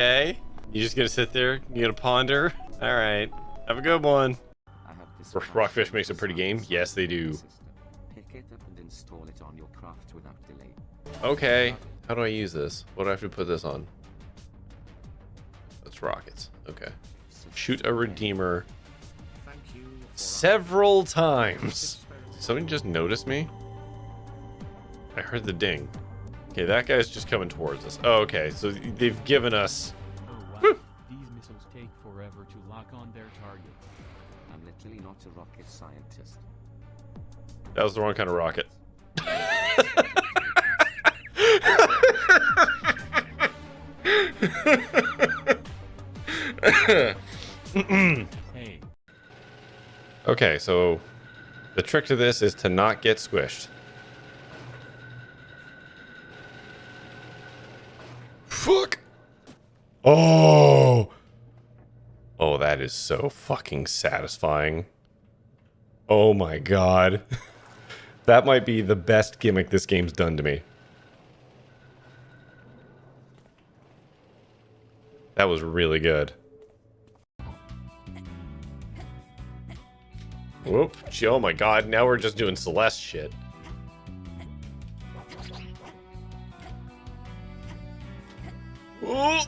Okay. You just gonna sit there? You gonna ponder? Alright. Have a good one. Rockfish makes a pretty game. Yes, they do. Pick it up and install it on your craft without delay. Okay. How do I use this? What do I have to put this on? That's rockets. Okay. Shoot a redeemer several times. Did somebody just notice me? I heard the ding. Okay, that guy's just coming towards us. Oh, okay, so they've given us... Oh, wow. These missiles take forever to lock on their target. I'm literally not a rocket scientist. That was the wrong kind of rocket. Hey. Okay, so the trick to this is to not get squished. Fuck! Oh! Oh, that is so fucking satisfying. Oh my god. That might be the best gimmick this game's done to me. That was really good. Whoop. Oh my god, now we're just doing Celeste shit. Oh.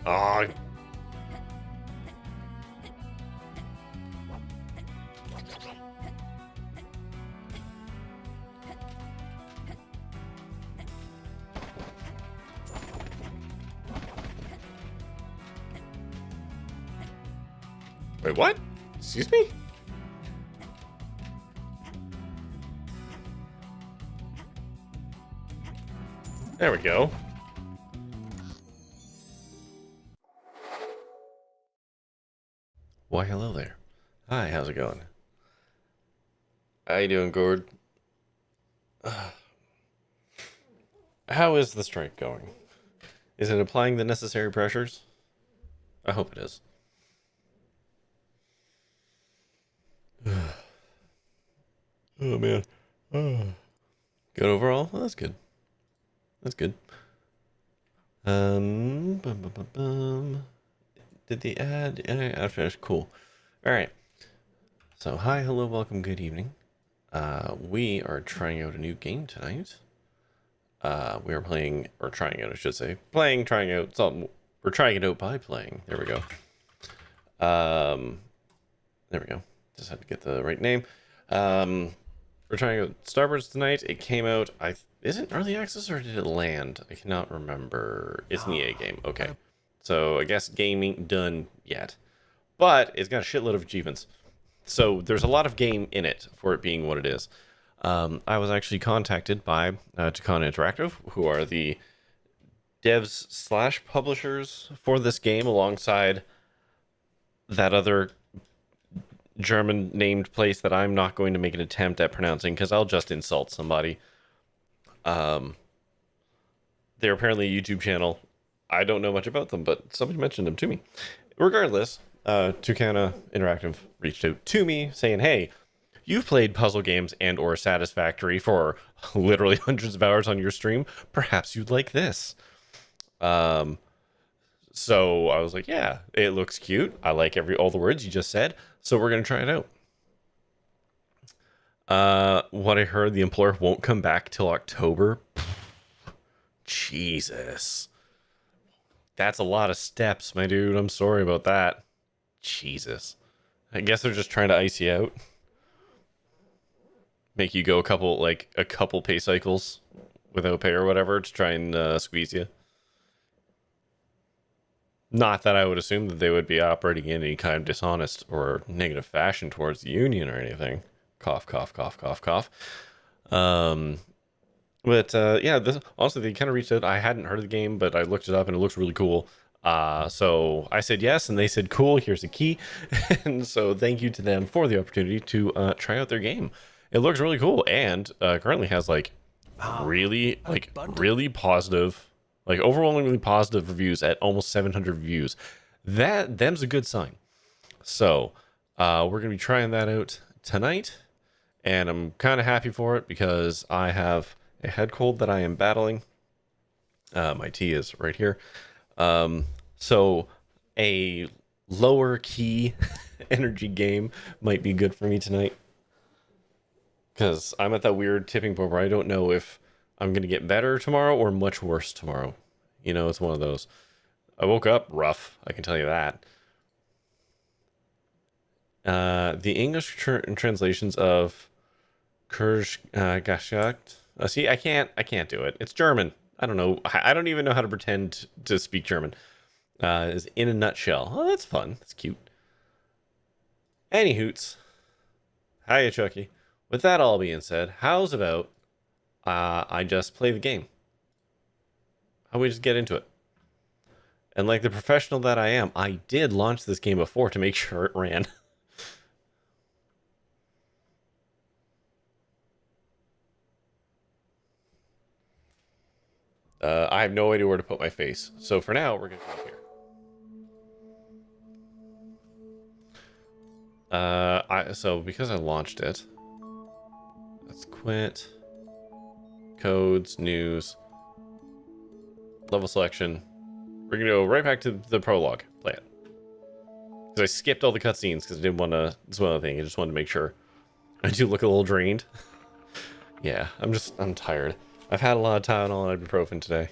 Oh. Wait, what? Excuse me? There we go. Why, hello there. Hi, how's it going? How you doing, Gord? How is the strike going? Is it applying the necessary pressures? I hope it is. Oh, man. Oh. Good overall? Well, that's good. That's good. Did the ad finish? Cool. All right. So, hi, hello, welcome, good evening. We are trying out a new game tonight. We are playing, or trying out, I should say. Trying out something. We're trying it out by playing. There we go. There we go. Just had to get the right name. We're trying out Starburst tonight. It came out, is it early access or did it land? I cannot remember. It's an EA game. Okay. So I guess game ain't done yet. But it's got a shitload of achievements. So there's a lot of game in it for it being what it is. I was actually contacted by Toukana Interactive, who are the devs slash publishers for this game alongside that other German named place that I'm not going to make an attempt at pronouncing because I'll just insult somebody. They're apparently a YouTube channel. I don't know much about them, but somebody mentioned them to me. Regardless, Toukana Interactive reached out to me saying, hey, you've played puzzle games and or Satisfactory for literally hundreds of hours on your stream. Perhaps you'd like this. So I was like, yeah, it looks cute. I like all the words you just said. So we're going to try it out. What I heard, the employer won't come back till October. Jesus. That's a lot of steps, my dude. I'm sorry about that. Jesus. I guess they're just trying to ice you out. Make you go a couple pay cycles without pay or whatever to try and squeeze you. Not that I would assume that they would be operating in any kind of dishonest or negative fashion towards the union or anything. Cough, cough, cough, cough, cough. But yeah, honestly, they kind of reached out. I hadn't heard of the game, but I looked it up and it looks really cool. So I said yes, and they said, cool, here's the key. And so thank you to them for the opportunity to try out their game. It looks really cool and currently has really positive, overwhelmingly positive reviews at almost 700 reviews. Them's a good sign. So we're going to be trying that out tonight. And I'm kind of happy for it because I have a head cold that I am battling. My tea is right here. So a lower key energy game might be good for me tonight. Because I'm at that weird tipping point where I don't know if I'm going to get better tomorrow or much worse tomorrow. You know, it's one of those. I woke up rough, I can tell you that. The English translations of Geschäft. See, I can't do it. It's German. I don't know. I don't even know how to pretend to speak German. Is in a nutshell. Oh, that's fun. That's cute. Any hoots. Hiya, Chucky. With that all being said, how's about I just play the game? How we just get into it? And like the professional that I am, I did launch this game before to make sure it ran. I have no idea where to put my face. So for now, we're going to come here. So because I launched it, let's quit. Codes, news, level selection. We're going to go right back to the prologue. Play it. Because I skipped all the cutscenes because I didn't want to... It's one other thing. I just wanted to make sure. I do look a little drained. Yeah, I'm tired. I've had a lot of Tylenol and ibuprofen today.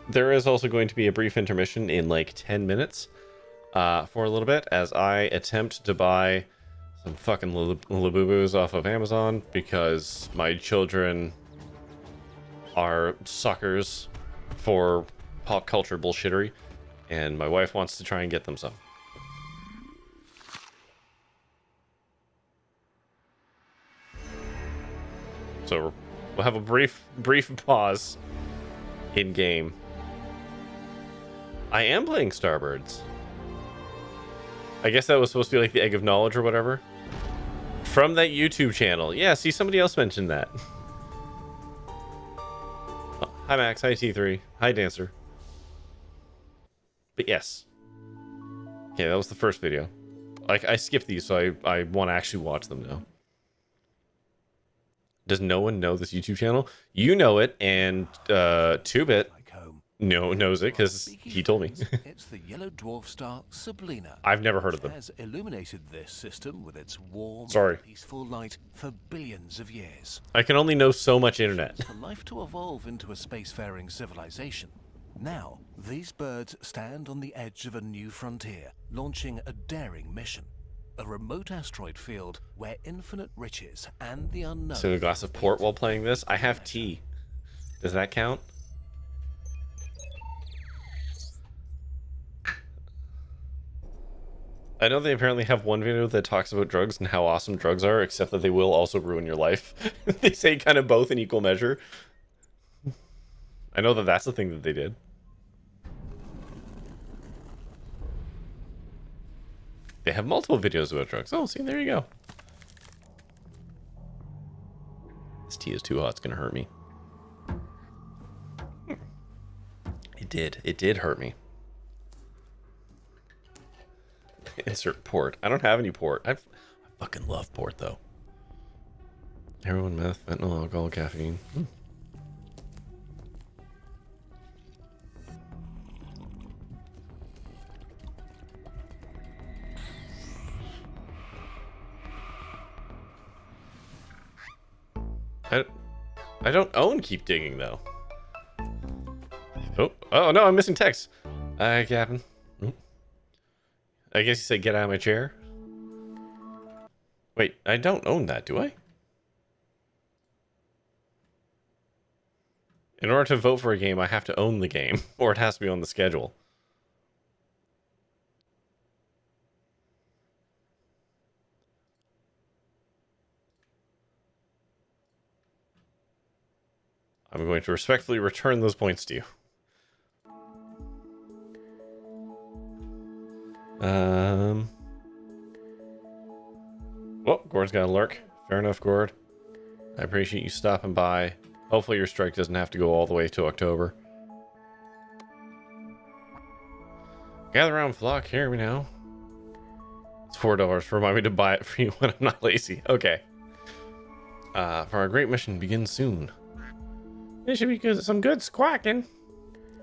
There is also going to be a brief intermission in like 10 minutes for a little bit as I attempt to buy some fucking Labubu's off of Amazon because my children are suckers for pop culture bullshittery and my wife wants to try and get them some. So we'll have a brief pause in game. I am playing Starbirds. I guess that was supposed to be like the egg of knowledge or whatever. From that YouTube channel. Yeah, see, somebody else mentioned that. Oh, hi Max, hi T3, hi Dancer. But yes. Okay, that was the first video. Like, I skipped these, so I want to actually watch them now. Does no one know this YouTube channel? You know it, and 2-Bit knows it because he told me. It's the yellow dwarf star Sublina. I've never heard of them. Has illuminated this system with its warm, peaceful light for billions of years. I can only know so much internet. For life to evolve into a spacefaring civilization. Now, these birds stand on the edge of a new frontier, launching a daring mission. A remote asteroid field where infinite riches and the unknown... So a glass of port while playing this? I have tea. Does that count? I know they apparently have one video that talks about drugs and how awesome drugs are, except that they will also ruin your life. They say kind of both in equal measure. I know that that's the thing that they did. They have multiple videos about drugs. Oh, see, there you go. This tea is too hot. It's going to hurt me. It did. It did hurt me. Insert port. I don't have any port. I fucking love port, though. Heroin, meth, fentanyl, alcohol, caffeine. I don't own Keep Digging, though. Oh no, I'm missing text. Hi, Captain. I guess you said get out of my chair. Wait, I don't own that, do I? In order to vote for a game, I have to own the game, or it has to be on the schedule. I'm going to respectfully return those points to you. Well, Gord's got a lurk. Fair enough, Gord. I appreciate you stopping by. Hopefully your strike doesn't have to go all the way to October. Gather around, flock. Hear me now. It's $4. Remind me to buy it for you when I'm not lazy. Okay. For our great mission begins soon. It should be good. Some good squawking.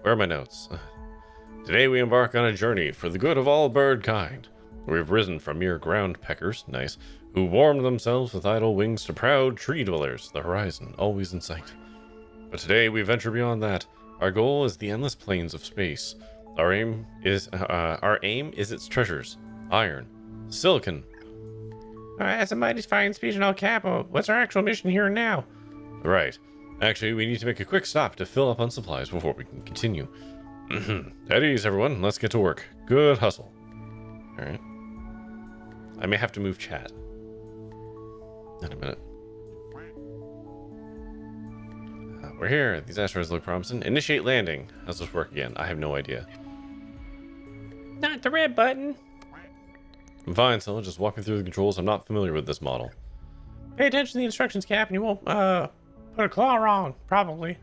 Where are my notes? Today we embark on a journey for the good of all bird kind. We've risen from mere ground peckers, nice, who warmed themselves with idle wings to proud tree dwellers, the horizon always in sight. But today we venture beyond that. Our goal is the endless plains of space. Our aim is its treasures: iron, silicon. That's a mighty fine speech and all capo. What's our actual mission here and now? Right. Actually, we need to make a quick stop to fill up on supplies before we can continue. At ease, everyone. Let's get to work. Good hustle. All right. I may have to move chat. In a minute. We're here. These asteroids look promising. Initiate landing. How's this work again? I have no idea. Not the red button. I'm fine, so just walk me through the controls. I'm not familiar with this model. Pay attention to the instructions, Cap, and you won't put a claw wrong, probably.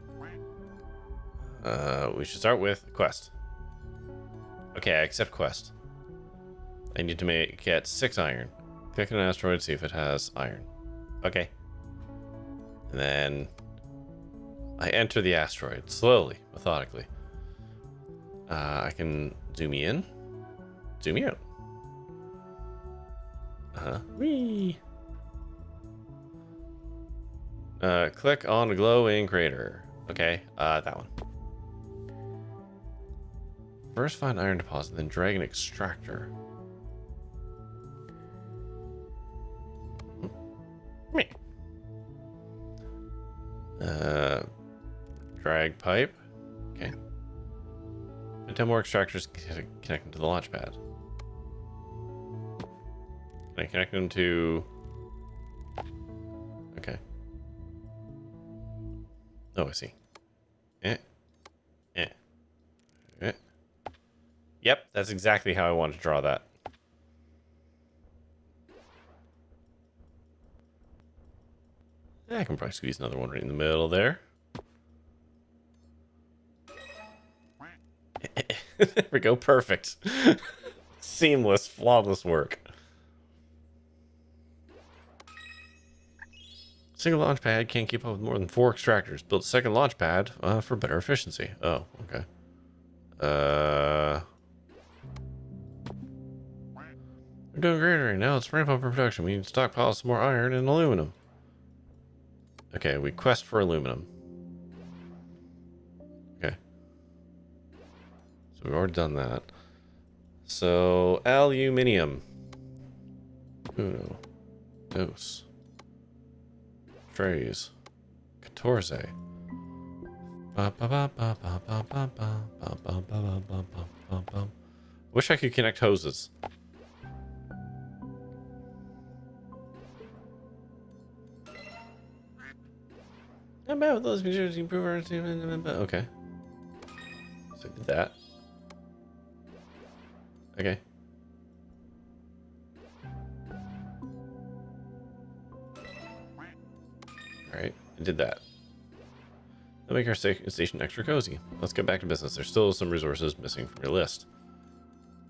We should start with quest. Okay, I accept quest. I need to get 6 iron. Click on an asteroid, see if it has iron. Okay. And then I enter the asteroid slowly, methodically. I can zoom in, zoom out. Whee! Click on a glowing crater. Okay, that one. First find iron deposit, then drag an extractor. Me. Drag pipe. Okay. And 10 more extractors connect them to the launch pad. Can I connect them to... Okay. Oh, I see. Yep, that's exactly how I wanted to draw that. I can probably squeeze another one right in the middle there. There we go, perfect. Seamless, flawless work. Single launch pad can't keep up with more than 4 extractors. Build a second launch pad for better efficiency. Oh, okay. We're doing great right now. Let's ramp up our production. We need to stockpile some more iron and aluminum. Okay, we quest for aluminum. Okay. So we've already done that. So, aluminium. Uno. Dos. Trays. 14. Wish I could connect hoses. How about those materials improve our... Okay. So I did that. Okay. Alright, I did that. That'll make our station extra cozy. Let's get back to business. There's still some resources missing from your list.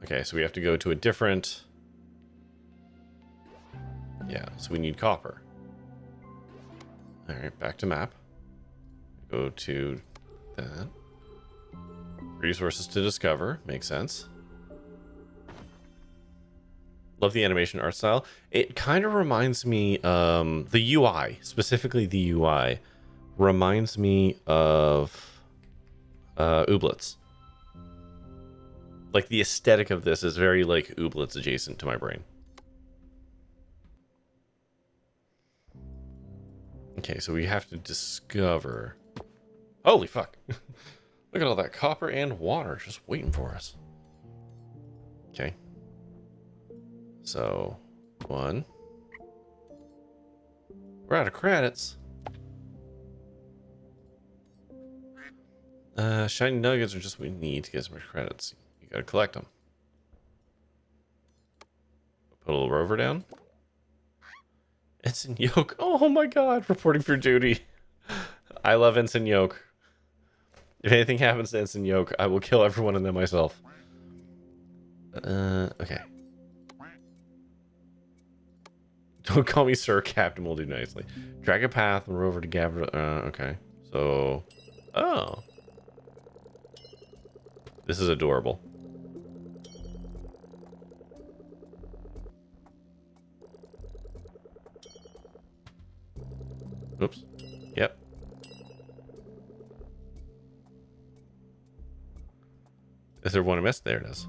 Okay, so we have to go to a different... Yeah, so we need copper. Alright, back to map. Go to that. Resources to discover. Makes sense. Love the animation art style. It kind of reminds me, the UI, specifically the UI, reminds me of Ooblets. Like, the aesthetic of this is very, like, Ooblets adjacent to my brain. Okay, so we have to discover... Holy fuck! Look at all that copper and water just waiting for us. Okay. So, 1. We're out of credits. Shiny nuggets are just what we need to get some credits. You gotta collect them. Put a little rover down. Ensign Yoke. Oh my god, reporting for duty. I love Ensign Yoke. If anything happens to Ensign Yoke, I will kill everyone and then myself. Okay. Don't call me sir. Captain will do nicely. Drag a path and rover to gather. Okay. So, oh, this is adorable. Oops. Yep. Is there one I missed? There it is.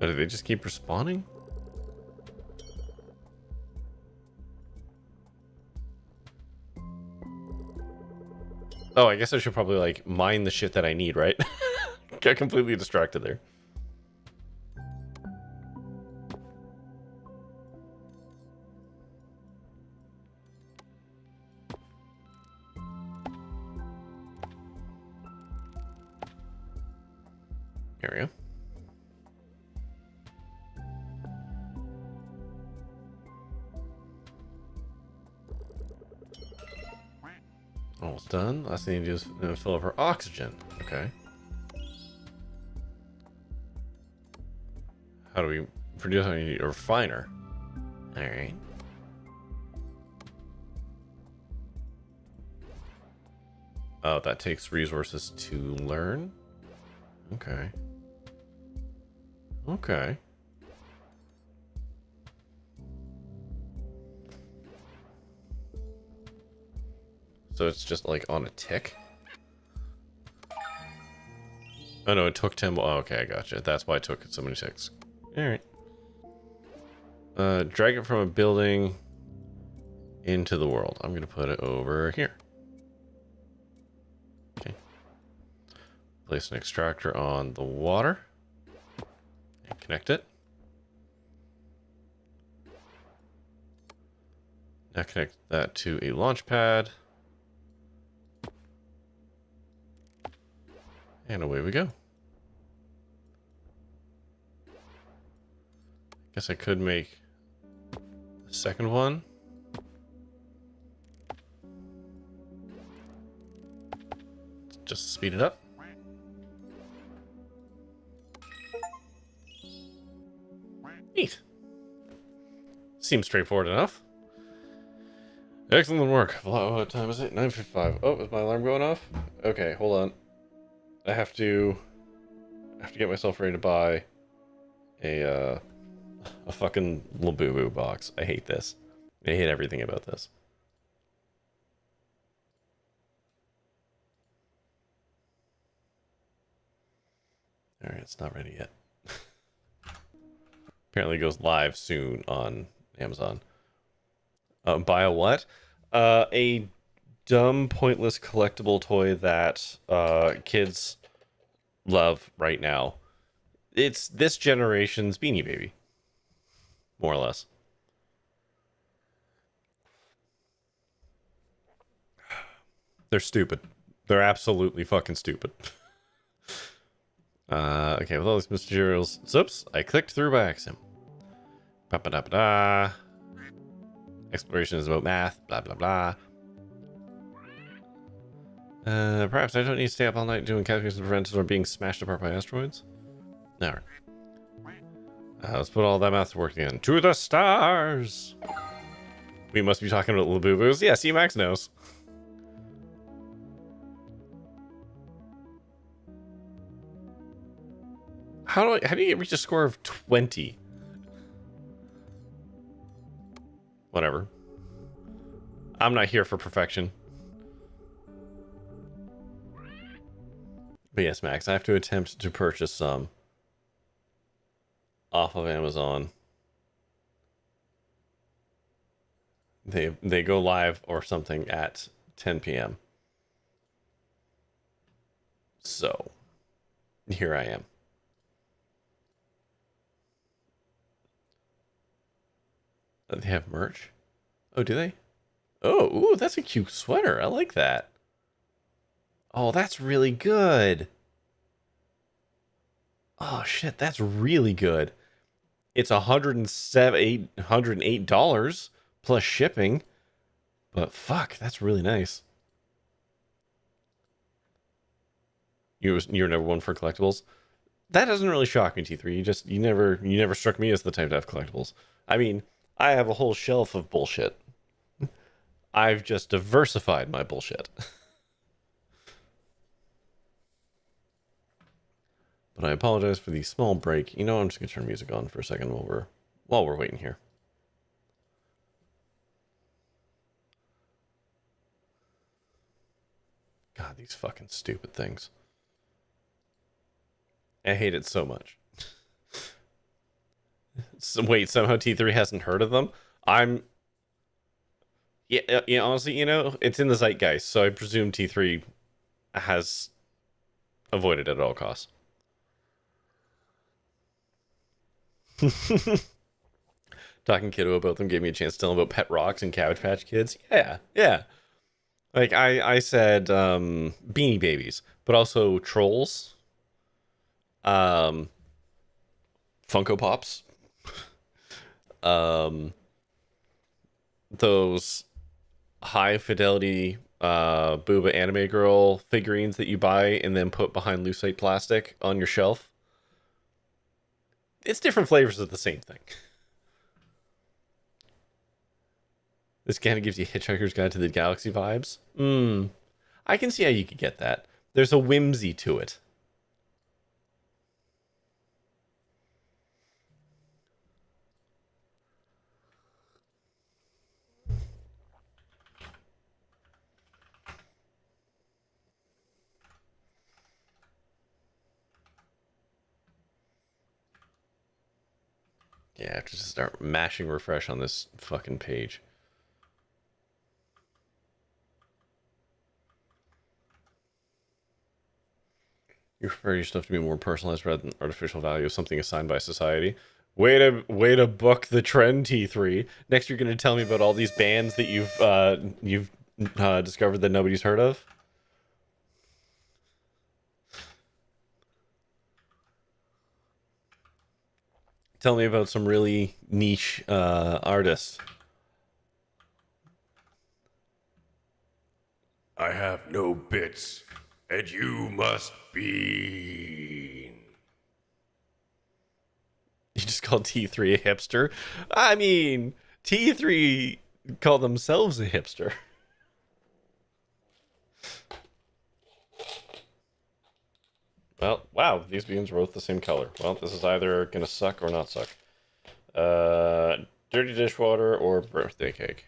Oh, do they just keep respawning? Oh, I guess I should probably, like, mine the shit that I need, right? Got completely distracted there. Here we go. Almost done. Last thing to do is fill up her oxygen. Okay. How do we produce a refiner? Alright. Oh, that takes resources to learn? Okay. Okay. So it's just like on a tick? Oh no, it took 10. Oh, okay, I gotcha. That's why it took so many ticks. Alright. Drag it from a building into the world. I'm gonna put it over here. Okay. Place an extractor on the water. And connect it. Now connect that to a launch pad. And away we go. Guess I could make a second one. Just speed it up. Neat. Seems straightforward enough. Excellent work. What time is it? 9:55. Oh, is my alarm going off? Okay, hold on. I have to get myself ready to buy a fucking Labubu box. I hate this. I hate everything about this. All right, it's not ready yet. Apparently it goes live soon on Amazon. Buy a what? A dumb, pointless collectible toy that kids love right now. It's this generation's Beanie Baby, more or less. They're stupid. They're absolutely fucking stupid. Okay, with all these materials, oops, I clicked through by accident. Ba-ba-da-ba-da. Exploration is about math, blah blah blah. Perhaps I don't need to stay up all night doing calculations to prevent us from being smashed apart by asteroids. Alright. Let's put all that math to work again. To the stars! We must be talking about Labubus. Yeah, C-Max knows. How do you reach a score of 20? Whatever. I'm not here for perfection. But yes, Max, I have to attempt to purchase some off of Amazon. They go live or something at 10 p.m. So, here I am. They have merch? Oh, do they? Oh, ooh, that's a cute sweater. I like that. Oh, that's really good. Oh, shit, that's really good. It's $108 plus shipping. But fuck, that's really nice. You're number one for collectibles. That doesn't really shock me, T3. You never struck me as the type to have collectibles. I mean, I have a whole shelf of bullshit. I've just diversified my bullshit. But I apologize for the small break. You know, I'm just gonna turn music on for a second while we're waiting here. God, these fucking stupid things. I hate it so much. So, wait, somehow T3 hasn't heard of them? Yeah, honestly, it's in the zeitgeist, so I presume T3 has avoided it at all costs. Talking kiddo about them gave me a chance to tell him about Pet Rocks and Cabbage Patch Kids. Yeah. Like I said, Beanie Babies, but also Trolls, um, Funko Pops, um, those high fidelity Booba anime girl figurines that you buy and then put behind lucite plastic on your shelf. It's different flavors of the same thing. This kind of gives you Hitchhiker's Guide to the Galaxy vibes. I can see how you could get that. There's a whimsy to it. Yeah, I have to just start mashing refresh on this fucking page. You prefer your stuff to be more personalized rather than artificial value of something assigned by society. Way to buck the trend, T3. Next, you're gonna tell me about all these bands that you've discovered that nobody's heard of. Tell me about some really niche artists. I have no bits, and you must be. You just called T3 a hipster? I mean, T3 call themselves a hipster. Well, wow, these beans are both the same color. Well, this is either gonna suck or not suck. Dirty dishwater or birthday cake.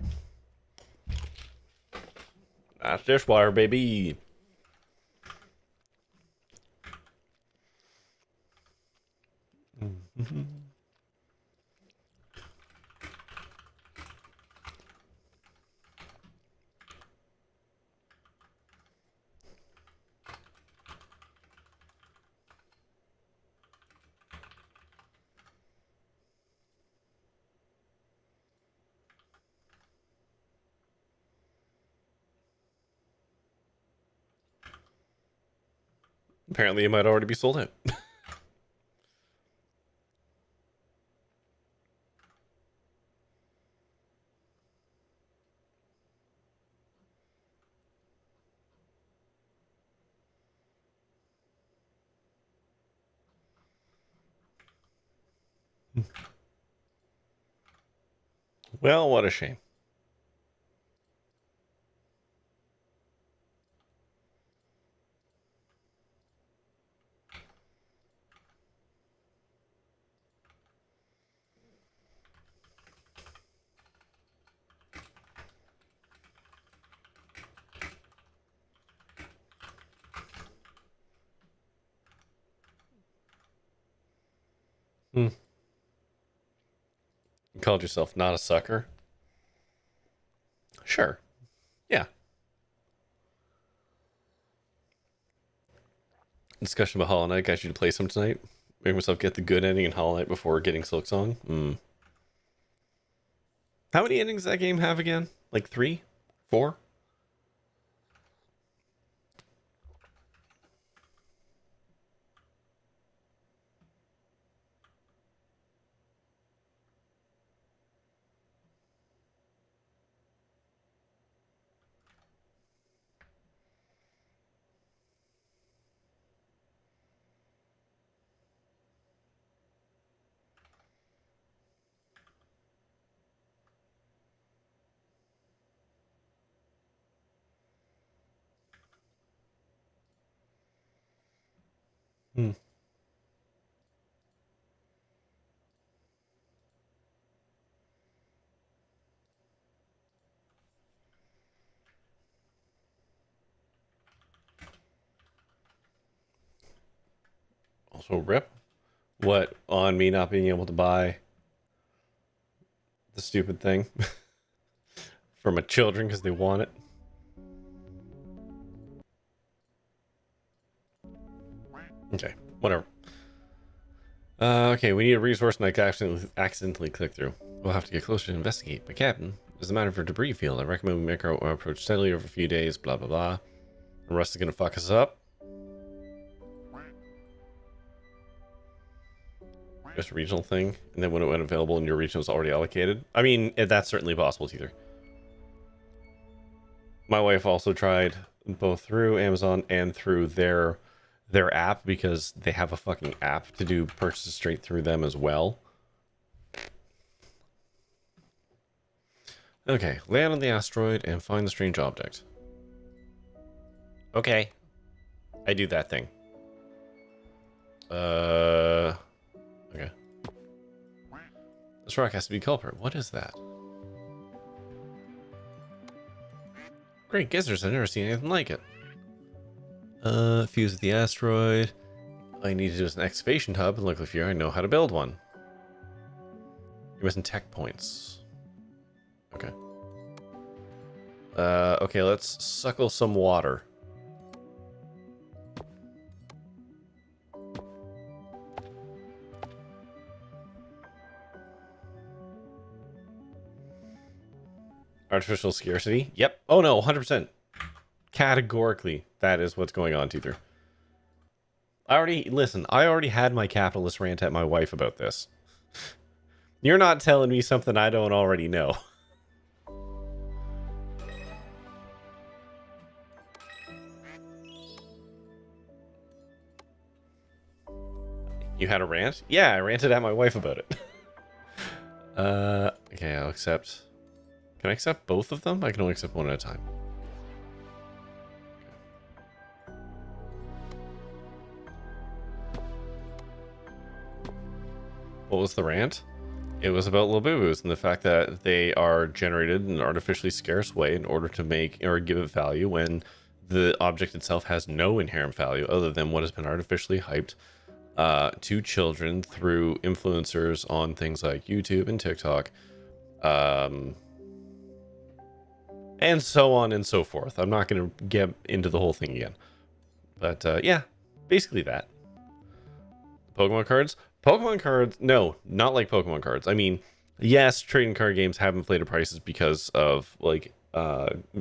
That's dishwater, baby. Apparently, it might already be sold out. Well, what a shame. You called yourself not a sucker? Sure. Yeah. Discussion about Hollow Knight got you to play some tonight. Make myself get the good ending in Hollow Knight before getting Silk Song. How many endings does that game have again? Like 3? 4? Hmm. Also, rip. What on me not being able to buy the stupid thing for my children because they want it. Okay, whatever. Okay, we need a resource and I accidentally click through. We'll have to get closer to investigate. But Captain, as a matter of a debris field, I recommend we make our approach steadily over a few days, blah, blah, blah. The rest is going to fuck us up. Just a regional thing. And then when it went available and your region was already allocated. I mean, that's certainly possible, either. My wife also tried both through Amazon and through their app because they have a fucking app to do purchases straight through them as well. Okay, land on the asteroid and find the strange object. Okay. I do that thing. Okay. This rock has to be culprit. What is that? Great gizzards, I've never seen anything like it. Fuse with the asteroid. All I need to do is an excavation hub, and luckily for you, I know how to build one. You're missing tech points. Okay. Okay, let's suckle some water. Artificial scarcity? Yep. Oh no, 100%. Categorically, that is what's going on, Teether. I already had my capitalist rant at my wife about this. You're not telling me something I don't already know. You had a rant? Yeah, I ranted at my wife about it. Okay, I'll accept. Can I accept both of them? I can only accept one at a time. What was the rant? It was about Labubus and the fact that they are generated in an artificially scarce way in order to make or give it value when the object itself has no inherent value other than what has been artificially hyped to children through influencers on things like YouTube and TikTok, and so on and so forth. I'm not going to get into the whole thing again, but yeah, basically that. Pokemon cards? Pokemon cards? No, not like Pokemon cards. I mean, yes, trading card games have inflated prices because of like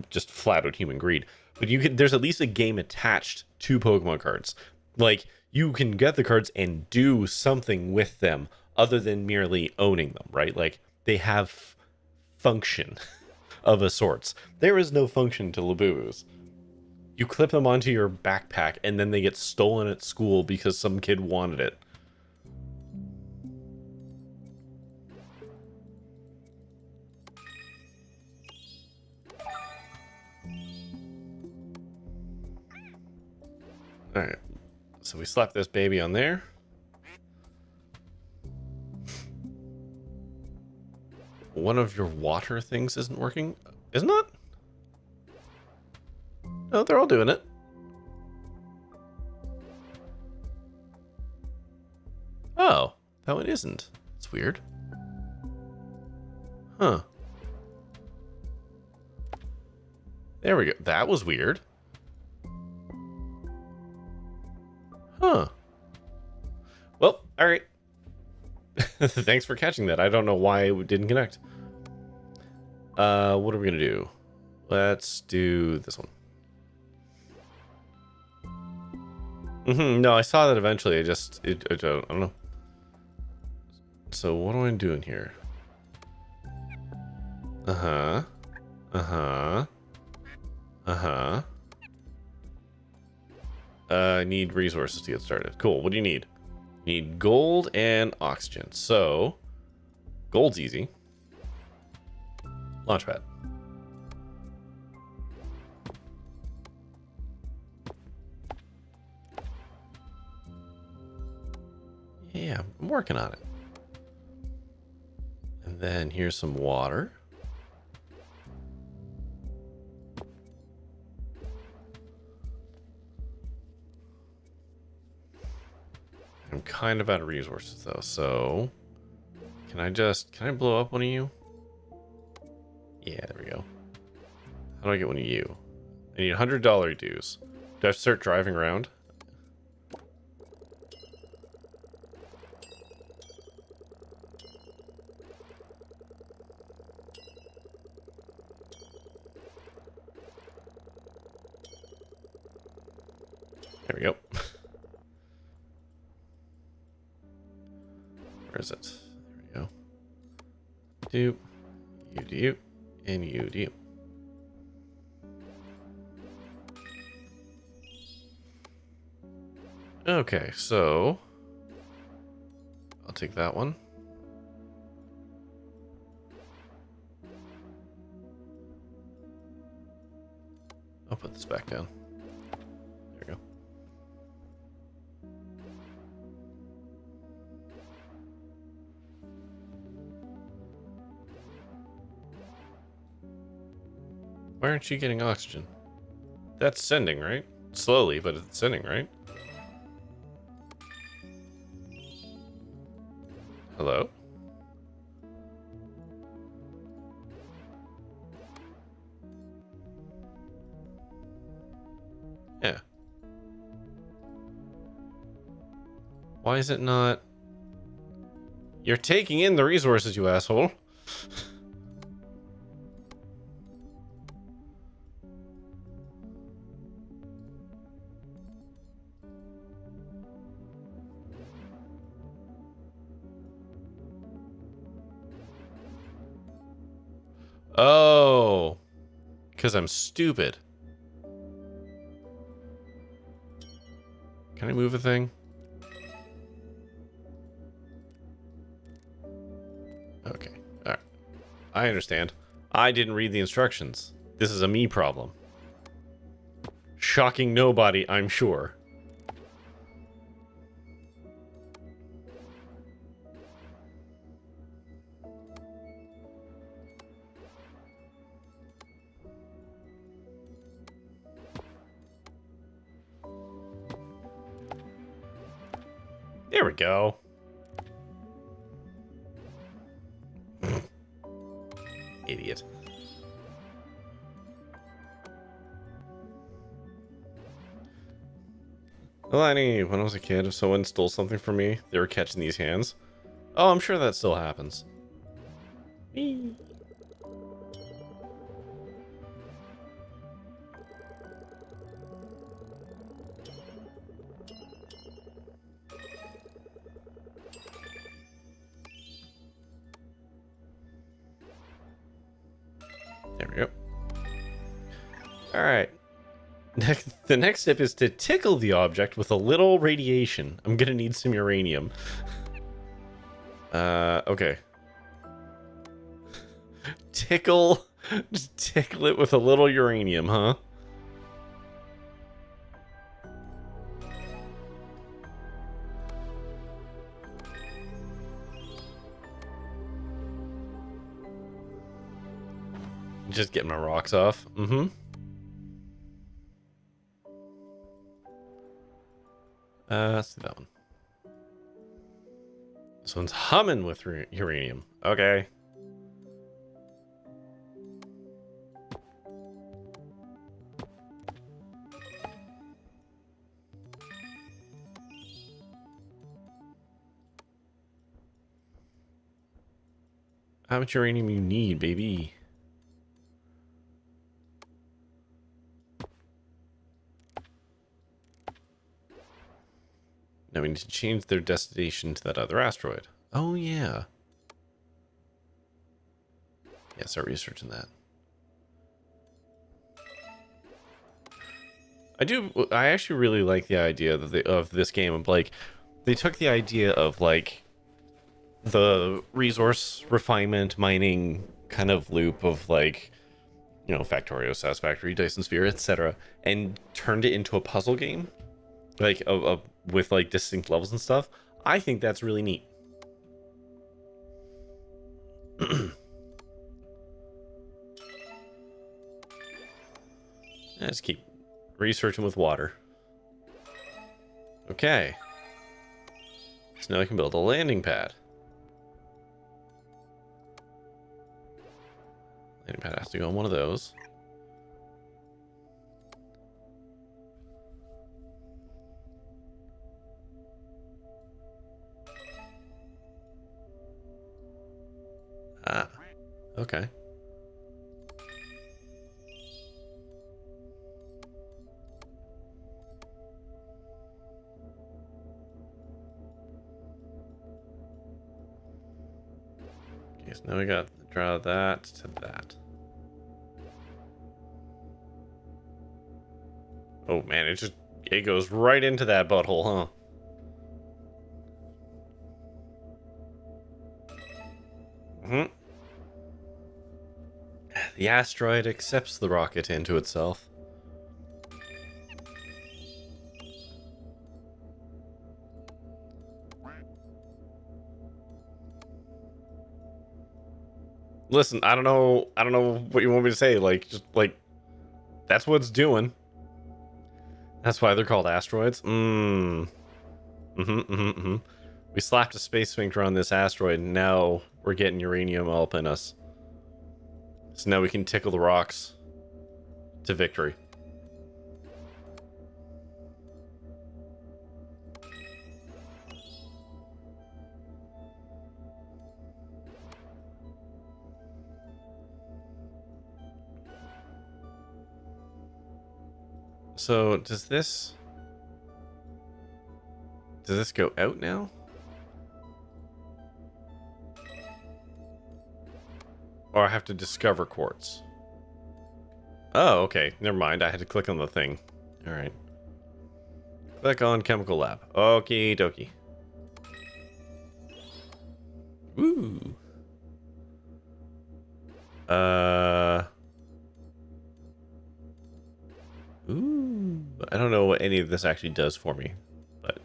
just flat out human greed. But there's at least a game attached to Pokemon cards. Like you can get the cards and do something with them other than merely owning them, right? Like they have function of a sorts. There is no function to Labubus. You clip them onto your backpack and then they get stolen at school because some kid wanted it. Alright, so we slap this baby on there. One of your water things isn't working, isn't it? No, they're all doing it. Oh, that one isn't. It's weird. Huh. There we go. That was weird. Huh. Well, all right. Thanks for catching that. I don't know why it didn't connect. What are we gonna do? Let's do this one. No, I saw that eventually. I don't know. So what am I doing here? I need resources to get started. Cool. What do you need? You need gold and oxygen. So, gold's easy. Launchpad. Yeah, I'm working on it. And then here's some water. I'm kind of out of resources though, so can I blow up one of you? Yeah, there we go. How do I get one of you? I need $100 dues. Do I have to start driving around? There we go. Where is it? There we go. Do, you, and you, do. Okay, so I'll take that one. I'll put this back down. There we go. Why aren't you getting oxygen? That's sending, right? Slowly, but it's sending, right? Hello? Yeah. Why is it not? You're taking in the resources, you asshole. Oh, because I'm stupid. Can I move a thing? Okay, all right. I understand. I didn't read the instructions. This is a me problem. Shocking nobody, I'm sure. There we go. Idiot. Well, when I was a kid, if someone stole something from me, they were catching these hands. Oh, I'm sure that still happens. Whee. There we go. All right. The next step is to tickle the object with a little radiation. I'm gonna need some uranium. Okay. Just tickle it with a little uranium, huh? Just get my rocks off. Mm-hmm. Let's do that one. This one's humming with uranium. Okay. How much uranium you need, baby? Now we need to change their destination to that other asteroid. Oh, yeah. Yeah, start researching that. I actually really like the idea that of this game of, like, they took the idea of, like, the resource refinement mining kind of loop of, like, you know, Factorio, Satisfactory, Dyson Sphere, etc., and turned it into a puzzle game. Like with like distinct levels and stuff. I think that's really neat. Let's keep researching with water. Okay. So now I can build a landing pad. Landing pad has to go on one of those. Ah, okay. Okay, so now we got to draw that to that. Oh man, it goes right into that butthole, huh? Mm-hmm. The asteroid accepts the rocket into itself. Listen, I don't know what you want me to say. Like, just like, that's what it's doing. That's why they're called asteroids. We slapped a space sphincter on this asteroid, and now we're getting uranium all up in us. So now we can tickle the rocks to victory. So does this go out now? Or I have to discover quartz? Oh, okay. Never mind. I had to click on the thing. All right. Click on chemical lab. Okie dokie. Ooh. Ooh. I don't know what any of this actually does for me, but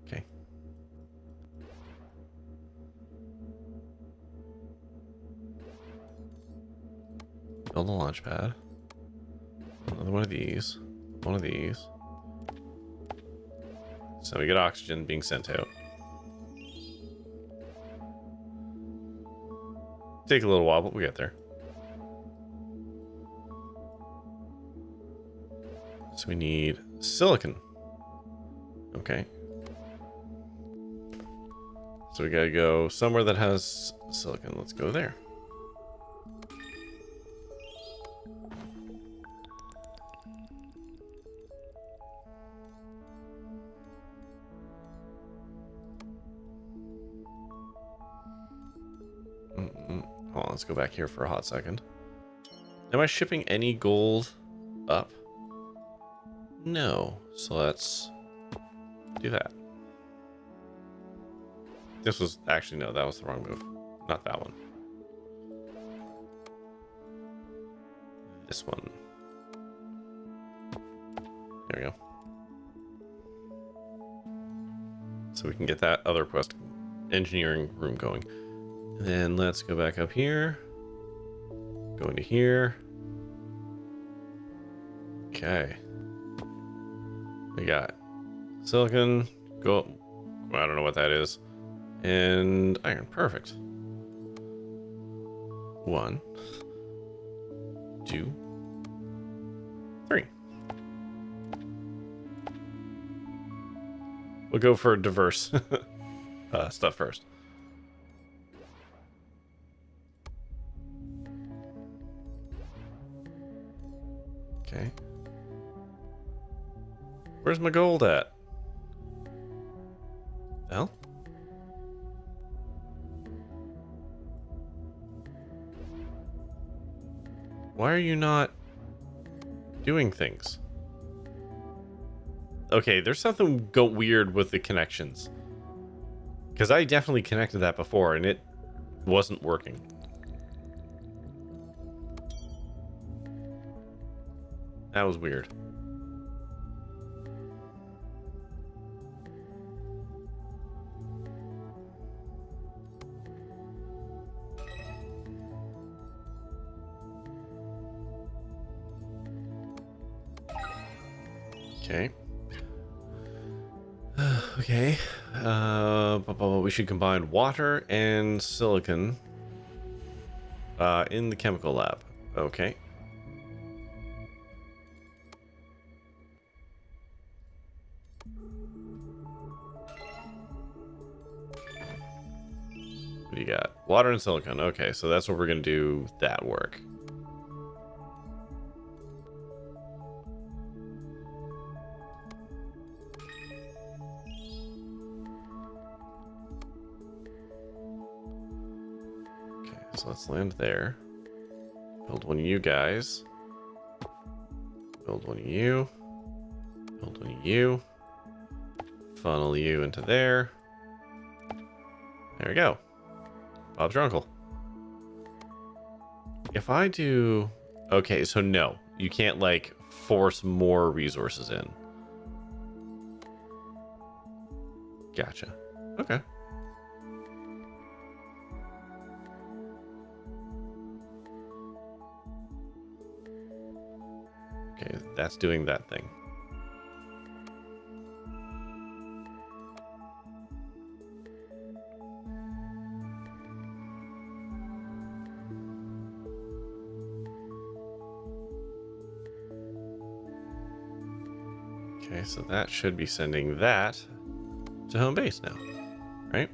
okay. Build a launch pad. Another one of these. One of these. So we get oxygen being sent out. Take a little while, but we get there. So we need silicon. Okay. So we gotta go somewhere that has silicon. Let's go there. Hold on, let's go back here for a hot second. Am I shipping any gold up? No. So let's do that. This was actually, no, that was the wrong move. Not that one. This one. There we go. So we can get that other quest engineering room going. And then let's go back up here. Go into here. Okay. We got silicon, gold. I don't know what that is. And iron. Perfect. 1, 2, 3. We'll go for diverse stuff first. Okay. Where's my gold at? Well? Why are you not doing things? Okay, there's something weird with the connections. Because I definitely connected that before and it wasn't working. That was weird. Okay. Okay. We should combine water and silicon in the chemical lab. Okay. What do you got? Water and silicon. Okay, so that's what we're gonna do that work. Okay, so let's land there. Build one of you guys. Build one of you. Build one of you. Funnel you into there. There we go. Bob's your uncle. If I do... Okay, so no. You can't, like, force more resources in. Gotcha. Okay. Okay, that's doing that thing. Okay, so that should be sending that to home base now, right?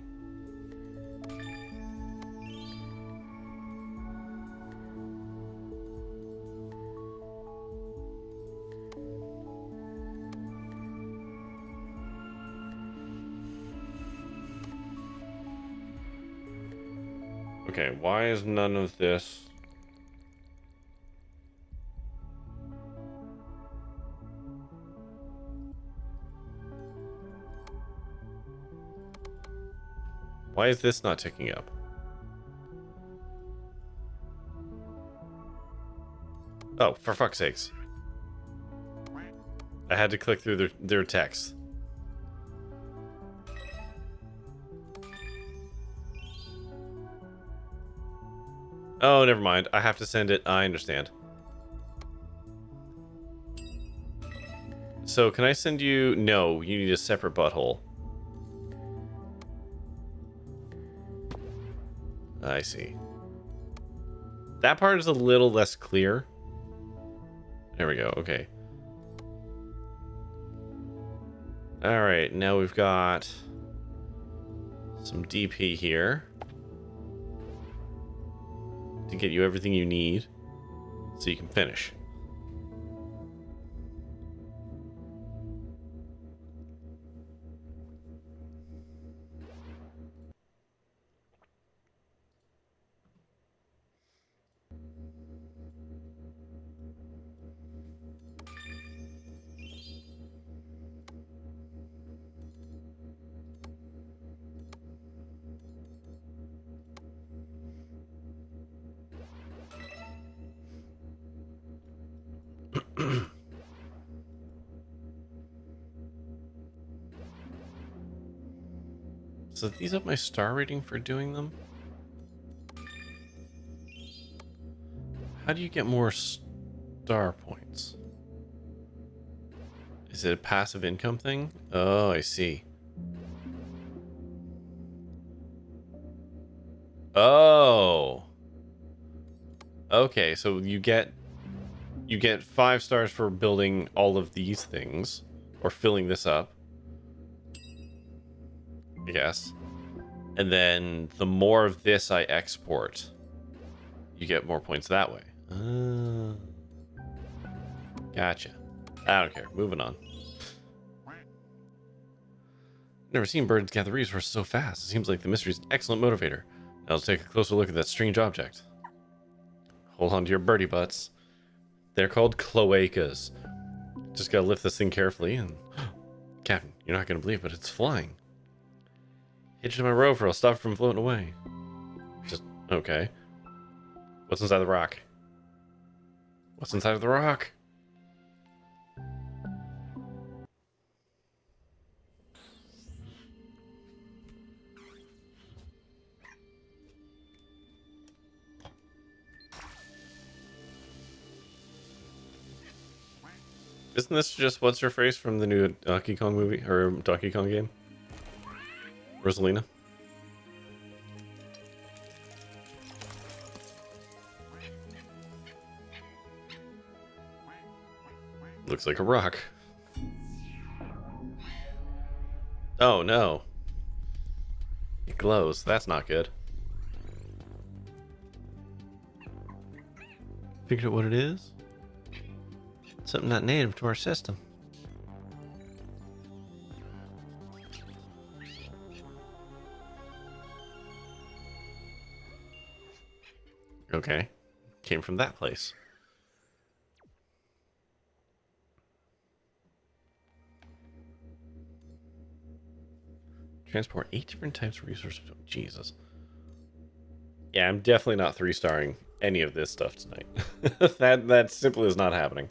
Okay, why is none of this... Why is this not ticking up? Oh, for fuck's sakes. I had to click through their text. Oh, never mind. I have to send it. I understand. So, can I send you... No, you need a separate butthole. I see. That part is a little less clear. There we go. Okay. Alright, now we've got some DP here to get you everything you need so you can finish. So these up my star rating for doing them? How do you get more star points? Is it a passive income thing? Oh, I see. Oh. Okay, so you get 5 stars for building all of these things or filling this up. I guess. And then the more of this I export, you get more points that way. Gotcha. I don't care. Moving on. Never seen birds gather resources so fast. It seems like the mystery is an excellent motivator. Now let's take a closer look at that strange object. Hold on to your birdie butts. They're called cloacas. Just gotta lift this thing carefully and... Captain, you're not gonna believe it, but it's flying. Hitch it to my rope or I'll stop it from floating away. Just... okay. What's inside the rock? What's inside of the rock? Isn't this just what's her face from the new Donkey Kong movie or Donkey Kong game? Rosalina. Looks like a rock. Oh no. It glows. That's not good. Figured out what it is. Something not native to our system. Okay. Came from that place. Transport 8 different types of resources. Oh, Jesus. Yeah, I'm definitely not 3-starring any of this stuff tonight. that simply is not happening.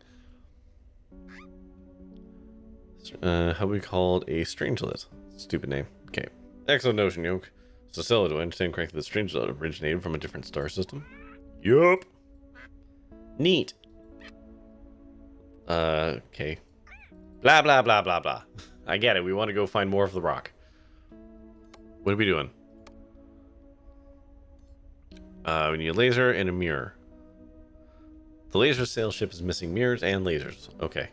How we called a strangelet. Stupid name. Okay. Excellent notion, Yoke. So, Stella, do I understand correctly that strangelet originated from a different star system? Yup. Neat. Okay. Blah, blah, blah, blah, blah. I get it. We want to go find more of the rock. What are we doing? We need a laser and a mirror. The laser sail ship is missing mirrors and lasers. Okay.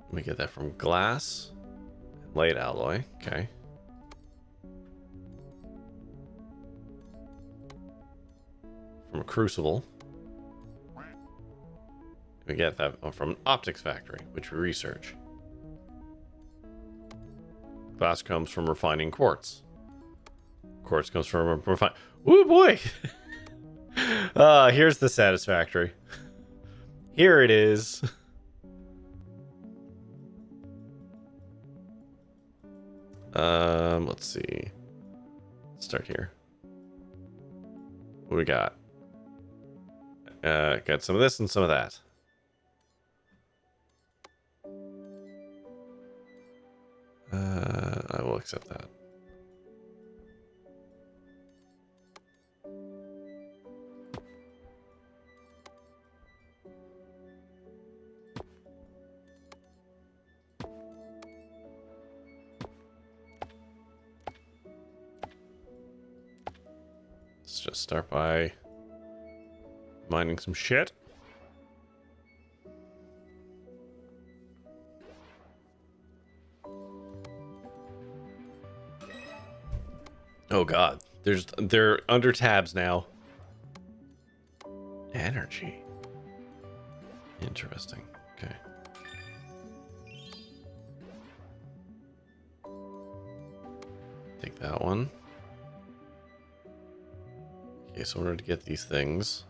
We get that from glass. Light alloy. Okay. From a crucible. We get that from an optics factory, which we research. Glass comes from refining quartz. Quartz comes from refine. Ooh boy! Here's the satisfactory. Here it is. Let's see. Let's start here. What do we got? Got some of this and some of that. I will accept that. Let's just start by mining some shit. Oh god, they're under tabs now. Energy. Interesting. Okay. Take that one. Okay, so in order to get these things.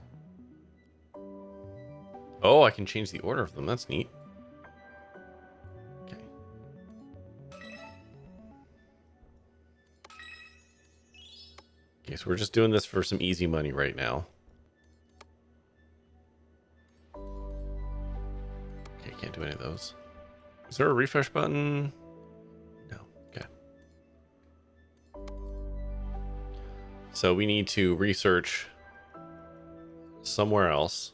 Oh, I can change the order of them. That's neat. Okay. Okay, so we're just doing this for some easy money right now. Okay, can't do any of those. Is there a refresh button? No. Okay. So we need to research somewhere else.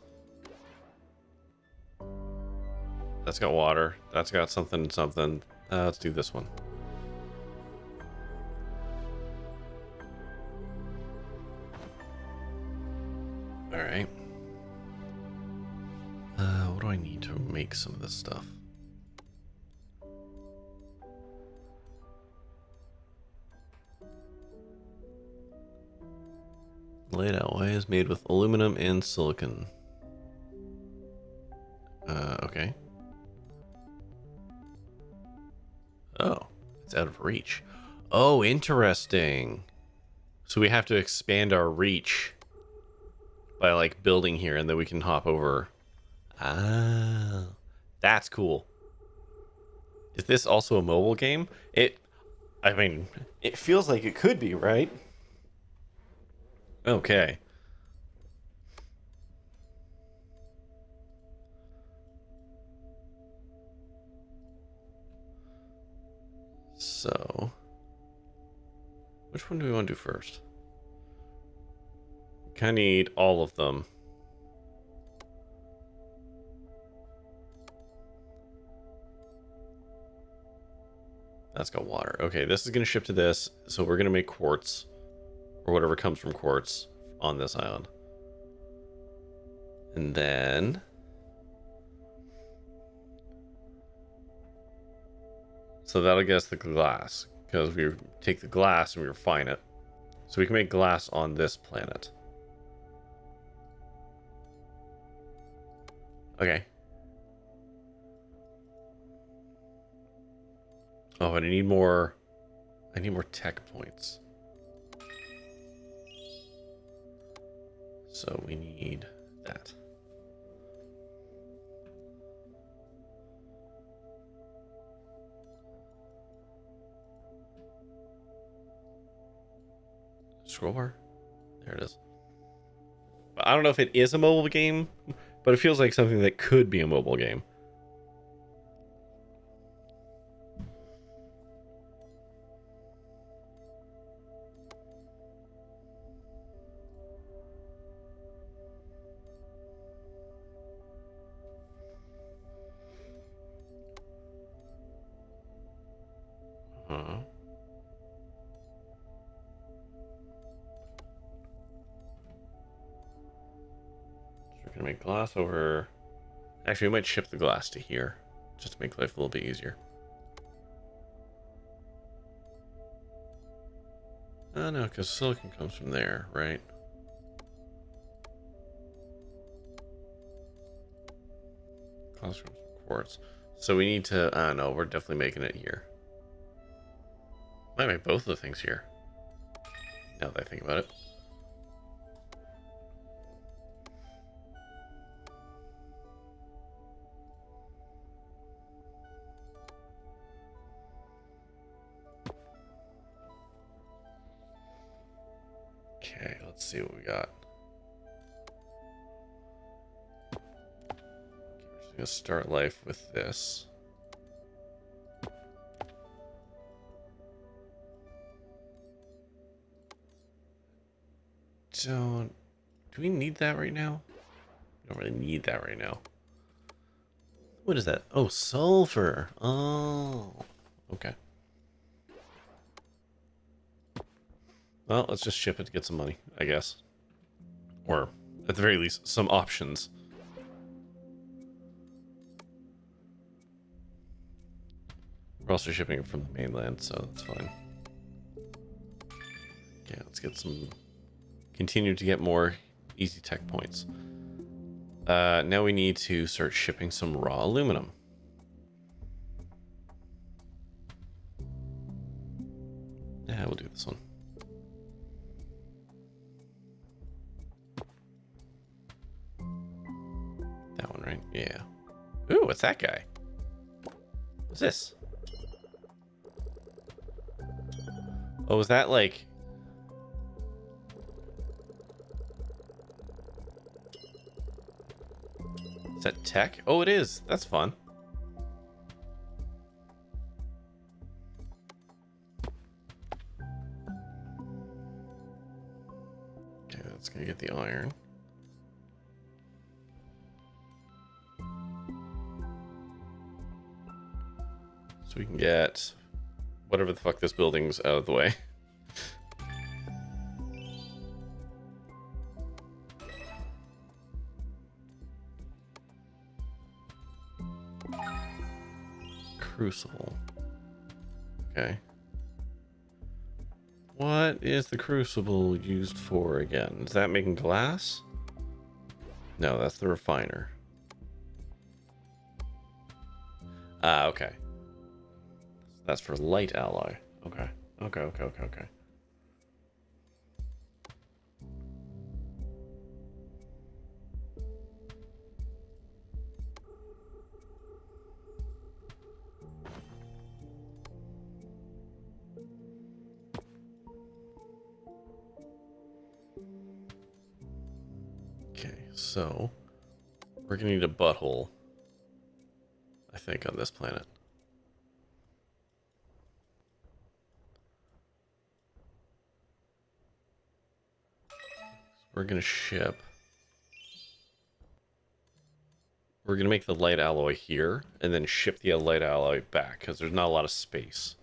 That's got water. That's got something and something. Let's do this one. Alright. What do I need to make some of this stuff? Laid alloy is made with aluminum and silicon. Okay. Oh, it's out of reach. Oh, interesting. So we have to expand our reach by like building here, and then we can hop over. Ah, that's cool. Is this also a mobile game? I mean, it feels like it could be, right? Okay. So, which one do we want to do first? We kind of need all of them. That's got water. Okay, this is going to ship to this. So we're going to make quartz, or whatever comes from quartz, on this island. And then... so that'll get us the glass, because we take the glass and we refine it. So we can make glass on this planet. Okay. Oh, but I need more tech points. So we need that. Scroll bar? There it is. I don't know if it is a mobile game, but it feels like something that could be a mobile game. Huh. So we're gonna make glass over... actually, we might ship the glass to here, just to make life a little bit easier. Oh no, because silicon comes from there, right? Glass comes from quartz. So we need to... I don't know, we're definitely making it here. Might make both of the things here, now that I think about it. Okay, let's see what we got. Okay, we're just gonna start life with this. Do we need that right now? We don't really need that right now. What is that? Oh, sulfur. Oh, okay. Well, let's just ship it to get some money, I guess. Or, at the very least, some options. We're also shipping it from the mainland, so that's fine. Okay, let's get some... continue to get more easy tech points. Now we need to start shipping some raw aluminum. Yeah, we'll do this one. That one, right? Yeah. Ooh, what's that guy? What's this? Oh, is that like... is that tech? Oh, it is. That's fun. Okay, that's gonna get the iron. So we can get whatever the fuck this building's out of the way. Crucible. Okay. What is the crucible used for again? Is that making glass? No, that's the refiner. Ah, okay. That's for light alloy. Okay. Okay. Okay, so we're gonna need a butthole, I think, on this planet. We're gonna ship. We're gonna make the light alloy here, and then ship the light alloy back because there's not a lot of space.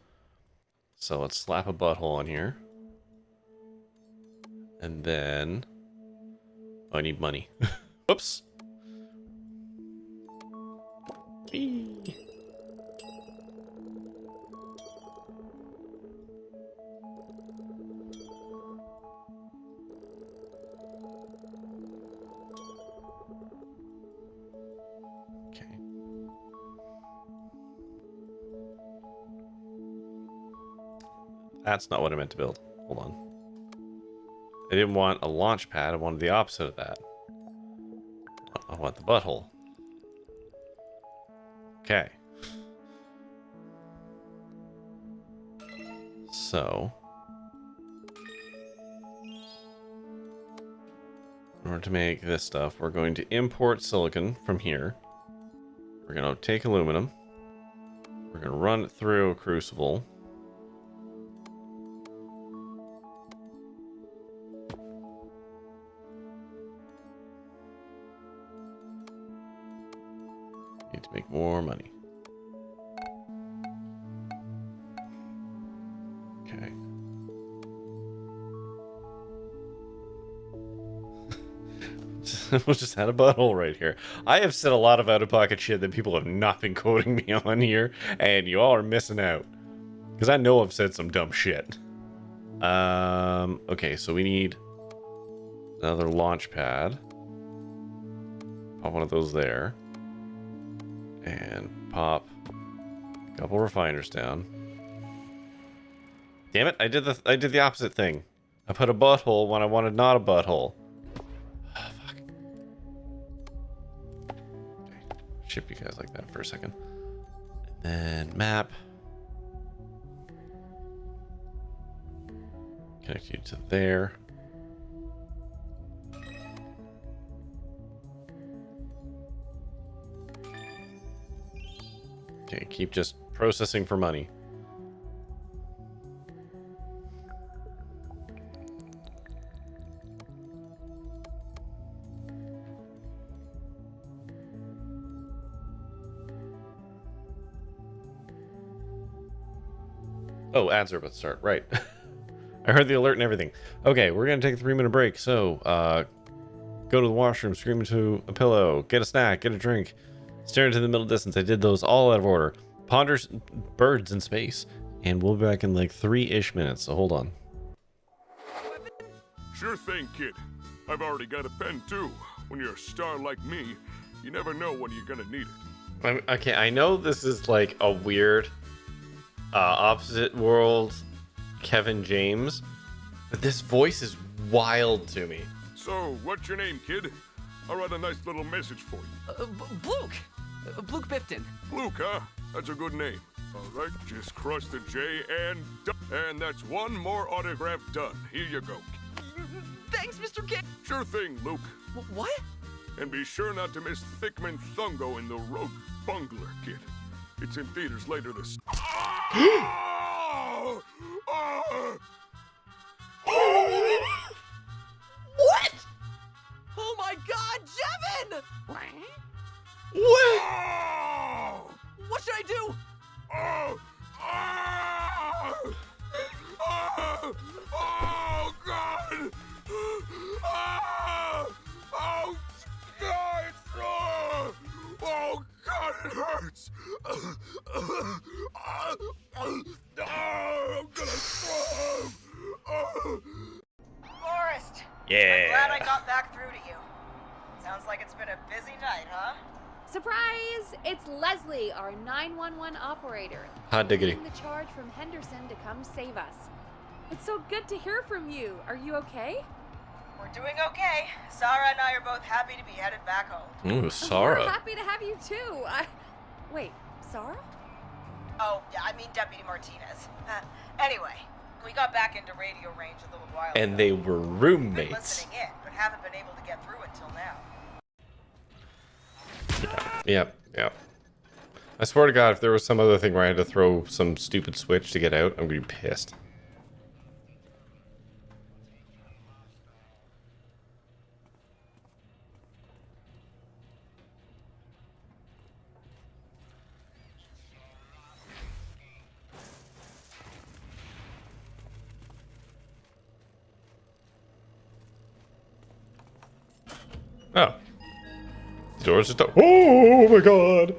So let's slap a butthole on here. And then... Oh, I need money. Whoops. Whee. Okay. That's not what I meant to build. Hold on. I didn't want a launch pad. I wanted the opposite of that. I want the butthole. Okay. So, in order to make this stuff, we're going to import silicon from here. We're going to take aluminum. We're going to run it through a crucible. Need to make more money. Okay. We'll just had a butthole right here. I have said a lot of out-of-pocket shit that people have not been quoting me on here, and you all are missing out. Because I know I've said some dumb shit. Okay, so we need another launch pad. Pop one of those there. And pop a couple refiners down. Damn it, I did the opposite thing. I put a butthole when I wanted not a butthole. Oh, fuck. Okay. Ship you guys like that for a second. And then map. Connect you to there. Okay, keep just processing for money. Oh, ads are about to start. Right. I heard the alert and everything. Okay, we're going to take a 3-minute break. So, go to the washroom, scream into a pillow, get a snack, get a drink, stare into the middle distance. I did those all out of order. Ponder birds in space. And we'll be back in like 3-ish minutes, so hold on. Sure thing, kid. I've already got a pen, too. When you're a star like me, you never know when you're gonna need it. Okay, I know this is like a weird opposite world Kevin James, but this voice is wild to me. So, what's your name, kid? I'll write a nice little message for you. Bluke! Bluke Bifton. Luke, huh? That's a good name. All right, just crush the J and done. And that's one more autograph done. Here you go. Thanks, Mr. Kid. Sure thing, Luke. What? And be sure not to miss Thickman Thungo in The Road Bungler, kid. It's in theaters later this... What? Oh my God, Jevin! What? What should I do? Oh, God! Oh, God! Oh, God, it hurts! I'm gonna throw up! Forrest! Yeah. I'm glad I got back through to you. Sounds like it's been a busy night, huh? Surprise! It's Leslie, our 911 operator. Hot diggity. Leading the charge from Henderson to come save us. It's so good to hear from you. Are you okay? We're doing okay. Sarah and I are both happy to be headed back home. Ooh, We're Sarah. happy to have you too. Wait, Sarah? Oh, yeah, I mean Deputy Martinez. Anyway, we got back into radio range a little while And ago. they were Been roommates. listening in, but haven't been able to get through until now. Yep, yep. I swear to God, if there was some other thing where I had to throw some stupid switch to get out, I'm gonna be pissed. Oh. The door's just up. Oh my god!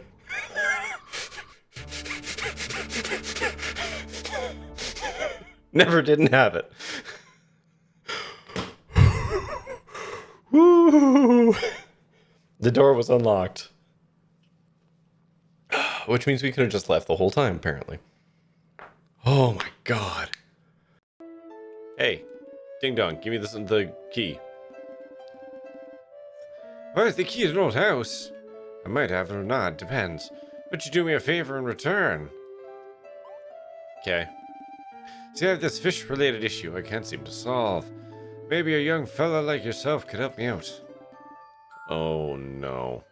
Never didn't have it. Woo! The door was unlocked. Which means we could have just left the whole time, apparently. Oh my god. Hey, ding dong, give me the key. Where's the key to the old house? I might have it or not, depends. But you do me a favor in return. Okay. See, I have this fish-related issue I can't seem to solve. Maybe a young fella like yourself could help me out. Oh no.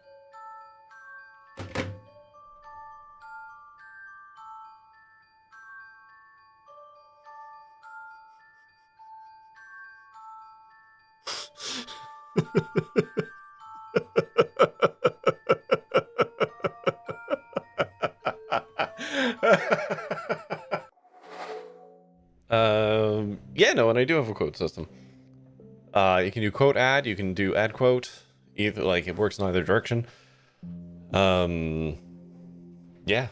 Yeah, no, and I do have a quote system. You can do quote add, you can do add quote. Either, like, it works in either direction. Yeah.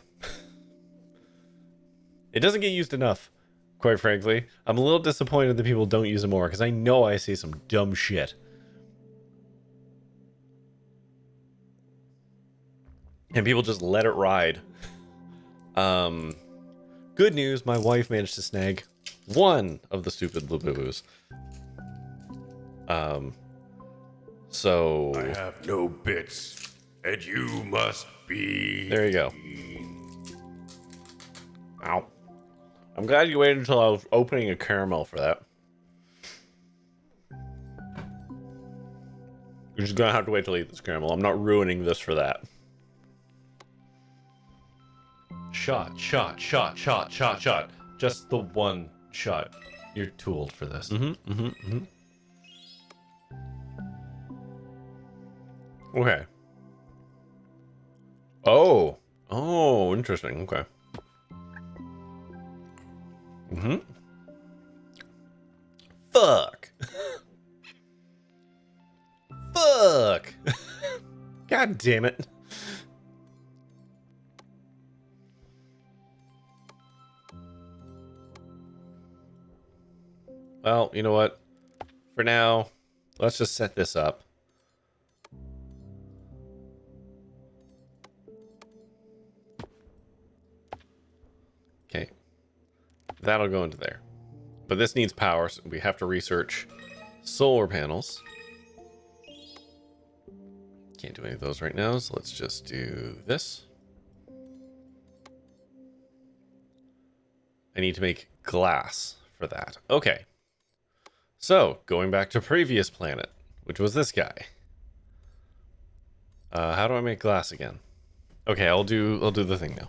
It doesn't get used enough, quite frankly. I'm a little disappointed that people don't use it more, because I know I say some dumb shit. And people just let it ride. Good news, my wife managed to snag one of the stupid Labubu's. So... I have no bits, and you must be... There you go. Ow. I'm glad you waited until I was opening a caramel for that. You're just gonna have to wait till I eat this caramel. I'm not ruining this for that. Shot. Just the one shot. You're too old for this. Okay. Oh, interesting. Okay. Fuck. Fuck. God damn it. Well, you know what? For now, let's just set this up. Okay. That'll go into there. But this needs power, so we have to research solar panels. Can't do any of those right now, so let's just do this. I need to make glass for that. Okay. So, going back to previous planet, which was this guy. How do I make glass again? Okay, I'll do the thing now.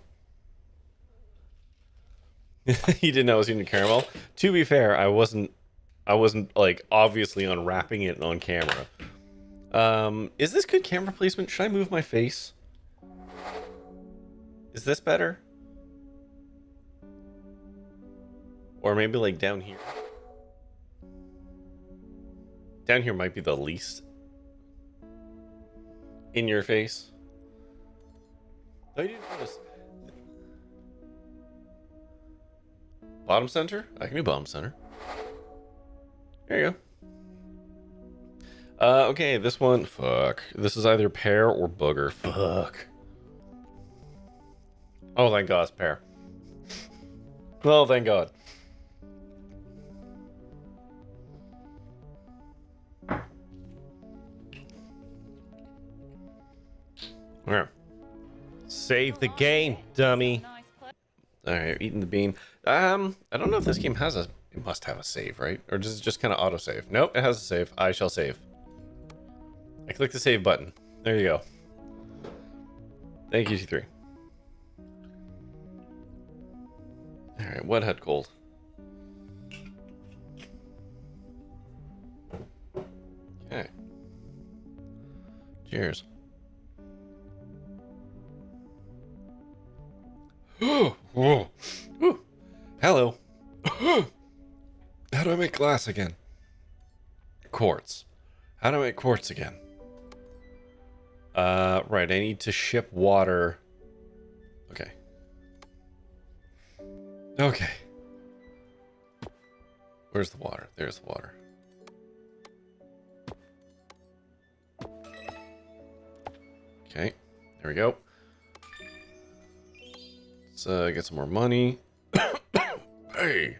He didn't know I was eating caramel. To be fair, I wasn't like obviously unwrapping it on camera. Is this good camera placement? Should I move my face? Is this better? Or maybe like down here. Down here might be the least in your face. Oh, you didn't notice. Bottom center? I can do bottom center. There you go. Okay, this one. Fuck. This is either pear or booger. Fuck. Oh, thank God it's pear. Well, thank God. Alright. Save the game, dummy. Alright, eating the bean. I don't know if this game has a... It must have a save, right? Or does it just kind of auto-save? Nope, it has a save. I shall save. I click the save button. There you go. Thank you, T3. Alright, what had cold? Okay. Cheers. Whoa. Ooh. Hello. How do I make glass again? Quartz. How do I make quartz again? Right, I need to ship water. Okay. Okay. Where's the water? There's the water. Okay, there we go. Let's get some more money. Hey.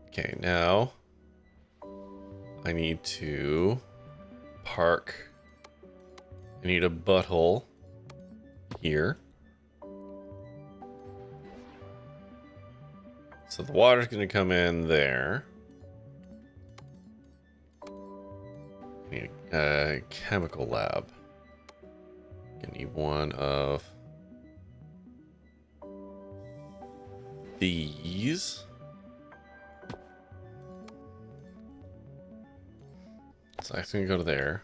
Okay, now I need to park. I need a butthole here. So the water's going to come in there. I need a chemical lab. I need one of these. So that's going to go to there.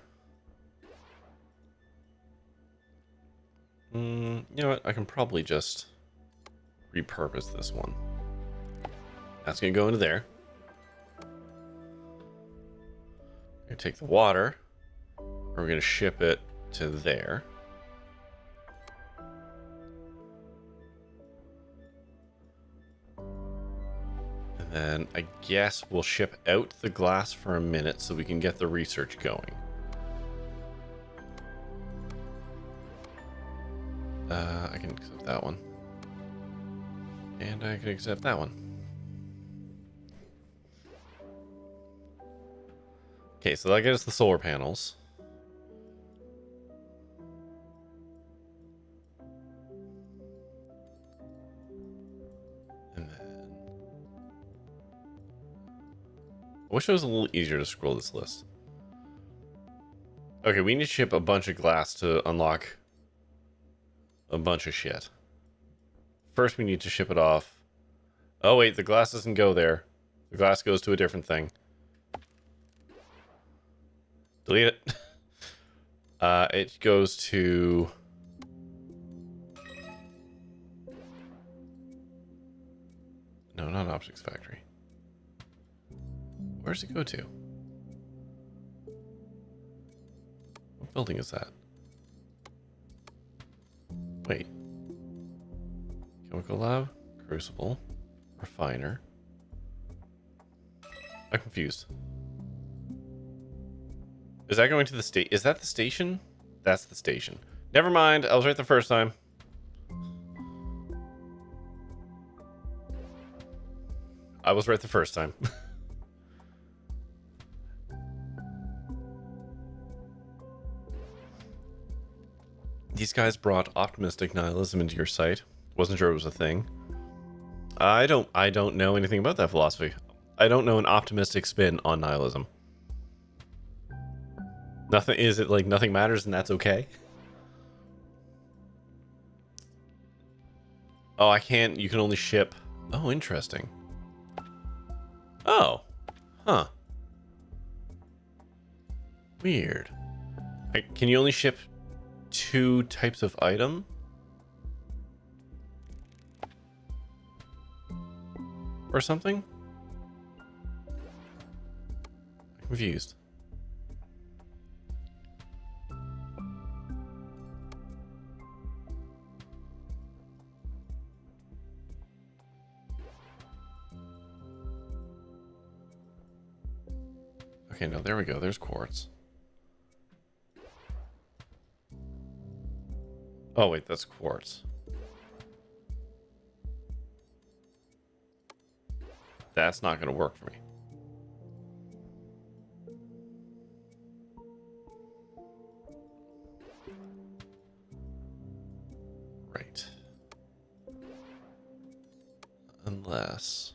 You know what? I can probably just repurpose this one. That's going to go into there. We're going to take the water. We're going to ship it to there. And then I guess we'll ship out the glass for a minute so we can get the research going. I can accept that one. And I can accept that one. Okay, so that gets us the solar panels. And then... I wish it was a little easier to scroll this list. Okay, we need to ship a bunch of glass to unlock a bunch of shit. First, we need to ship it off. Oh, wait, the glass doesn't go there. The glass goes to a different thing. Delete it. It goes to... No, not Optics Factory. Where does it go to? What building is that? Wait. Chemical lab, crucible, refiner. I'm confused. Is that going to the state? Is that the station? That's the station. Never mind. I was right the first time. I was right the first time. These guys brought optimistic nihilism into your site. Wasn't sure it was a thing. I don't know anything about that philosophy. I don't know an optimistic spin on nihilism. Nothing, is it like nothing matters and that's okay? Oh, I can't, you can only ship. Oh, interesting. Oh. Huh. Weird. Can you only ship 2 types of item? Or something? I'm confused. Okay, no, there we go. There's quartz. Oh, wait, that's quartz. That's not going to work for me. Right. Unless...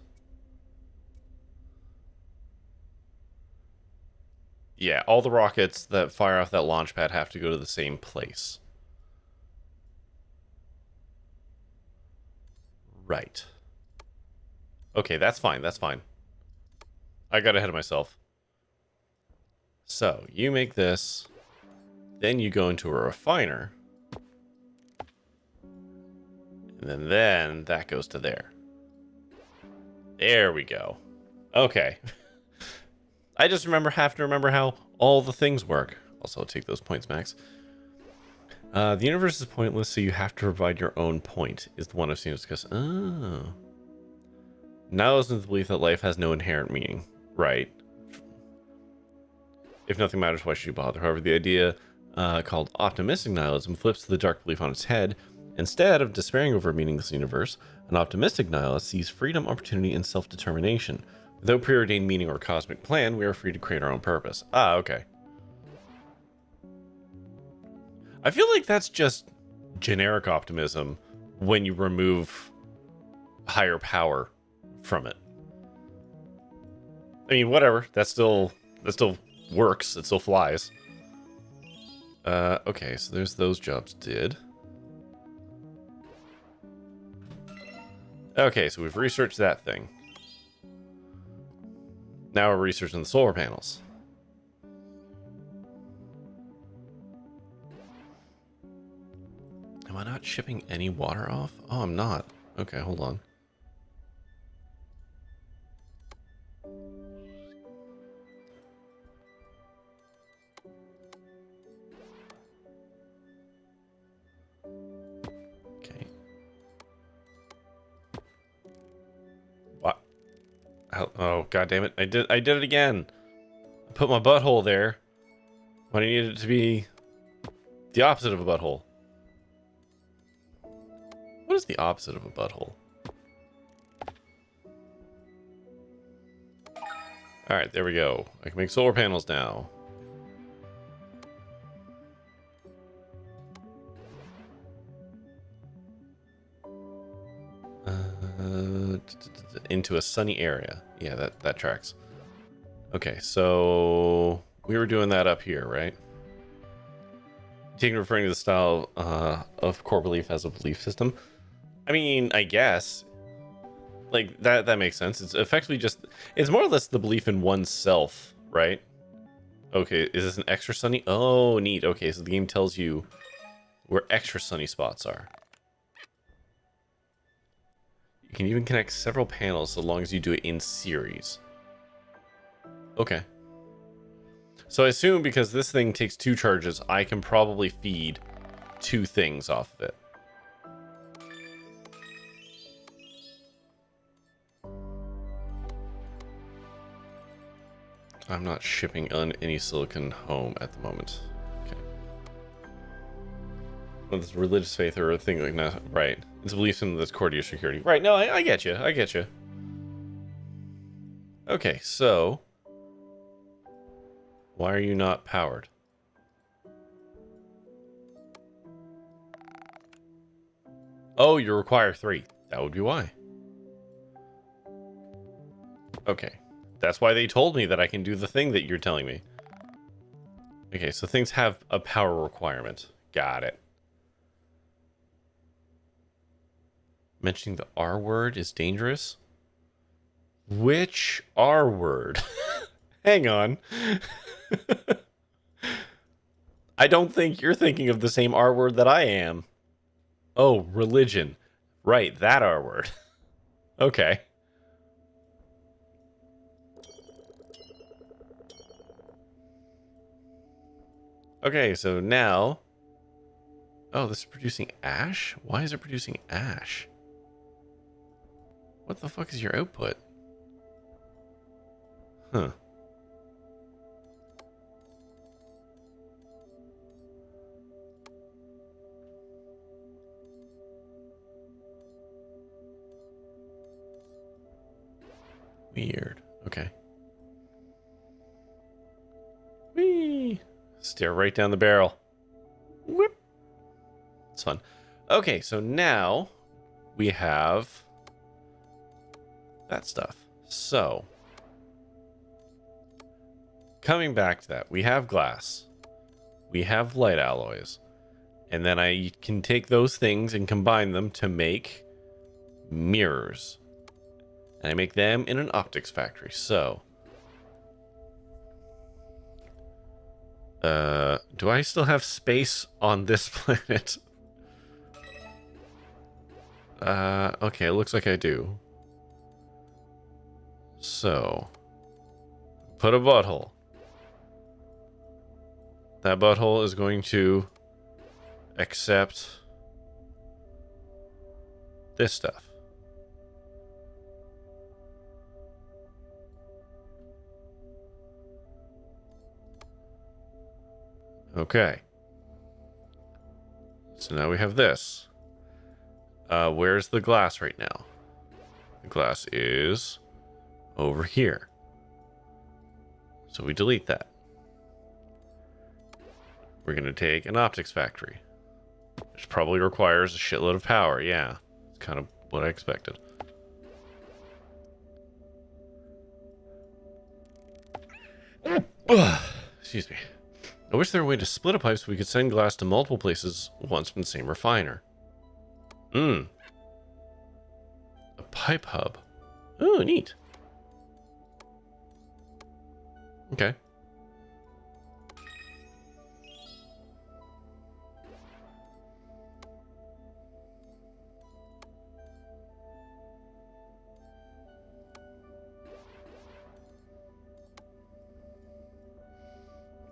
Yeah, all the rockets that fire off that launch pad have to go to the same place. Right. Okay, that's fine, that's fine. I got ahead of myself. So, you make this, then you go into a refiner, and then that goes to there. There we go. Okay. I just have to remember how all the things work. Also, I'll take those points, Max. The universe is pointless, so you have to provide your own point, is the one I've seen discussed. Oh. Now listen to the belief that life has no inherent meaning. Right. If nothing matters, why should you bother? However, the idea called optimistic nihilism flips the dark belief on its head. Instead of despairing over a meaningless universe, an optimistic nihilist sees freedom, opportunity, and self-determination. Without preordained meaning or cosmic plan, we are free to create our own purpose. Ah, okay. I feel like that's just generic optimism when you remove higher power from it. I mean, whatever. That still works. It still flies. Okay, so there's those jobs did. Okay, so we've researched that thing. Now we're researching the solar panels. Am I not shipping any water off? Oh, I'm not. Okay, hold on. Okay. What? Oh, god damn it. I did it again. I put my butthole there when I needed it to be the opposite of a butthole. What is the opposite of a butthole? Alright, there we go. I can make solar panels now. Into a sunny area. Yeah, that tracks. Okay, so we were doing that up here, right? Taking referring to the style of core belief as a belief system. I mean, I guess like that makes sense. It's effectively just, it's more or less the belief in oneself, right? Okay, is this an extra sunny? Oh, neat. Okay, so the game tells you where extra sunny spots are. You can even connect several panels so long as you do it in series. Okay. So I assume because this thing takes 2 charges, I can probably feed 2 things off of it. I'm not shipping any silicon home at the moment. Okay. Well, it's religious faith or a thing like that. Right. It's a belief in this core to your security. Right. No, I get you. I get you. Okay, so why are you not powered? Oh, you require 3. That would be why. Okay. That's why they told me that I can do the thing that you're telling me. Okay, so things have a power requirement. Got it. Mentioning the R word is dangerous? Which R word? Hang on. I don't think you're thinking of the same R word that I am. Oh, religion. Right, that R word. Okay. Okay, so now... Oh, this is producing ash? Why is it producing ash? What the fuck is your output? Huh. Weird. Okay. Whee! Stare right down the barrel. Whoop. It's fun. Okay, so now we have that stuff. So, coming back to that, we have glass. We have light alloys. And then I can take those things and combine them to make mirrors. And I make them in an optics factory. So, do I still have space on this planet? Okay, it looks like I do. So, put a butthole. That butthole is going to accept this stuff. Okay. So now we have this. Where's the glass right now? The glass is over here. So we delete that. We're going to take an optics factory, which probably requires a shitload of power. Yeah, it's kind of what I expected. Excuse me. I wish there were a way to split a pipe so we could send glass to multiple places once from the same refiner. A pipe hub. Oh, neat. Okay.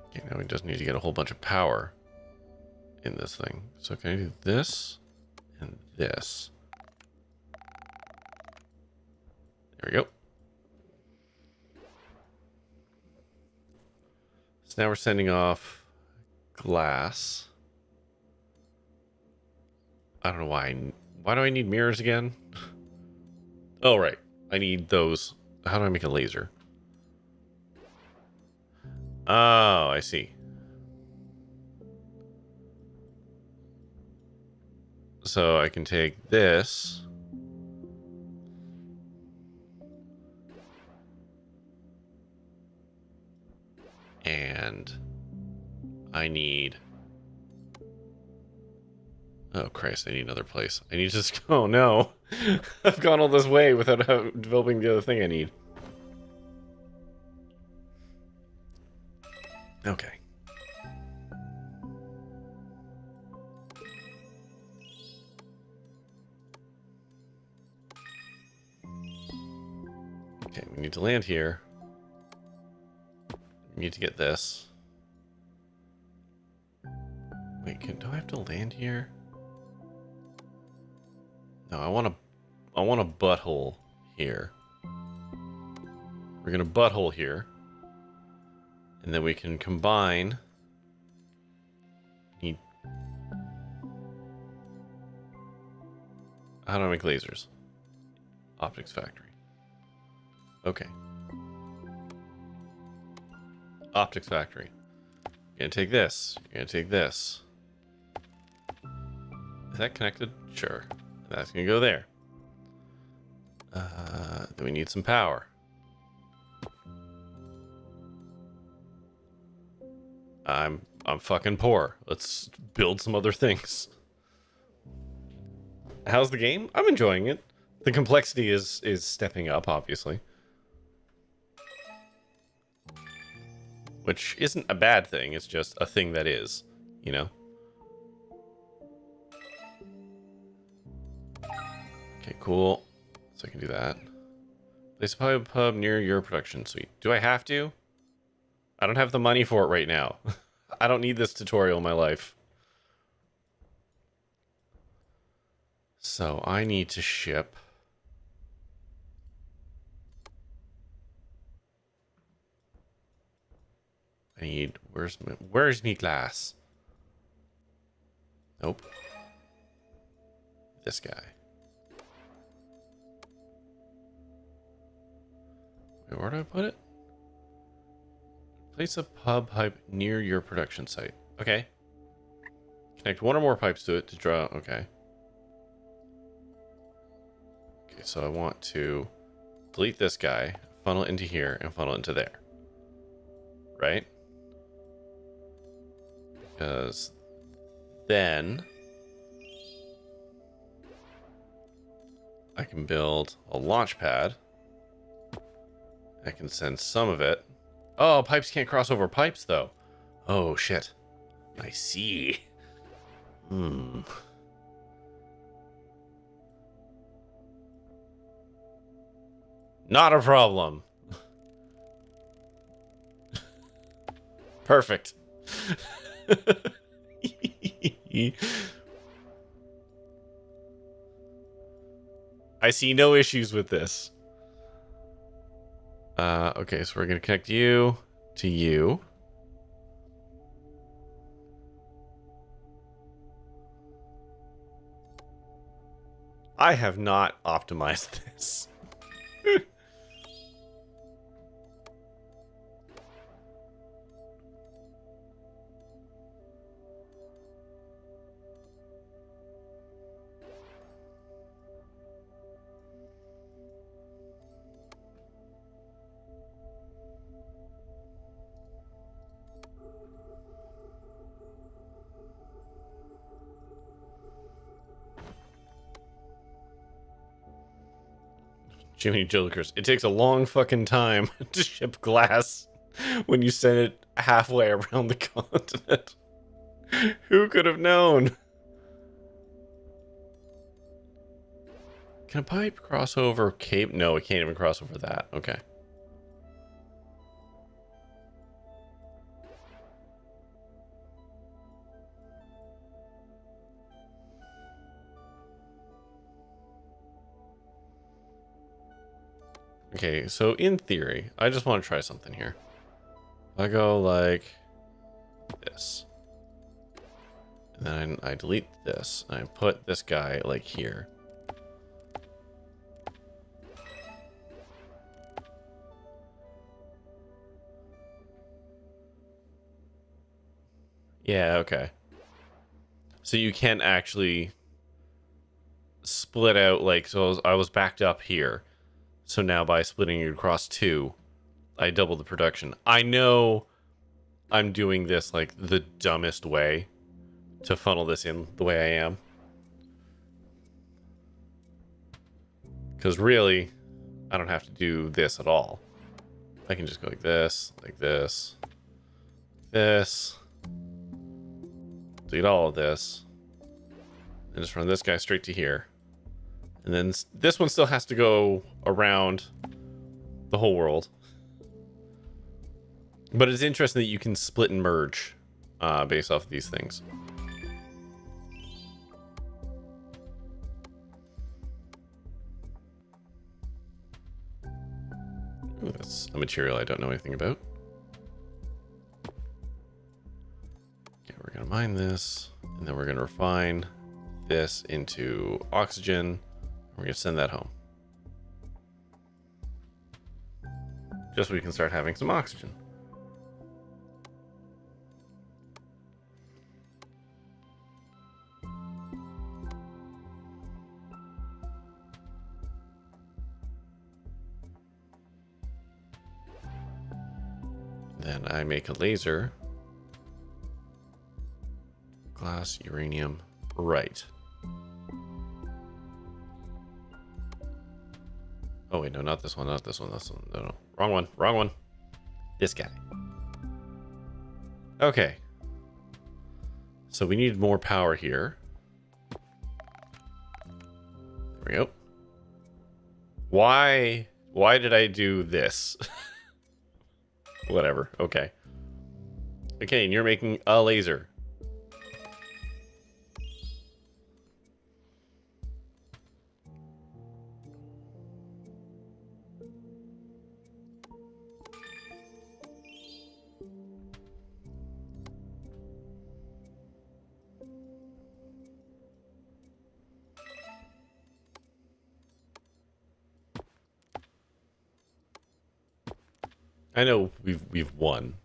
Okay, now we just need to get a whole bunch of power in this thing. So can I do this and this? There we go. So now we're sending off glass. I don't know why. Why do I need mirrors again? Oh, right. I need those. How do I make a laser? Oh, I see. So I can take this. And I need... Oh, Christ, I need another place. I need to just... Oh, no. I've gone all this way without developing the other thing I need. Okay. Okay, we need to land here. We need to get this. Wait, do I have to land here? No, I want a butthole here. We're gonna butthole here. And then we can combine. How do I make lasers? Optics factory. Okay. Optics factory. You're gonna take this. You're gonna take this. Is that connected? Sure. That's gonna go there. Then we need some power. I'm fucking poor. Let's build some other things. How's the game? I'm enjoying it. The complexity is stepping up, obviously. Which isn't a bad thing, it's just a thing that is, you know? Okay, cool. So I can do that. Place a pub near your production suite. Do I have to? I don't have the money for it right now. I don't need this tutorial in my life. So I need to ship... I need... Where's me glass? Nope. This guy. Wait, where do I put it? Place a pub pipe near your production site. Okay. Connect one or more pipes to it to draw... Okay. Okay, so I want to delete this guy, funnel into here, and funnel into there. Right? Because then I can build a launch pad. I can send some of it. Oh, pipes can't cross over pipes, though. Oh, shit. I see. Not a problem. Perfect. I see no issues with this. Okay, so we're gonna connect you to you. I have not optimized this. Jiminy Jillikers. It takes a long fucking time to ship glass when you send it halfway around the continent. Who could have known? Can a pipe cross over Cape? No, it can't even cross over that. Okay. Okay, so in theory, I just want to try something here. I go like this. And then I delete this. And I put this guy like here. Yeah, okay. So you can't actually split out, like, so I was backed up here. So now by splitting it across two, I double the production. I know I'm doing this like the dumbest way to funnel this in the way I am. Because really, I don't have to do this at all. I can just go like this, this. Delete all of this. And just run this guy straight to here. And then this one still has to go around the whole world. But it's interesting that you can split and merge based off of these things. Ooh, that's a material I don't know anything about. Okay, we're going to mine this. And then we're going to refine this into oxygen. We're going to send that home. Just so we can start having some oxygen. Then I make a laser. Glass, uranium, right. Oh wait, no, not this one, not this one, this one. No, wrong one, wrong one. This guy. Okay. So we need more power here. There we go. Why did I do this? Whatever, okay. Okay, and you're making a laser. I know we've won.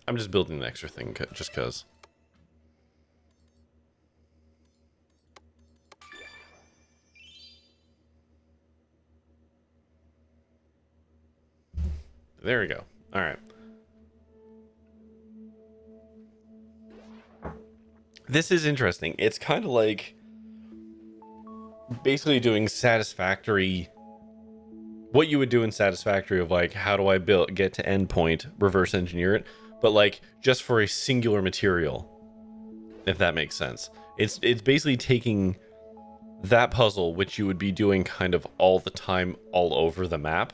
I'm just building an extra thing just cause. There we go. All right. This is interesting. It's kind of like basically doing Satisfactory. What you would do in Satisfactory of like, how do I get to endpoint, reverse engineer it, but like just for a singular material, if that makes sense. It's basically taking that puzzle, which you would be doing kind of all the time, all over the map,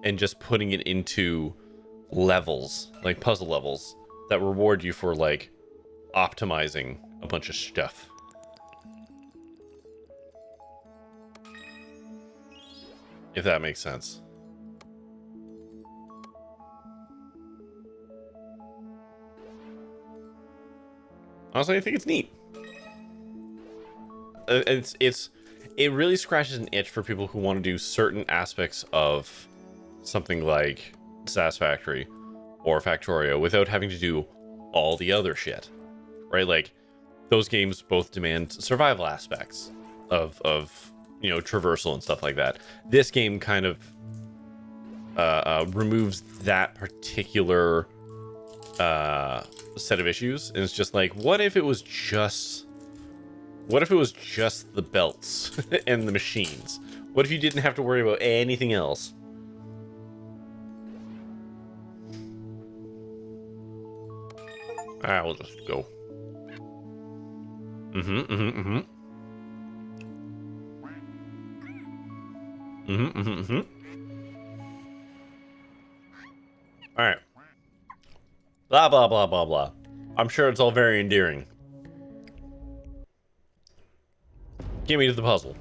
and just putting it into levels, like puzzle levels, that reward you for like optimizing a bunch of stuff. If that makes sense. Honestly, I think it's neat. It really scratches an itch for people who want to do certain aspects of something like Satisfactory or Factorio without having to do all the other shit, right? Like those games both demand survival aspects of you know, traversal and stuff like that. This game kind of removes that particular set of issues, and it's just like, what if it was just the belts and the machines? What if you didn't have to worry about anything else? We'll just go. All right. Blah, blah, blah, blah, blah. I'm sure it's all very endearing. Get me to the puzzle.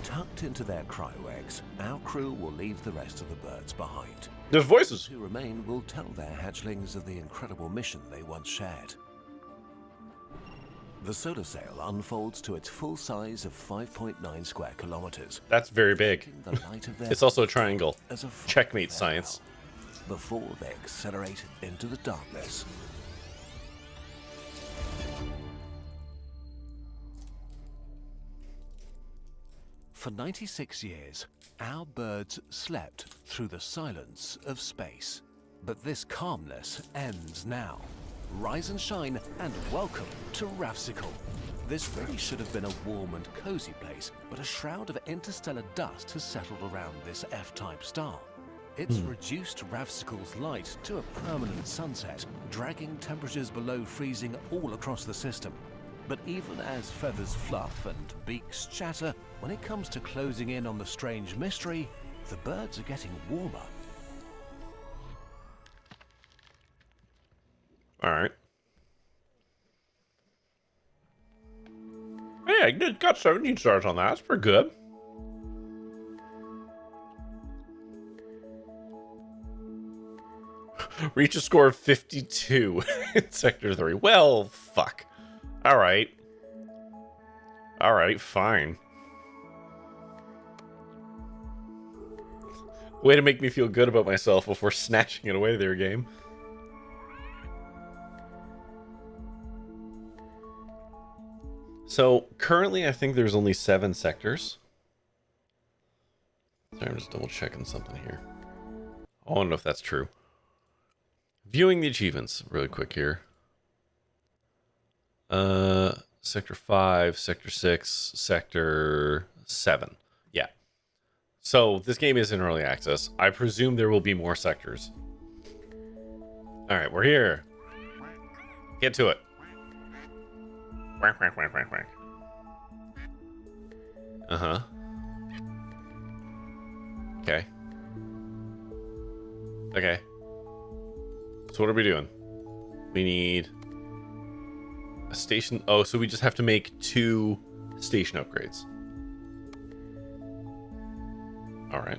Tucked into their cryo eggs, our crew will leave the rest of the birds behind. There's voices. Those who remain will tell their hatchlings of the incredible mission they once shared. The solar sail unfolds to its full size of 5.9 square kilometers. That's very big. The light of their It's also a triangle. as a final Checkmate farewell, science. Before they accelerate into the darkness. For 96 years, our birds slept through the silence of space. But this calmness ends now. Rise and shine, and welcome to Ravsicle. This really should have been a warm and cozy place, but a shroud of interstellar dust has settled around this F-type star. It's reduced Ravsicle's light to a permanent sunset, dragging temperatures below freezing all across the system. But even as feathers fluff and beaks chatter, when it comes to closing in on the strange mystery, the birds are getting warmer. All right. Yeah, you got 17 stars on that. That's pretty good. Reach a score of 52 in Sector 3. Well, fuck. All right. All right, fine. Way to make me feel good about myself before snatching it away there, game. So, currently, I think there's only 7 sectors. Sorry, I'm just double checking something here. I don't know if that's true. Viewing the achievements really quick here. Sector 5, Sector 6, Sector 7. Yeah. So, this game is in early access. I presume there will be more sectors. Alright, we're here. Get to it. Quack, quack, quack, quack, quack. Uh-huh. Okay. Okay. So what are we doing? We need a station. Oh, so we just have to make 2 station upgrades. All right.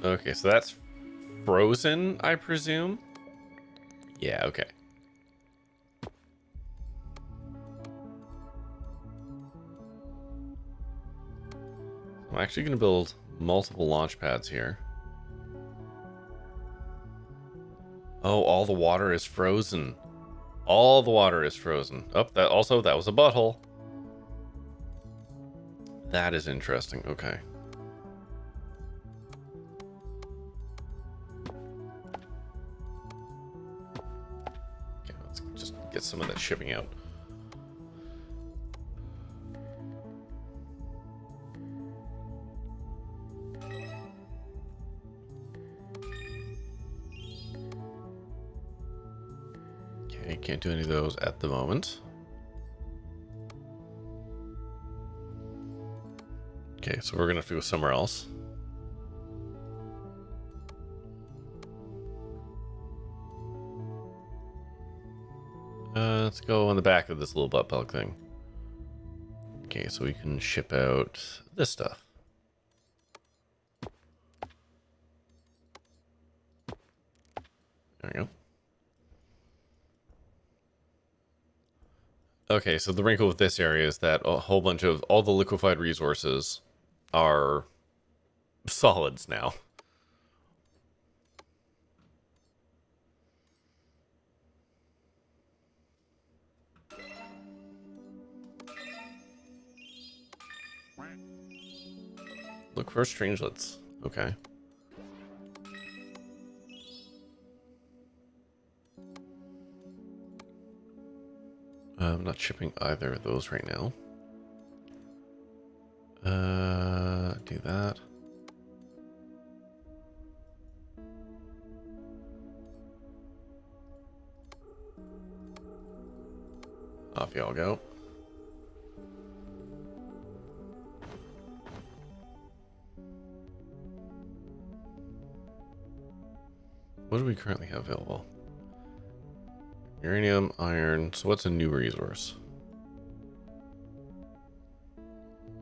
Okay, so that's frozen, I presume? Yeah, okay. I'm actually going to build multiple launch pads here. Oh, all the water is frozen. All the water is frozen. Oh, that was a butthole. That is interesting. Okay. Okay, let's just get some of that shipping out. can't do any of those at the moment. Okay, so we're gonna have to go somewhere else. Let's go on the back of this little butt plug thing. Okay, so we can ship out this stuff. There we go. Okay, so the wrinkle with this area is that a whole bunch of all the liquefied resources are solids now. Look for strangelets. Okay. I'm not shipping either of those right now. Do that. Off y'all go. What do we currently have available? Uranium, iron. So what's a new resource?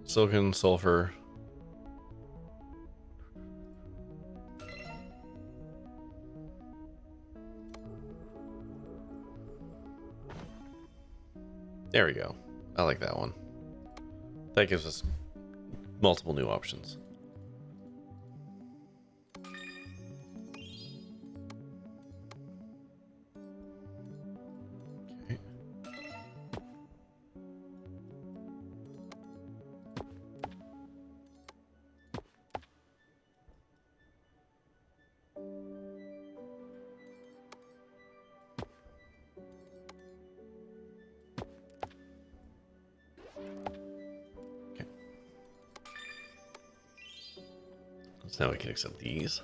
Silicon, sulfur. There we go. I like that one. That gives us multiple new options. Okay. So now we can accept these.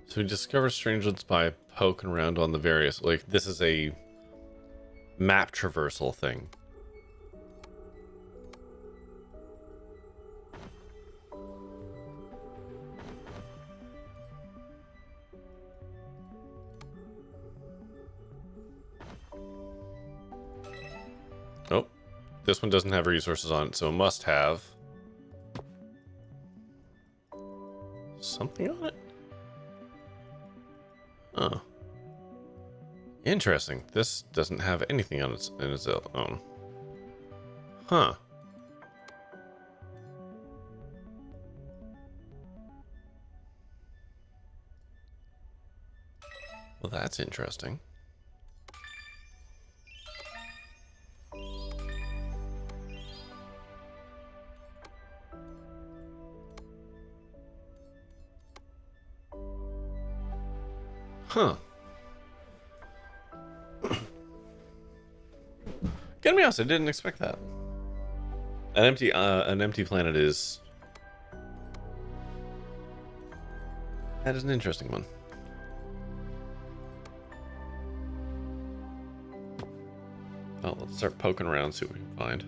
So we discover strangelets by poking around on the various, like, this is a map traversal thing. Oh, this one doesn't have resources on it, so it must have something on it. Oh, interesting. This doesn't have anything on its own. Huh. Well, that's interesting. Huh. Get me honest, I didn't expect that. An empty planet is... That is an interesting one. Well, let's start poking around, see what we can find.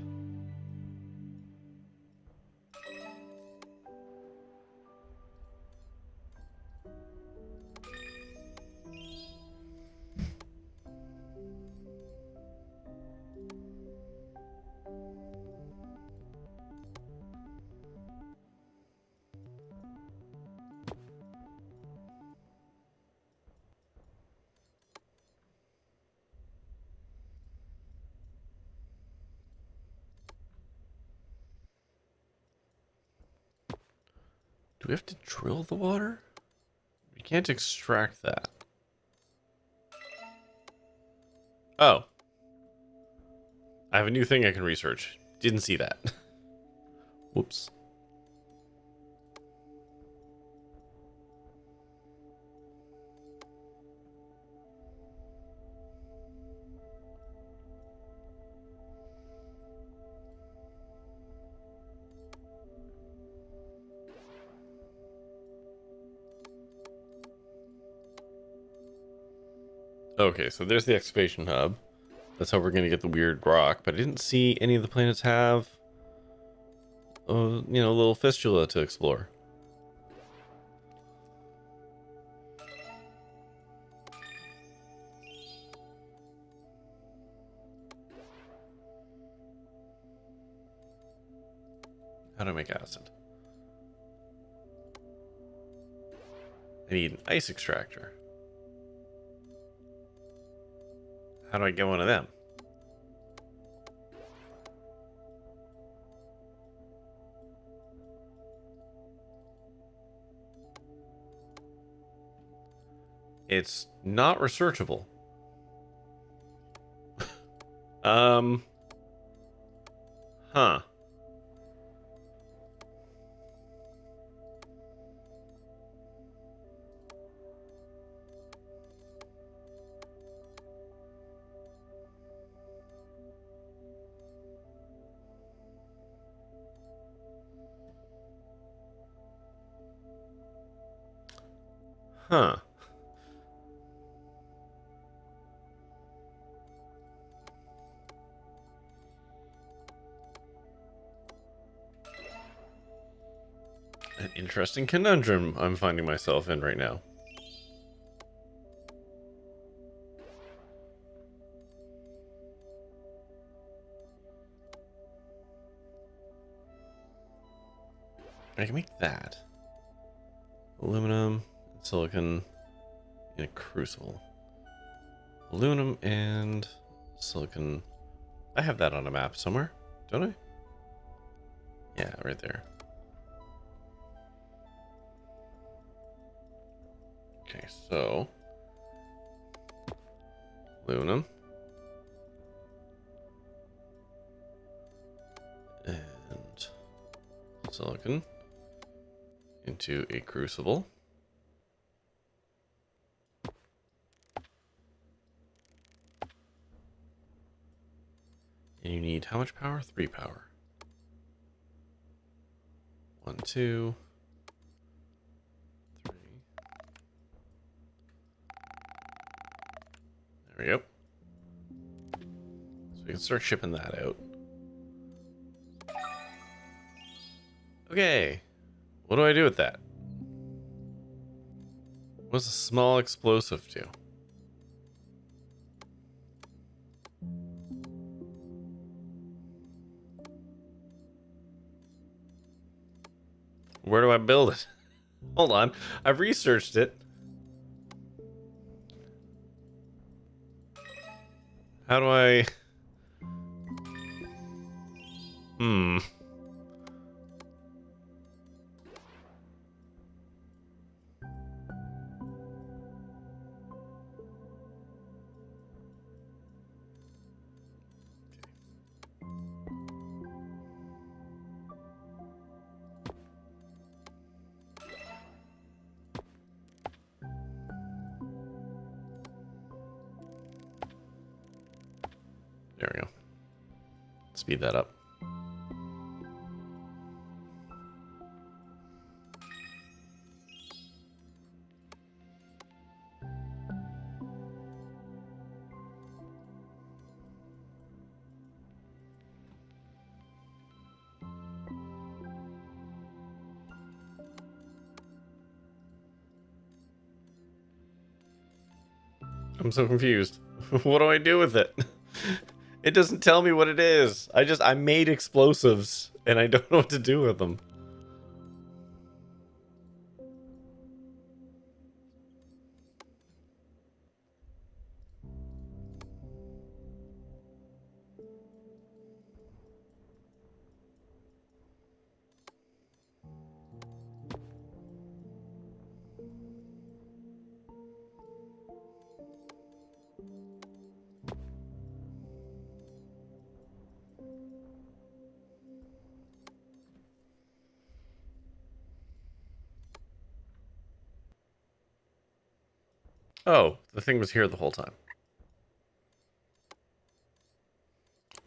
Do we have to drill the water? We can't extract that. Oh. I have a new thing I can research. Didn't see that. Whoops. Okay, so there's the excavation hub. That's how we're gonna get the weird rock. But I didn't see any of the planets have, you know, a little fistula to explore. How do I make acid? I need an ice extractor. How do I get one of them? It's not researchable. Huh. Huh. An interesting conundrum I'm finding myself in right now. I can make that. Aluminum, silicon in a crucible. Aluminum and silicon. I have that on a map somewhere, don't I? Yeah, right there. Okay, so aluminum and silicon into a crucible. And you need how much power? 3 power. 1, 2, 3. There we go. So we can start shipping that out. Okay. What do I do with that? What's a small explosive do? Where do I build it? Hold on. I've researched it. How do I... There we go. Speed that up. I'm so confused. What do I do with it? It doesn't tell me what it is. I made explosives and I don't know what to do with them. Oh, the thing was here the whole time.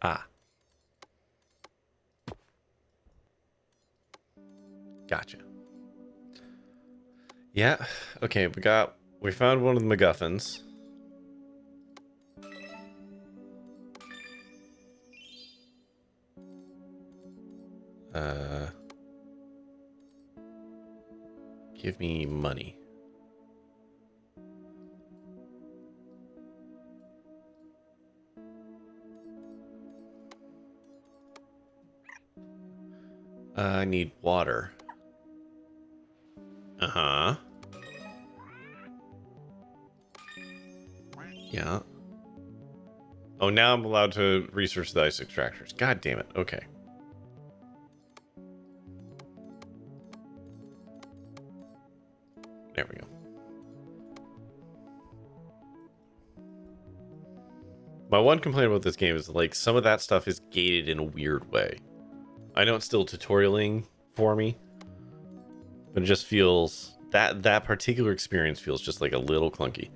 Ah. Gotcha. Yeah, okay, we found one of the MacGuffins. Give me money. I need water. Uh-huh. Yeah. Oh, now I'm allowed to research the ice extractors. God damn it. Okay. There we go. My one complaint about this game is, like, some of that stuff is gated in a weird way. I know it's still tutorialing for me, but it just feels... That particular experience feels just, like, a little clunky.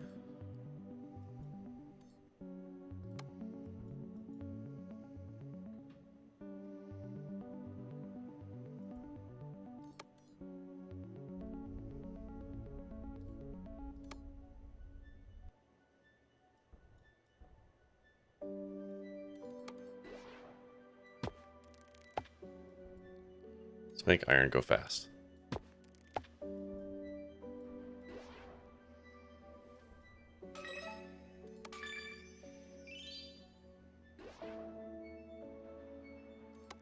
Let's make iron go fast.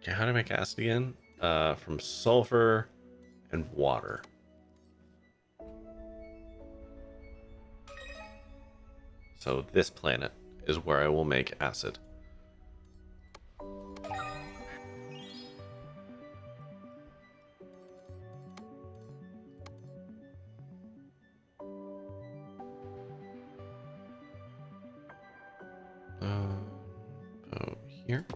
Okay, how do I make acid again? From sulfur and water. So this planet is where I will make acid. Oh, here.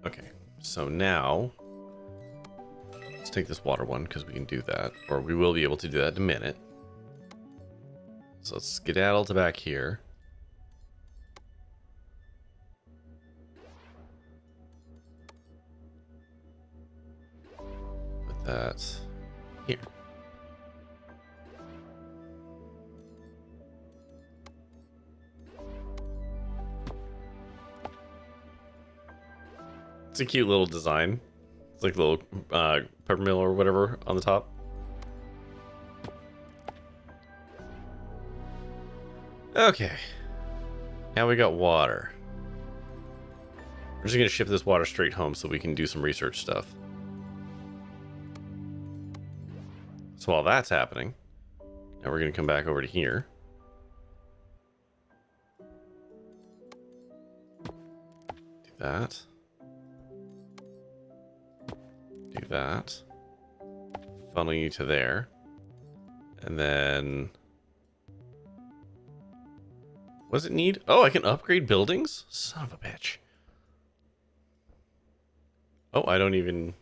Okay, so now let's take this water one because we can do that, or we will be able to do that in a minute. So let's skedaddle to back here. Put that here. It's a cute little design. It's like a little pepper mill or whatever on the top. Okay. Now we got water. We're just gonna ship this water straight home so we can do some research stuff. So while that's happening, now we're gonna come back over to here. Do that. Do that. Funnel you to there. And then... what does it need? Oh, I can upgrade buildings? Son of a bitch. Oh, I don't even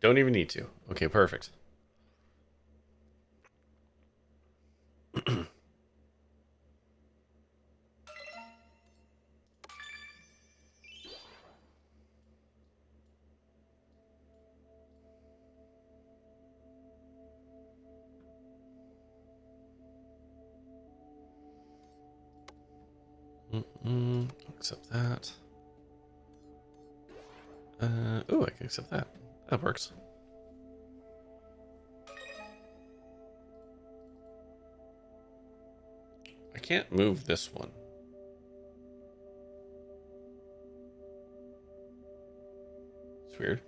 need to. Okay, perfect. Accept that. Oh, I can accept that. That works. I can't move this one. It's weird.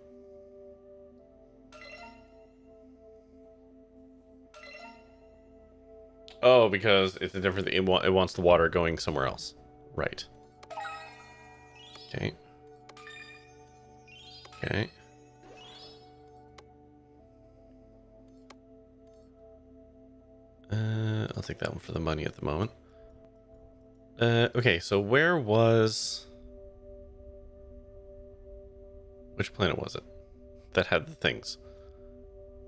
Oh, because it's a different thing. It wants the water going somewhere else. Right. Okay. Okay. I'll take that one for the money at the moment. Okay, so where was... which planet was it that had the things?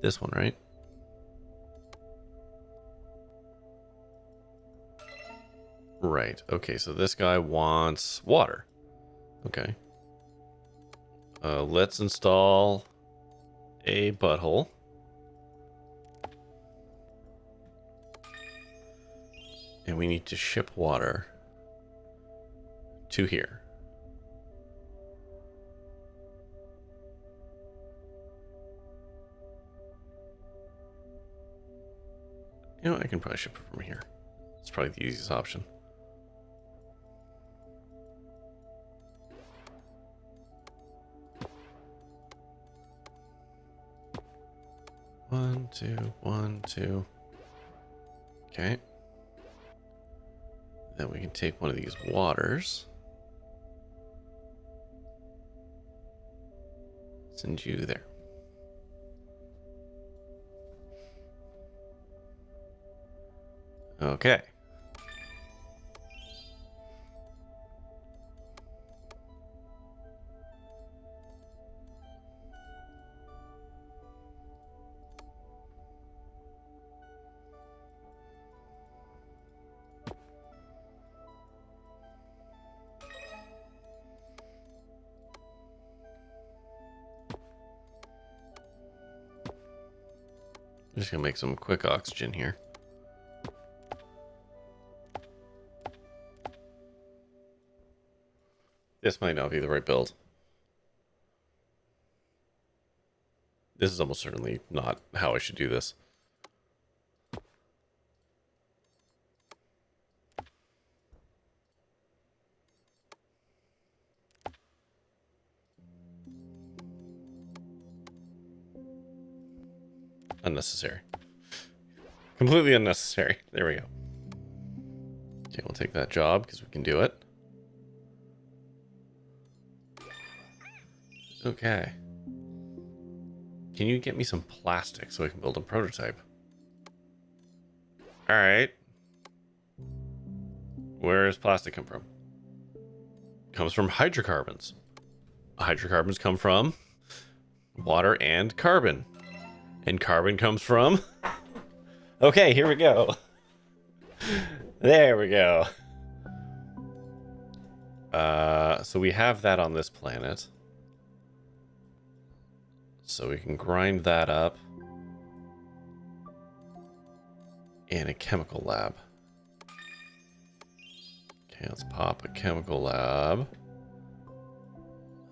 This one, right? Right. Okay, so this guy wants water. Okay. Let's install a butthole. And we need to ship water to here. You know, I can probably ship it from here. It's probably the easiest option. One, two, 1, 2. Okay. Then we can take one of these waters. Send you there. Okay. I'm just gonna make some quick oxygen here. This might not be the right build. This is almost certainly not how I should do this. Unnecessary. Completely unnecessary. There we go. Okay, we'll take that job because we can do it. Okay. Can you get me some plastic so I can build a prototype? Alright. Where does plastic come from? Comes from hydrocarbons. Hydrocarbons come from water and carbon. And carbon comes from... Okay, here we go. There we go. So we have that on this planet. So we can grind that up in a chemical lab. Okay, let's pop a chemical lab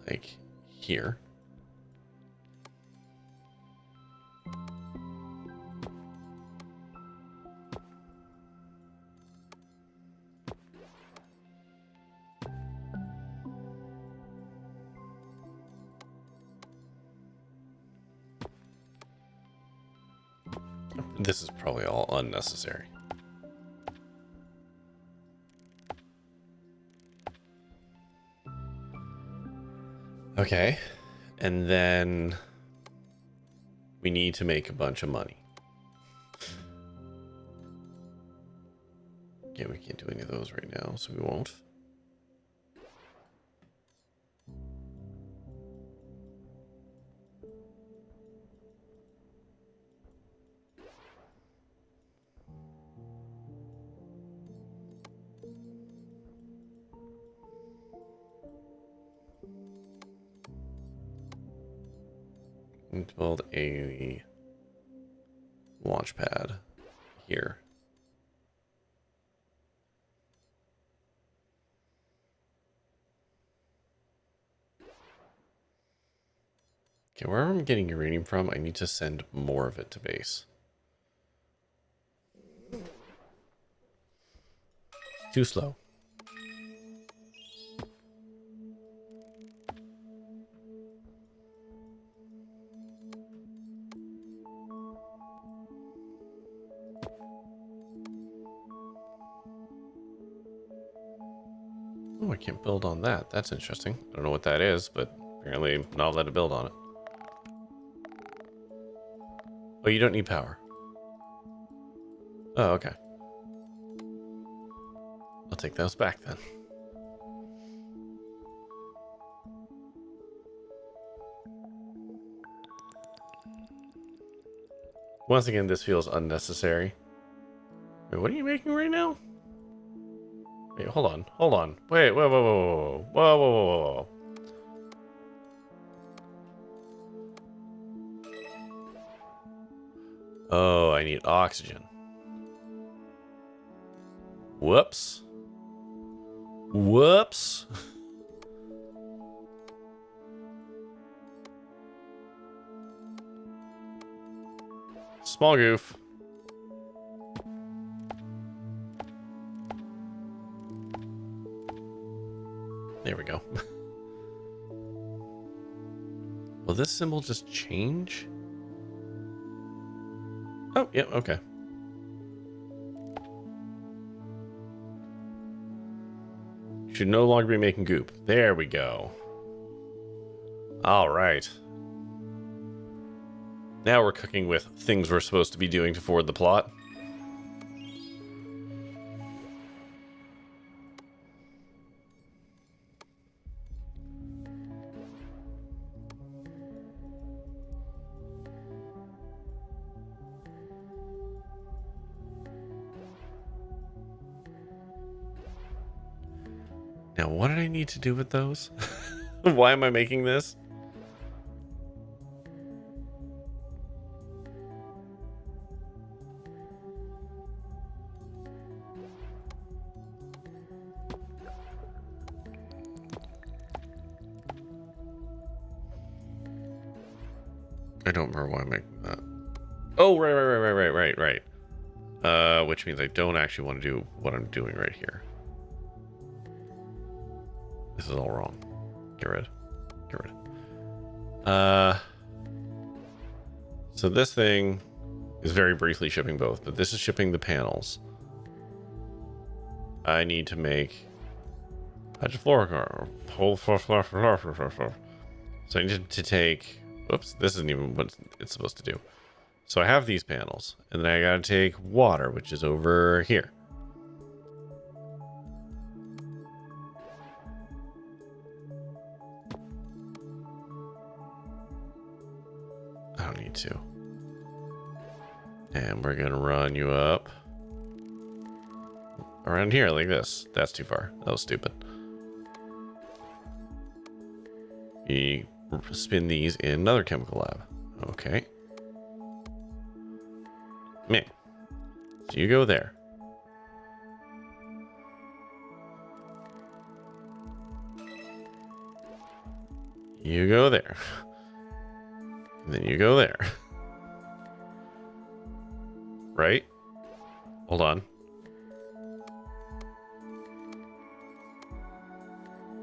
like here. This is probably all unnecessary. Okay, and then we need to make a bunch of money. Yeah, we can't do any of those right now, so we won't. And build a launch pad here. Okay, wherever I'm getting uranium from, I need to send more of it to base. Too slow. Oh, I can't build on that. That's interesting. I don't know what that is, but apparently I'm not allowed to build on it. Oh, you don't need power. Oh, okay. I'll take those back then. Once again, this feels unnecessary. Wait, what are you making right now? Wait, hold on. Hold on. Wait, whoa, whoa, whoa, whoa, whoa, whoa, whoa, whoa. Oh, I need oxygen. Whoops. Whoops. Small goof. There we go. Will this symbol just change? Oh, yeah, okay. Should no longer be making goop. There we go. All right. Now we're cooking with things we're supposed to be doing to forward the plot. Now, what did I need to do with those? Why am I making this? I don't remember why I'm making that. Oh, right. Which means I don't actually want to do what I'm doing right here. This is all wrong. Get rid. So this thing is very briefly shipping both, but this is shipping the panels. I need to make hydrofluorocarbon. So I need to take. Oops, this isn't even what it's supposed to do. So I have these panels, and then I gotta take water, which is over here. I don't need to. And we're gonna run you up around here like this. That's too far. That was stupid. You spin these in another chemical lab. Okay. Man. So you go there. You go there. And then you go there. Right? Hold on.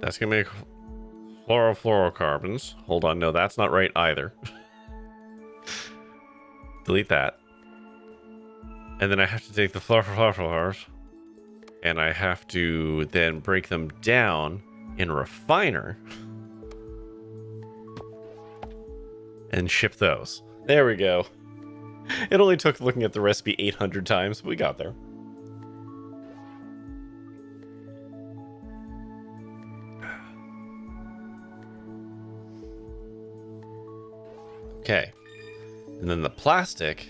That's gonna make chlorofluorocarbons. Hold on, no, that's not right either. Delete that. And then I have to take the fluorofluorocarbons and I have to then break them down in a refiner and ship those. There we go. It only took looking at the recipe 800 times, but we got there. Okay. And then the plastic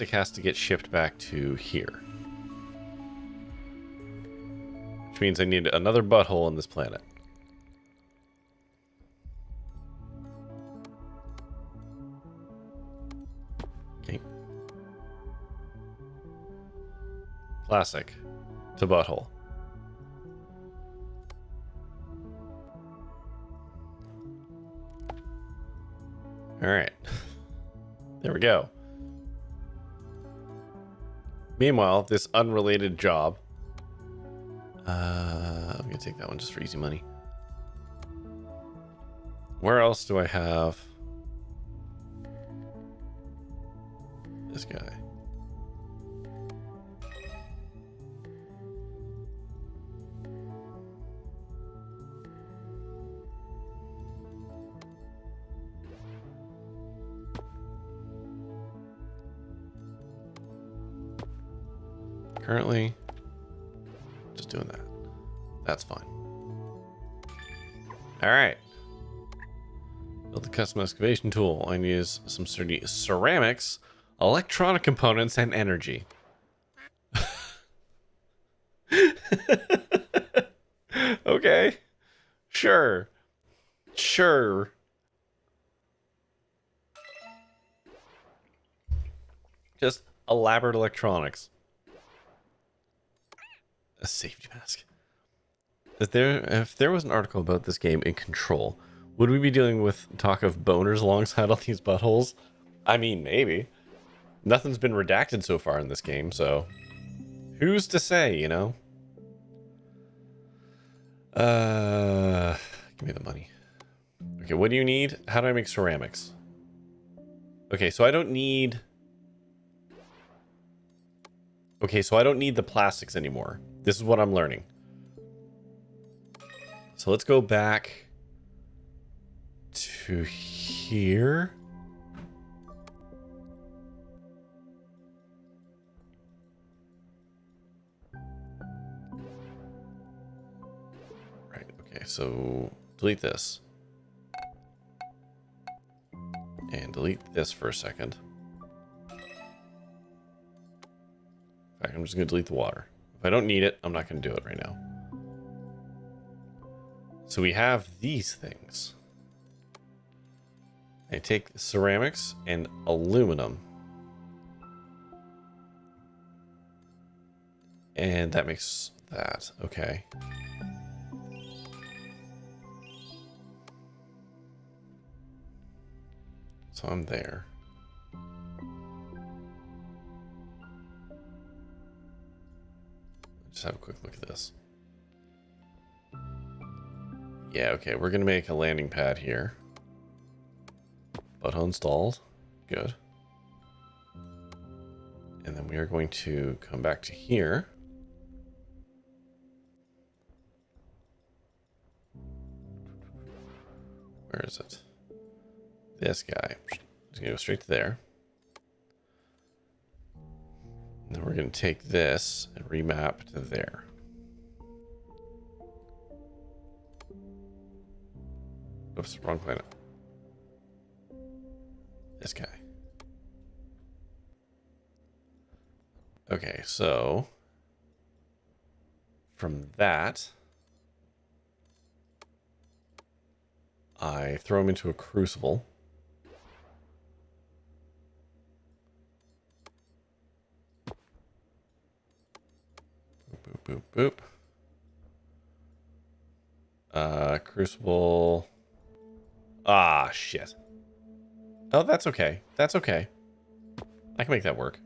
has to get shipped back to here. Which means I need another butthole on this planet. Okay. Plastic to butthole. All right. There we go. Meanwhile, this unrelated job. I'm going to take that one just for easy money. Where else do I have this guy? Currently, just doing that. That's fine. All right. Build the custom excavation tool. I need some sturdy ceramics, electronic components, and energy. Okay. Sure. Just elaborate electronics. A safety mask. If there was an article about this game in Control, would we be dealing with talk of boners alongside all these buttholes? I mean, maybe. Nothing's been redacted so far in this game, so who's to say, you know? Give me the money. Okay, what do you need? How do I make ceramics? Okay, so I don't need... Okay, so I don't need the plastics anymore. This is what I'm learning. So let's go back to here. Right, okay, so delete this. And delete this for a second. In fact, I'm just going to delete the water. If I don't need it, I'm not going to do it right now. So we have these things. I take ceramics and aluminum. And that makes that. Okay. So I'm there. Just have a quick look at this. Yeah, okay, we're gonna make a landing pad here. Butthole installed. Good. And then we are going to come back to here. Where is it? This guy. Just gonna go straight to there. And then we're gonna take this and remap to there. Oops, wrong planet. This guy. Okay, so from that, I throw him into a crucible. Boop, boop, boop, boop. Crucible. Ah, shit. Oh, that's okay. That's okay. I can make that work.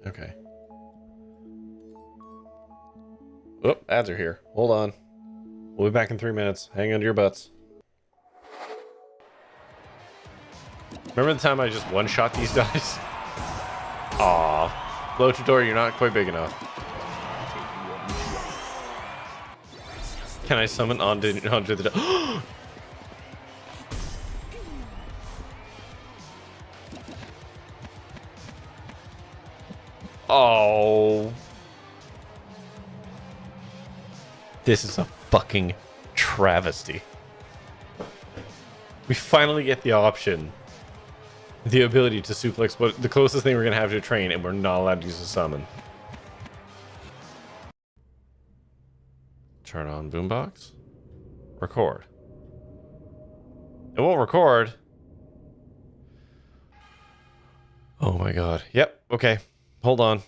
Okay. Oh, ads are here. Hold on. We'll be back in 3 minutes. Hang on to your butts. Remember the time I just one-shot these guys? Aw. Lochador, you're not quite big enough. Can I summon onto the... Oh. This is a fucking travesty. We finally get the option. The ability to suplex, but the closest thing we're going to have to a train, and we're not allowed to use a summon. Turn on boombox. Record. It won't record. Oh my god. Yep. Okay. Hold on.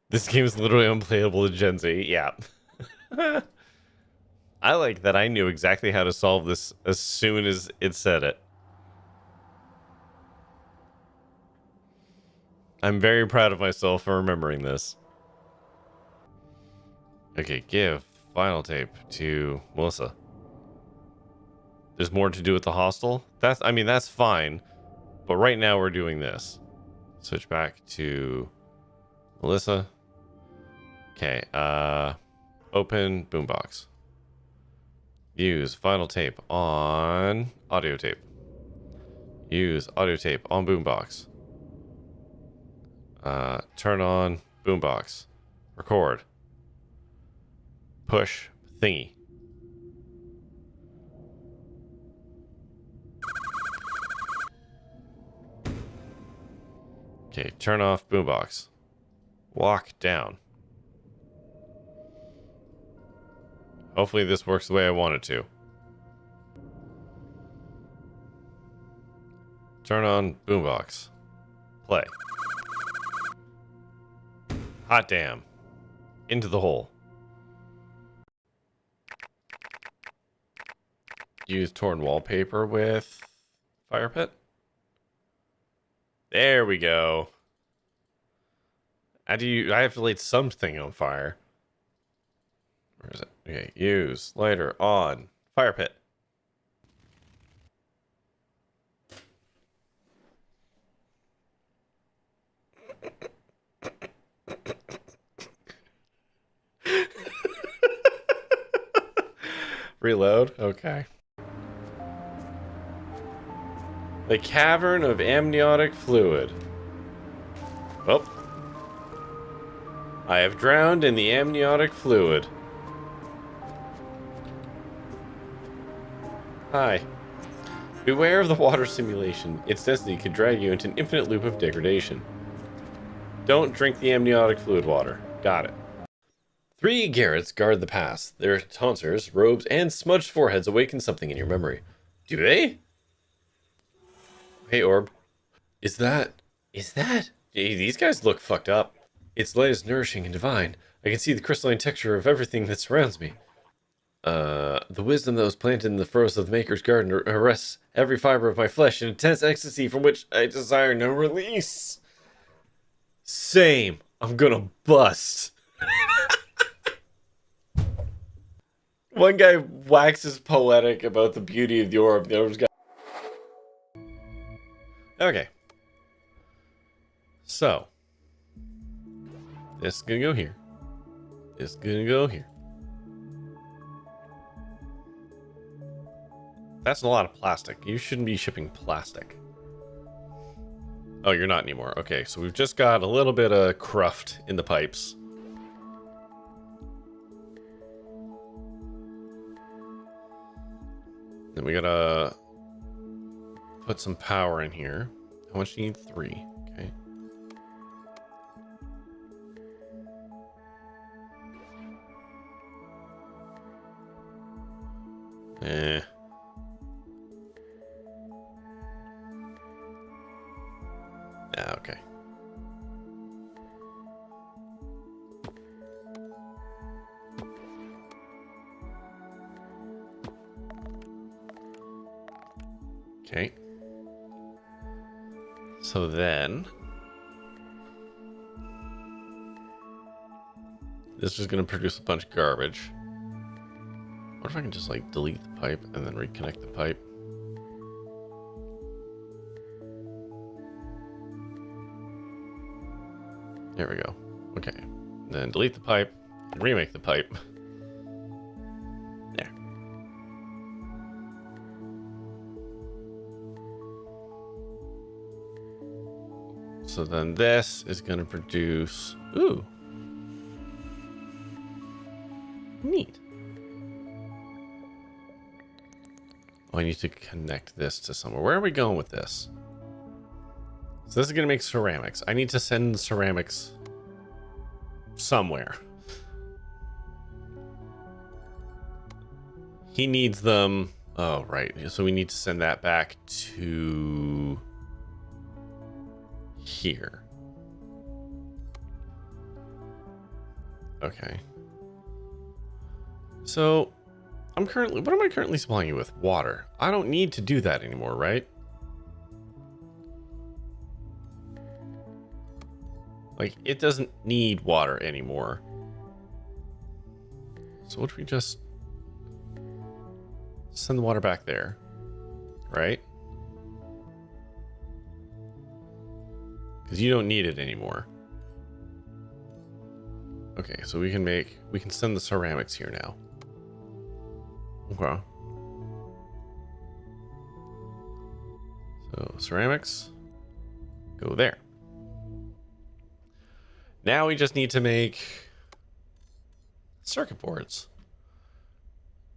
This game is literally unplayable to Gen Z. Yeah. I like that I knew exactly how to solve this as soon as it said it. I'm very proud of myself for remembering this. Okay, give final tape to Melissa. There's more to do with the hostel. I mean, that's fine. But right now we're doing this. Switch back to Melissa. Okay, open boombox. Use final tape on audio tape. Use audio tape on boombox. Turn on boombox. Record. Push thingy. Okay, turn off boombox. Walk down. Hopefully this works the way I want it to. Turn on boombox. Play. Hot damn. Into the hole. Use torn wallpaper with fire pit. There we go. I have to light something on fire. Where is it? Okay, use lighter on fire pit. Reload. Okay. The cavern of amniotic fluid. Oh. I have drowned in the amniotic fluid. Hi. Beware of the water simulation. Its density could drag you into an infinite loop of degradation. Don't drink the amniotic fluid water. Got it. 3 Garrets guard the pass. Their tonsors, robes, and smudged foreheads awaken something in your memory. Do they? Hey, Orb. Is that... Hey, these guys look fucked up. Its light is nourishing and divine. I can see the crystalline texture of everything that surrounds me. The wisdom that was planted in the furrows of the Maker's garden arrests every fiber of my flesh in intense ecstasy from which I desire no release. Same. I'm gonna bust. One guy waxes poetic about the beauty of the orb. The other's got... Okay. So. This is gonna go here. This is gonna go here. That's a lot of plastic. You shouldn't be shipping plastic. Oh, you're not anymore. Okay, so we've just got a little bit of cruft in the pipes. Then we gotta put some power in here. How much do you need? 3. Okay. Okay. Okay. So then this is going to produce a bunch of garbage. What if I can just like delete the pipe and then reconnect the pipe? There we go. Okay. Then delete the pipe and remake the pipe. There. So then this is going to produce... Ooh. Neat. Oh, I need to connect this to somewhere. Where are we going with this? So this is going to make ceramics. I need to send ceramics somewhere. He needs them. Oh, right. So we need to send that back to here. Okay. So what am I currently supplying you with? Water. I don't need to do that anymore, right? Like, it doesn't need water anymore. So what if we just send the water back there, right? Because you don't need it anymore. Okay, so we can send the ceramics here now. Okay. So ceramics go there. Now we just need to make circuit boards.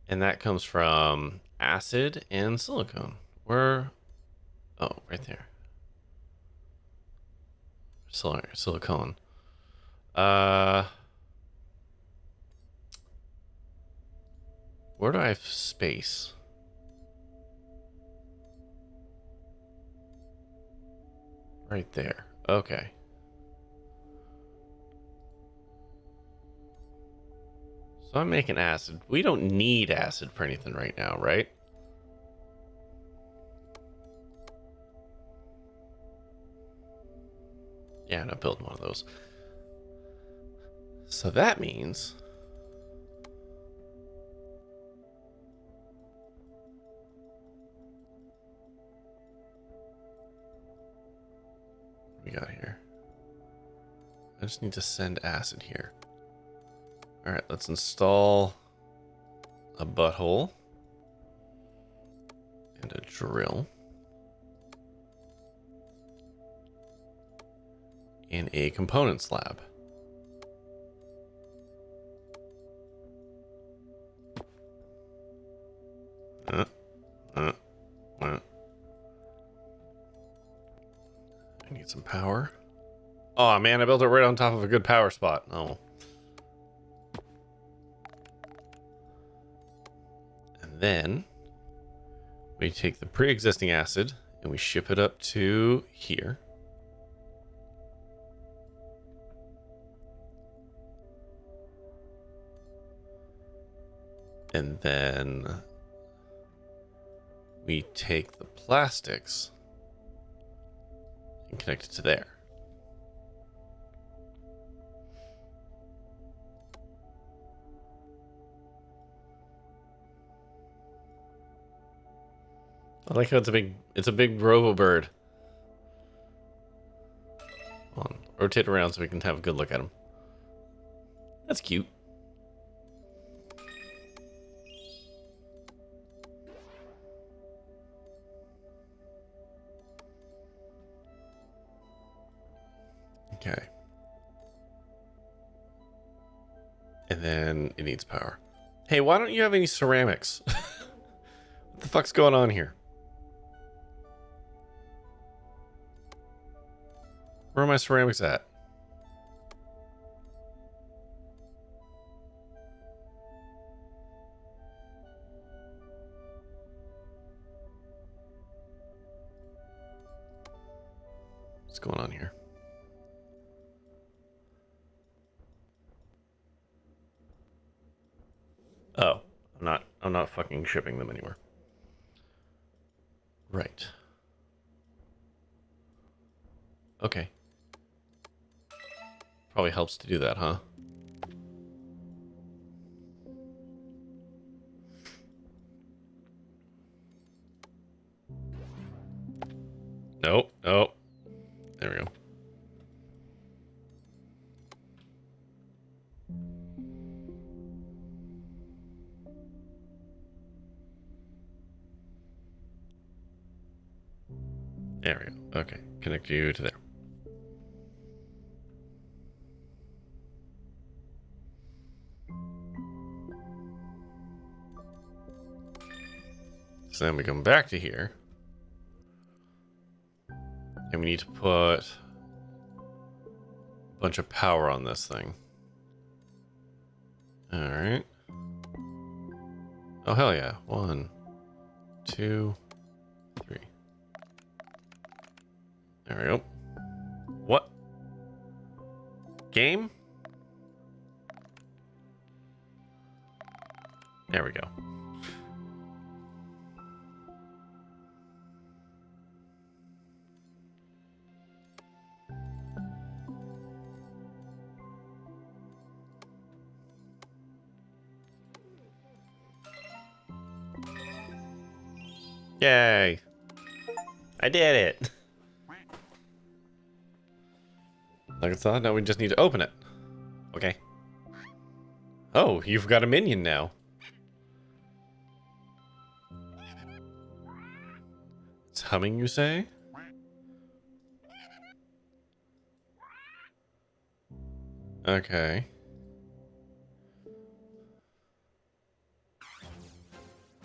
And that comes from acid and silicone. Oh, right there. Silicone. Where do I have space? Right there. Okay. So I'm making acid. We don't need acid for anything right now, right? Yeah, I'm not building one of those. So that means what we got here. I just need to send acid here. All right, let's install a butthole and a drill in a component slab. I need some power. Oh man, I built it right on top of a good power spot. Oh. And then we take the pre-existing acid and we ship it up to here. And then we take the plastics and connect it to there. I like how it's a big robo bird. Hold on, rotate around so we can have a good look at him. That's cute. Okay. And then it needs power. Hey, why don't you have any ceramics? What the fuck's going on here? Where are my ceramics at? What's going on here? Oh, I'm not fucking shipping them anywhere. Right. Okay. Probably helps to do that, huh? Nope. Oh. There we go. There we go. Okay. Connect you to there. So then we come back to here. And we need to put a bunch of power on this thing. Alright. Oh, hell yeah. 1, 2, 3. There we go. What? Game? There we go. Yay. I did it. Like I thought, now we just need to open it. Okay. Oh, you've got a minion now. It's humming, you say? Okay.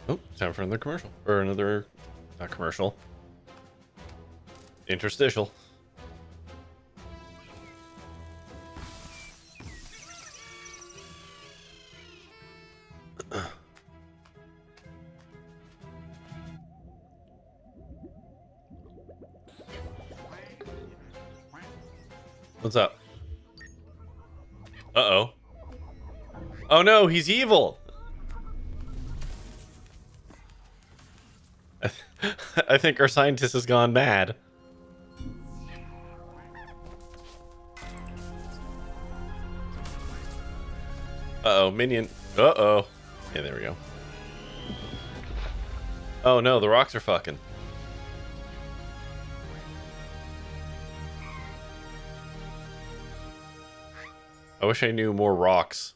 Oh, time for another commercial. Or another... not commercial. Interstitial. What's up? Uh-oh. Oh no, he's evil! I think our scientist has gone mad. Uh-oh, minion. Uh-oh. Yeah, there we go. Oh no, the rocks are fucking. I wish I knew more rocks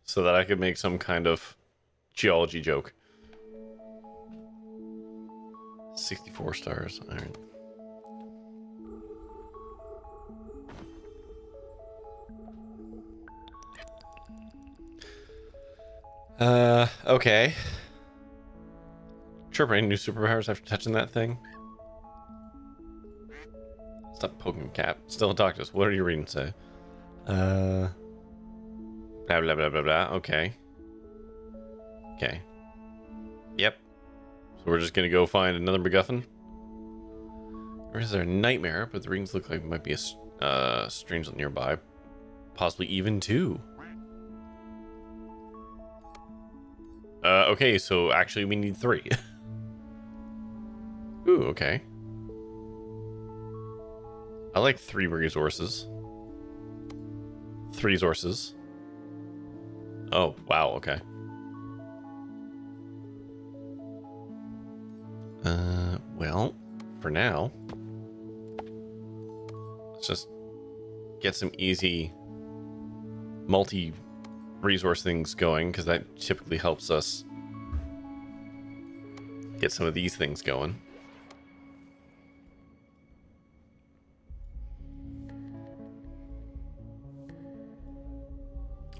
so that I could make some kind of geology joke. 64 stars. All right. Okay. Sure, any new superpowers after touching that thing? Stop poking cat. Still talk to us. What are you reading say? Blah, blah, blah, blah, blah. Okay. Okay. Yep. So we're just gonna go find another MacGuffin? Or is there a nightmare? But the rings look like it might be a strange nearby. Possibly even two. Okay, so actually we need 3. Ooh, okay. I like 3 resources. 3 resources. Oh, wow, okay. Well, for now, let's just get some easy multi-resource things going, because that typically helps us get some of these things going.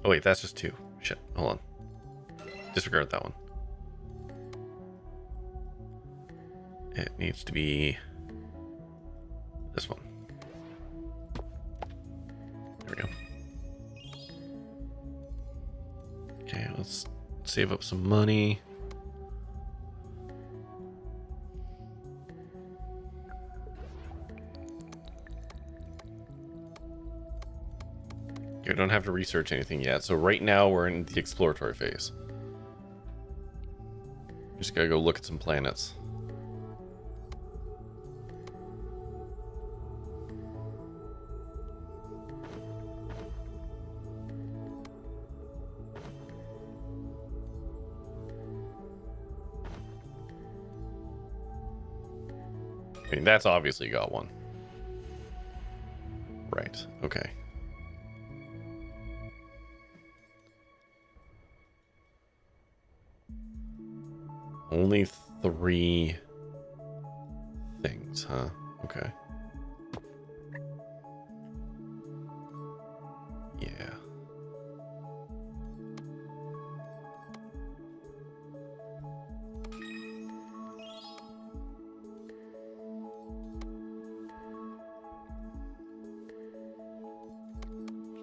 Oh wait, that's just 2. Shit, hold on. Disregard that one. It needs to be this one. There we go. Okay, let's save up some money. We don't have to research anything yet, so right now we're in the exploratory phase. Just gotta go look at some planets. I mean, that's obviously got one. Right, okay. Only 3 things, huh? Okay. Yeah.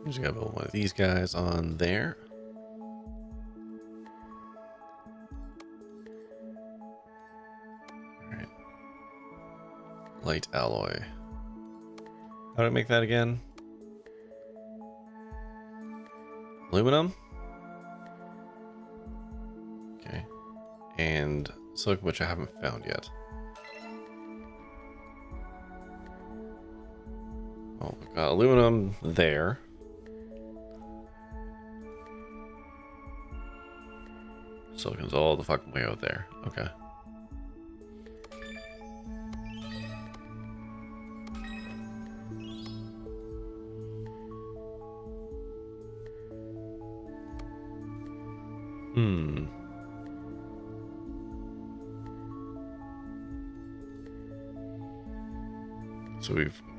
Just gotta put one of these guys on there. Alright. Light alloy. How do I make that again? Aluminum? Okay. And silicon, which I haven't found yet. Oh, we've got aluminum there. Silicon's all the fucking way out there. Okay. So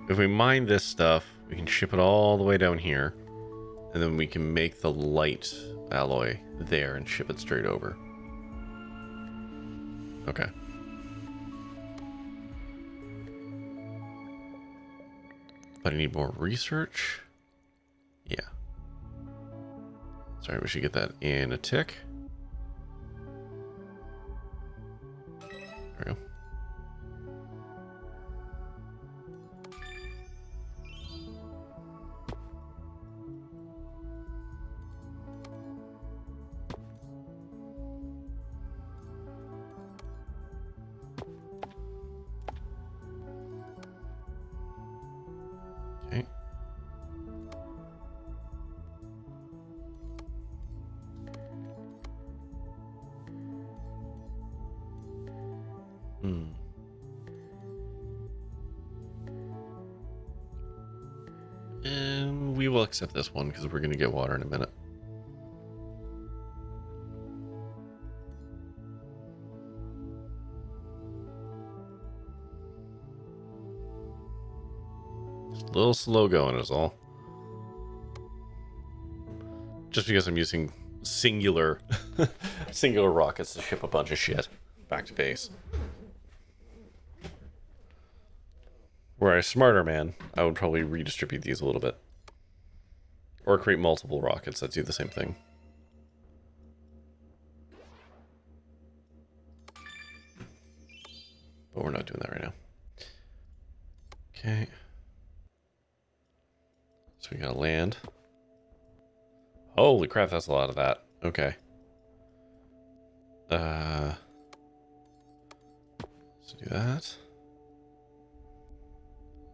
if we mine this stuff, we can ship it all the way down here, and then we can make the light alloy there and ship it straight over. Okay. But I need more research. Yeah. Sorry, we should get that in a tick. There we go. And we will accept this one because we're going to get water in a minute. Just a little slow going is all. Just because I'm using singular rockets to ship a bunch of shit back to base. Were I a smarter man, I would probably redistribute these a little bit. Or create multiple rockets that do the same thing. But we're not doing that right now. Okay. So we gotta land. Holy crap, that's a lot of that. Okay. Let's do that.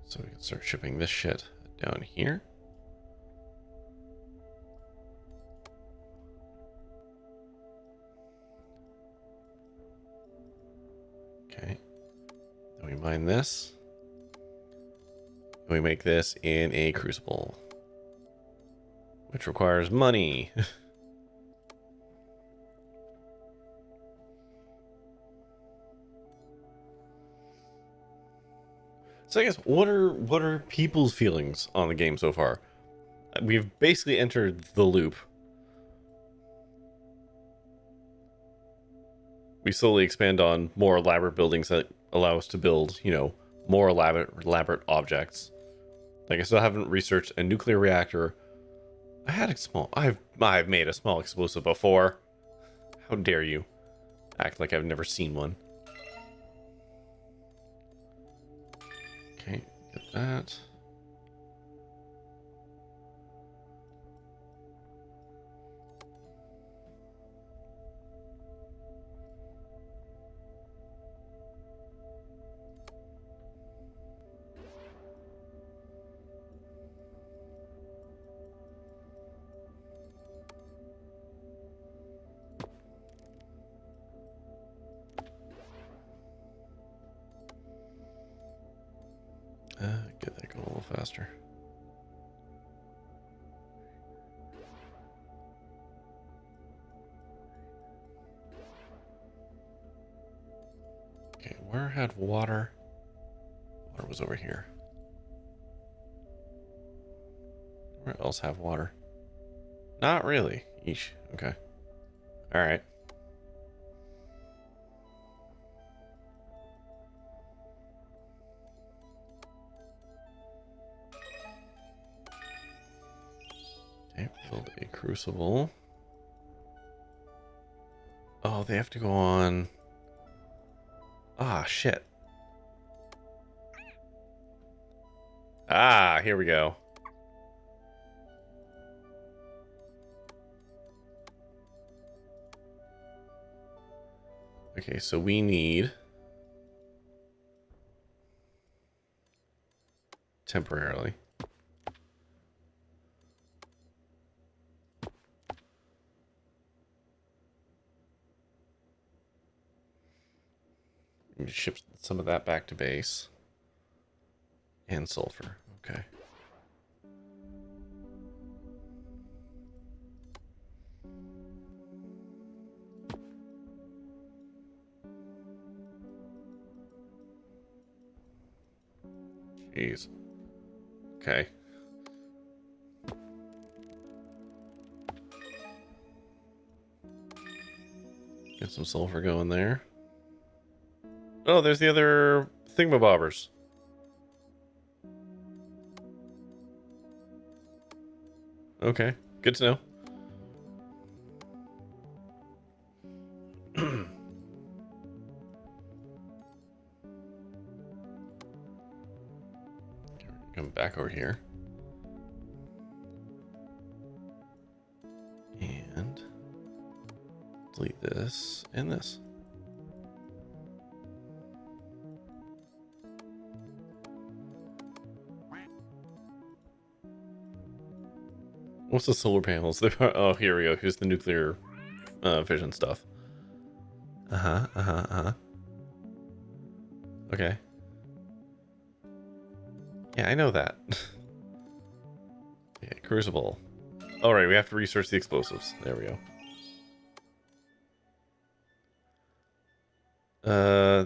So we can start shipping this shit down here. Okay. Then we mine this. And we make this in a crucible, which requires money. So I guess what are people's feelings on the game so far? We've basically entered the loop. We slowly expand on more elaborate buildings that allow us to build, you know, more elaborate objects. Like I still haven't researched a nuclear reactor. I've made a small explosive before. How dare you act like I've never seen one. Okay, get that. Get that going a little faster. Okay, where had water? Water was over here. Where else have water? Not really. Eesh. Okay. All right. Okay, build a crucible. Oh, they have to go on. Ah, shit. Ah, here we go. Okay, so we need temporarily. We ship some of that back to base. And sulfur. Okay. Jeez. Okay. Get some sulfur going there. Oh, there's the other thingamabobbers. Okay, good to know. Come back over here. And delete this and this. What's the solar panels? Oh, here we go. Here's the nuclear fission stuff. Okay. Yeah, I know that. Okay, crucible. All right, we have to research the explosives. There we go.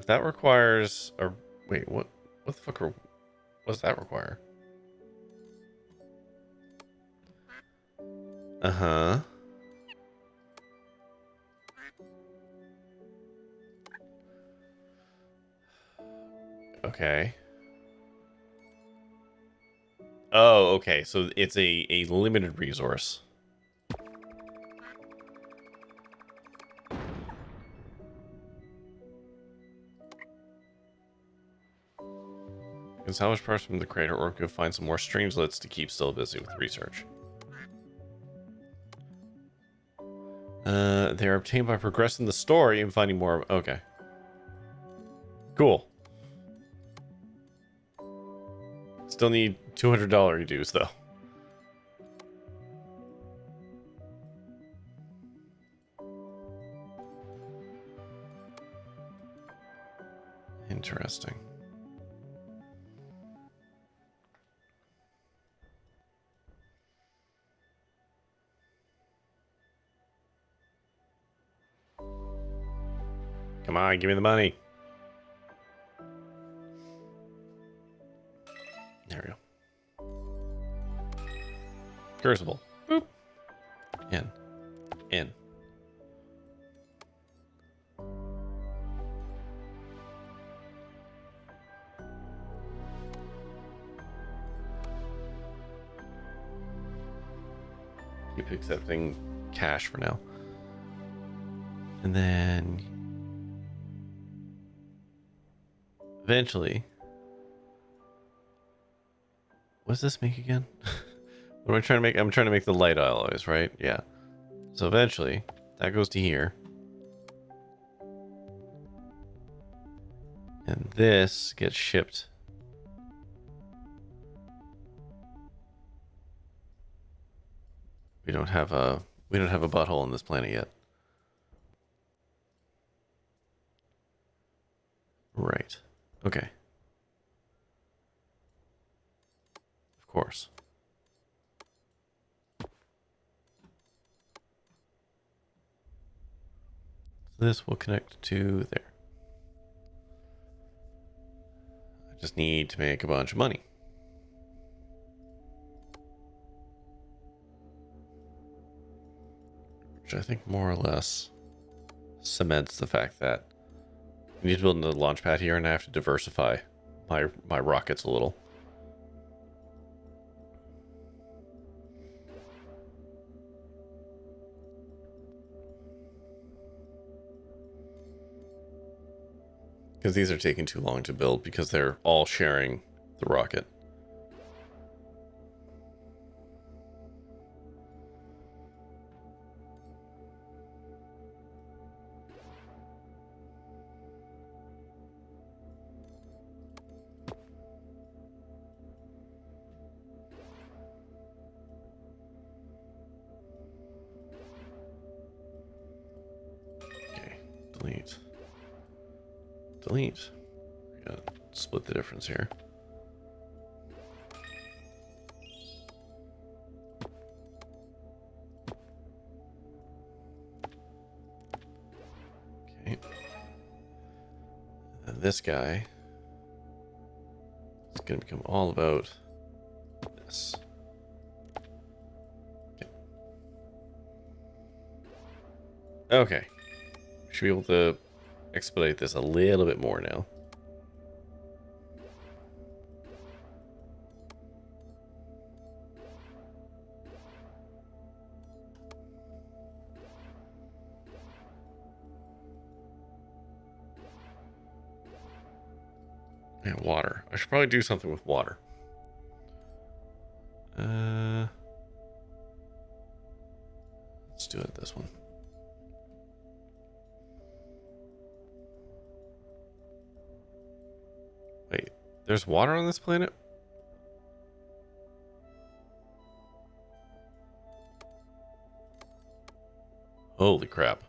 That requires a wait. What the fuck? What does that require? Uh huh. Okay. Oh, okay. So it's a limited resource. You can salvage parts from the crater or go find some more strangelets to keep still busy with research. They're obtained by progressing the story and finding more. Okay. Cool. Still need $200 dues though. Interesting. Come on, give me the money. There we go. Crucible. Boop. In. In. Keep accepting cash for now. And then eventually, what does this make again? What am I trying to make? I'm trying to make the light alloys, right? Yeah. So eventually, that goes to here. And this gets shipped. We don't have a butthole on this planet yet. Right. Okay. Of course. This will connect to there. I just need to make a bunch of money. Which I think more or less cements the fact that I need to build another launch pad here and I have to diversify my rockets a little. Because these are taking too long to build because they're all sharing the rocket. Okay, delete. Delete. We gotta split the difference here. Okay. And this guy is gonna become all about this. Okay. Okay. Should be able to expedite this a little bit more now. Yeah, water. I should probably do something with water. Let's do it this one. Wait, there's water on this planet? Holy crap.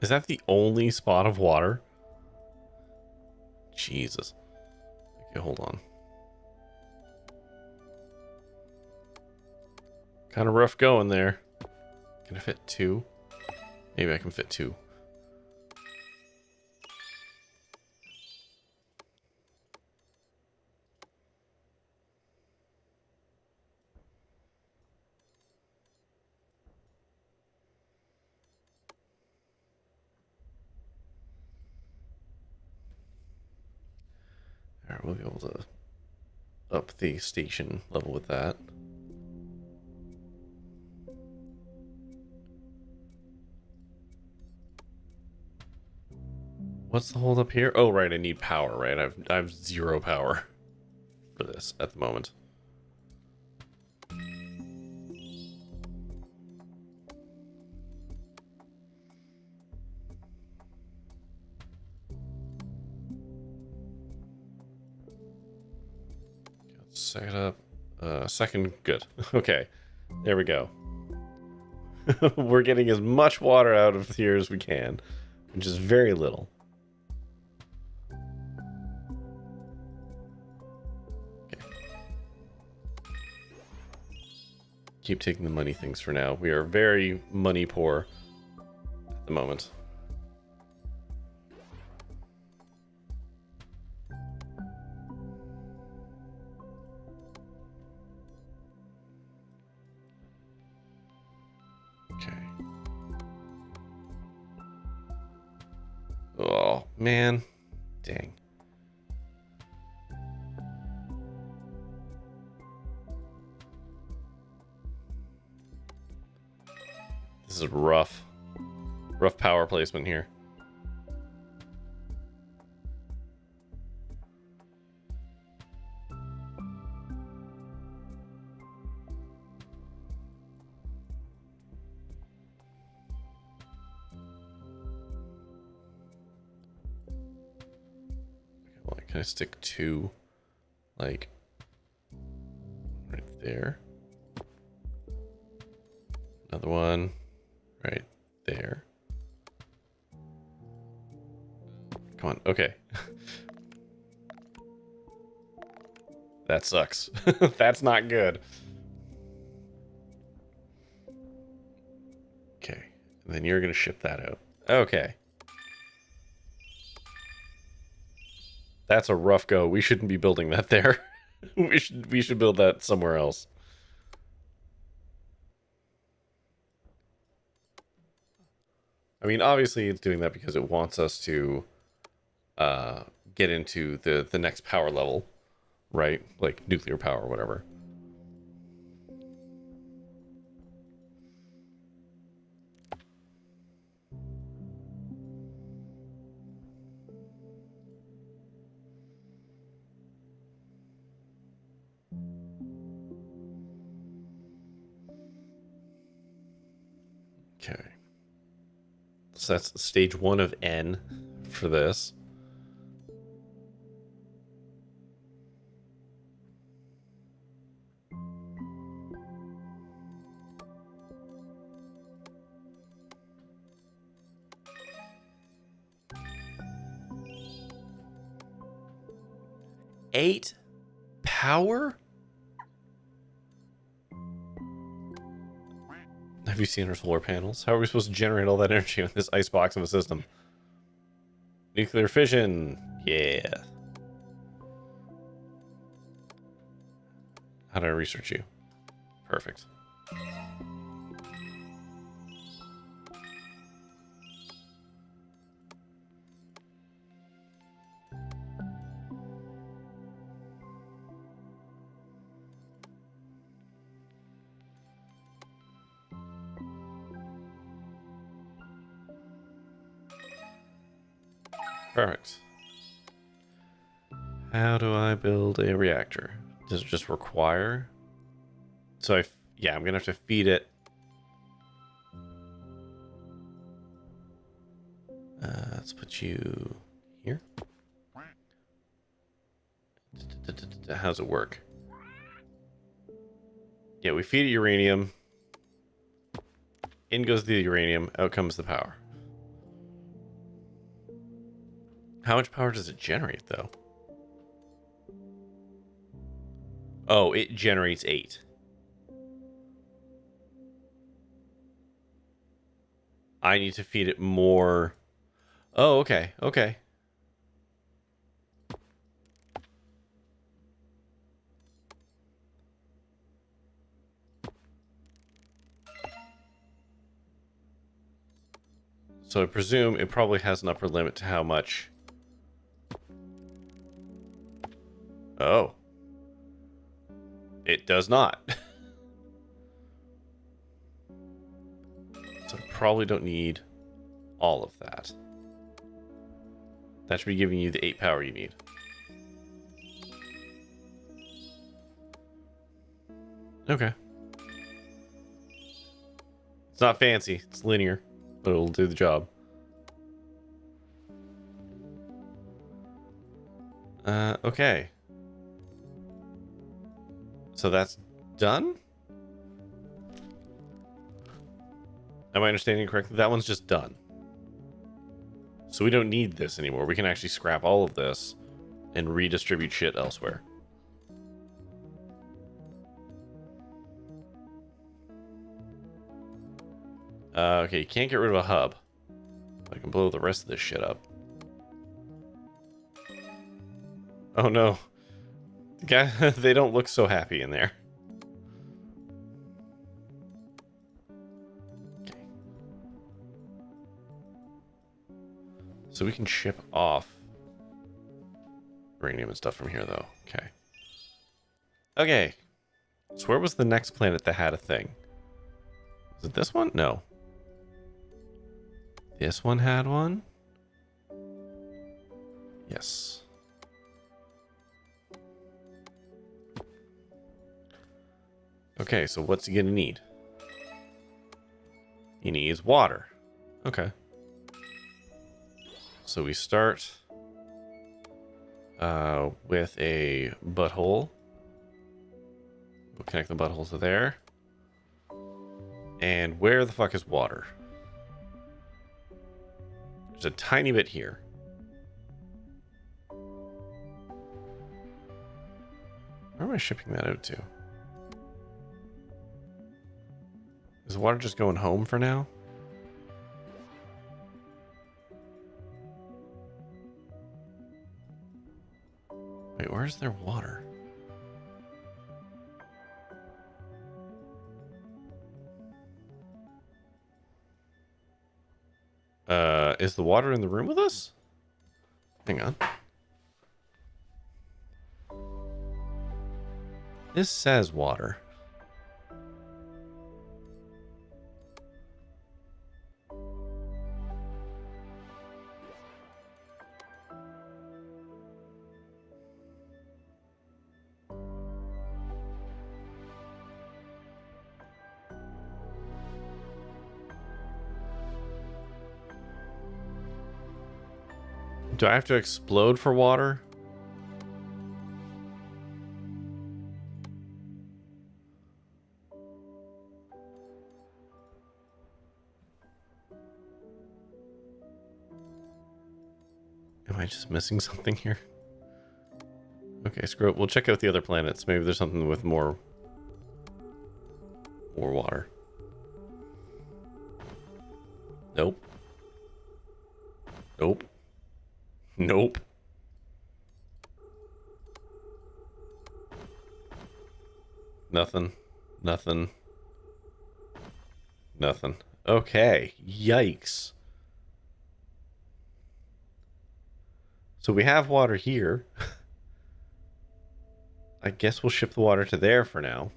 Is that the only spot of water? Jesus. Okay, hold on. Kind of rough going there. Can I fit 2? Maybe I can fit 2. Alright, we'll be able to up the station level with that. What's the hold up here? Oh, right, I need power, right? I've 0 power for this at the moment. Set it up. Second, good. Okay, there we go. We're getting as much water out of here as we can, which is very little. Okay. Keep taking the money things for now. We are very money poor at the moment. Oh, man. Dang. This is rough. Rough power placement here. Can I stick 2, like, right there? Another one right there. Come on, okay. That sucks. That's not good. Okay, and then you're gonna ship that out. Okay. That's a rough go. We shouldn't be building that there. we should build that somewhere else. I mean, obviously it's doing that because it wants us to get into the next power level, right? Like nuclear power or whatever. Okay. So that's stage 1 of N for this. Eight power? Have you seen our solar panels? How are we supposed to generate all that energy with this icebox of a system? Nuclear fission. Yeah. How do I research you? Perfect. Perfect. How do I build a reactor? Does it just require? So yeah, I'm gonna have to feed it. Let's put you here. How's it work? Yeah, we feed it uranium. In goes the uranium. Out comes the power. How much power does it generate, though? Oh, it generates 8. I need to feed it more. Oh, okay, okay. So I presume it probably has an upper limit to how much. Oh. It does not. So I probably don't need all of that. That should be giving you the 8 power you need. Okay. It's not fancy. It's linear, but it'll do the job. Okay. So that's done? Am I understanding correctly? That one's just done. So we don't need this anymore. We can actually scrap all of this and redistribute shit elsewhere. Okay, you can't get rid of a hub. I can blow the rest of this shit up. Oh no. The guy, they don't look so happy in there. Okay. So we can ship off uranium and stuff from here, though. Okay. Okay. So where was the next planet that had a thing? Was it this one? No. This one had one? Yes. Okay, so what's he gonna need? He needs water. Okay. So we start with a butthole. We'll connect the butthole to there. And where the fuck is water? There's a tiny bit here. Where am I shipping that out to? Is the water just going home for now? Wait, where's their water? Is the water in the room with us? Hang on. This says water. Do I have to explode for water? Am I just missing something here? Okay, screw it. We'll check out the other planets. Maybe there's something with more water. Nope. Nope. Nope. Nothing. Nothing. Nothing. Okay. Yikes. So we have water here. I guess we'll ship the water to there for now.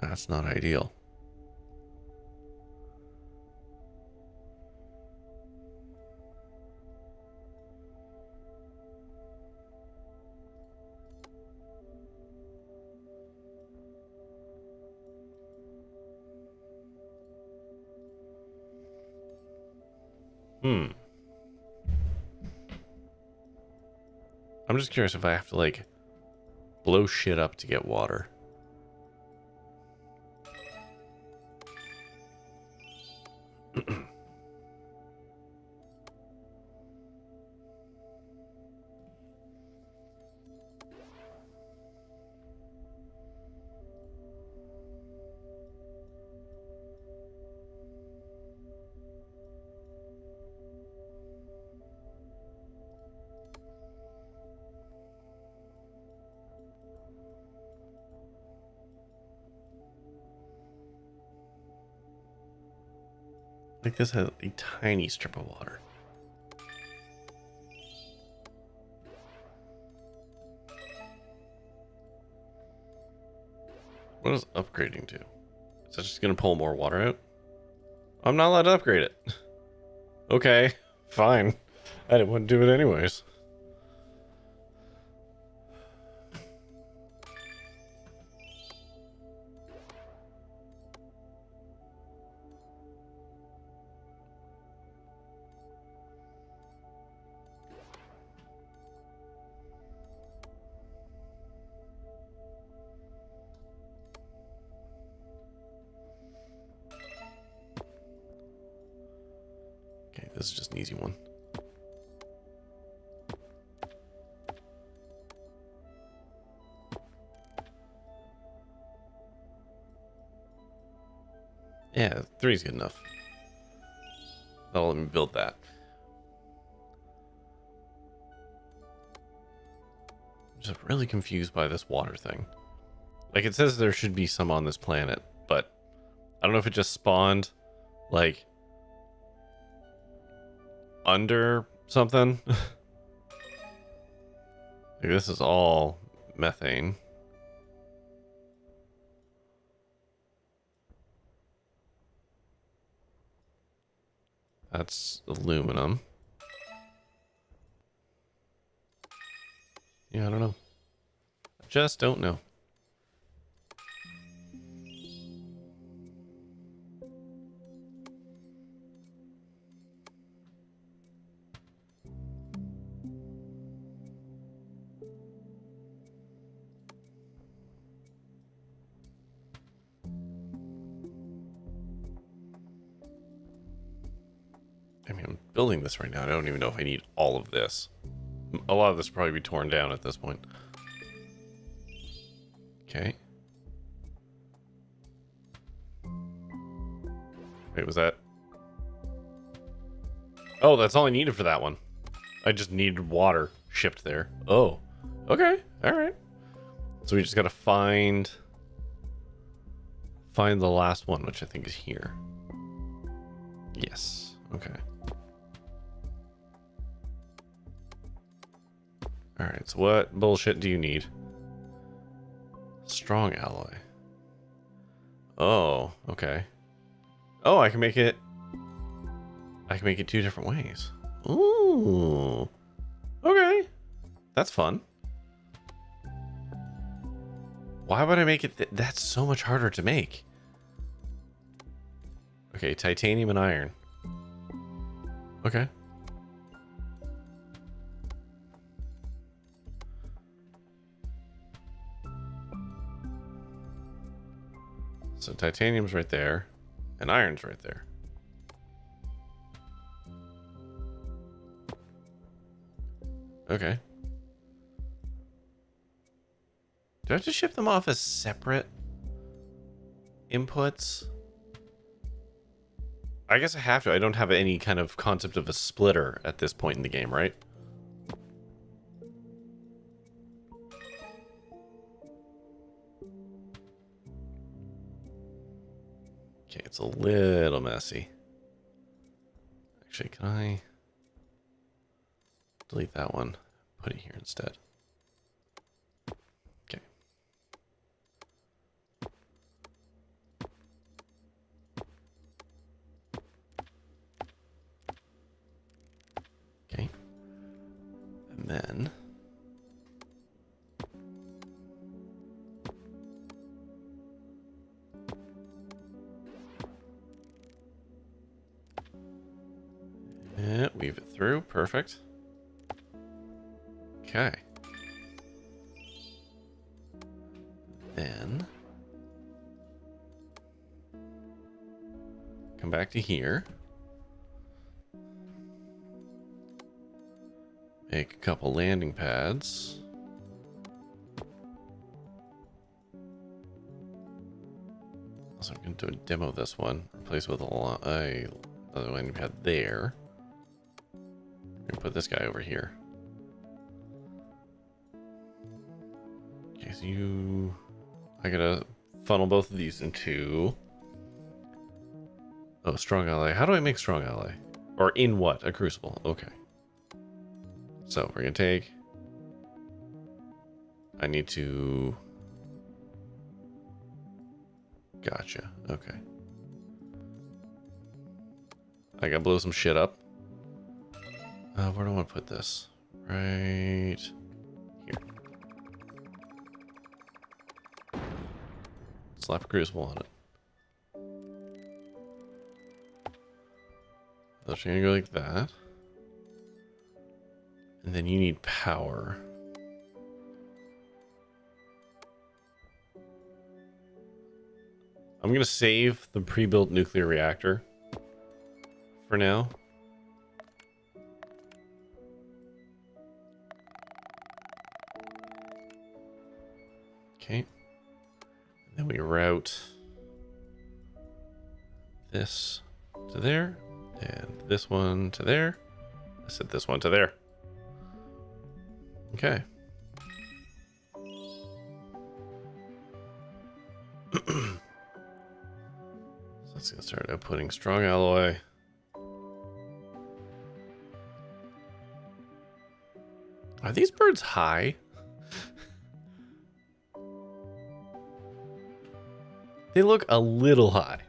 That's not ideal. I'm just curious if I have to, like, blow shit up to get water. Like this has a tiny strip of water. What is upgrading to? Is that just gonna pull more water out? I'm not allowed to upgrade it. Okay, fine. I didn't want to do it anyways. Okay, this is just an easy one. Yeah, 3 is good enough. That'll let me build that. I'm just really confused by this water thing. Like, it says there should be some on this planet, but I don't know if it just spawned, like, under something. Like, this is all methane. That's aluminum. Yeah, I don't know. I just don't know. I mean, I'm building this right now. I don't even know if I need all of this. A lot of this will probably be torn down at this point. Okay. Wait, was that? Oh, that's all I needed for that one. I just needed water shipped there. Oh, okay. All right. So we just got to find the last one, which I think is here. Yes. Okay. All right. So what bullshit do you need? Strong alloy. Oh, okay. Oh, I can make it 2 different ways. Ooh. Okay. That's fun. Why would I make it that's so much harder to make? Okay, titanium and iron. Okay. So titanium's right there, and iron's right there. Okay. Do I have to ship them off as separate inputs? I guess I have to. I don't have any kind of concept of a splitter at this point in the game, right? Okay, it's a little messy. Actually, can I delete that one? Put it here instead. Okay. Okay. And then weave it through. Perfect. Okay. Then come back to here. make a couple landing pads. So I'm going to demo this one. Replace with another landing pad there. I'm going to put this guy over here. Okay, so I gotta funnel both of these into... Oh, strong ally. How do I make strong ally? Or in what? A crucible. Okay. So we're gonna take... I need to... Gotcha. Okay. I gotta blow some shit up. Where do I want to put this? Right here. Slap a crucible on it. So she's gonna go like that. And then you need power. I'm gonna save the pre-built nuclear reactor for now. Okay. Then we route this to there, and this one to there. I said this one to there. Okay. So let's get started outputting strong alloy. Are these birds high? They look a little high.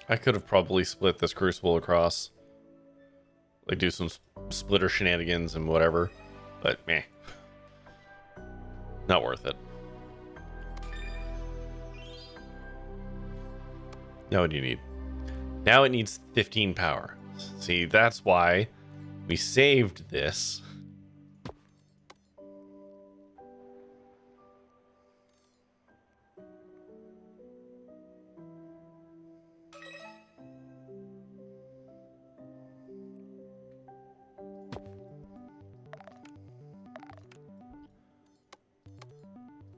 I could have probably split this crucible across. Like do some splitter shenanigans and whatever. But meh. Not worth it. Now what do you need? Now it needs 15 power. See, that's why we saved this.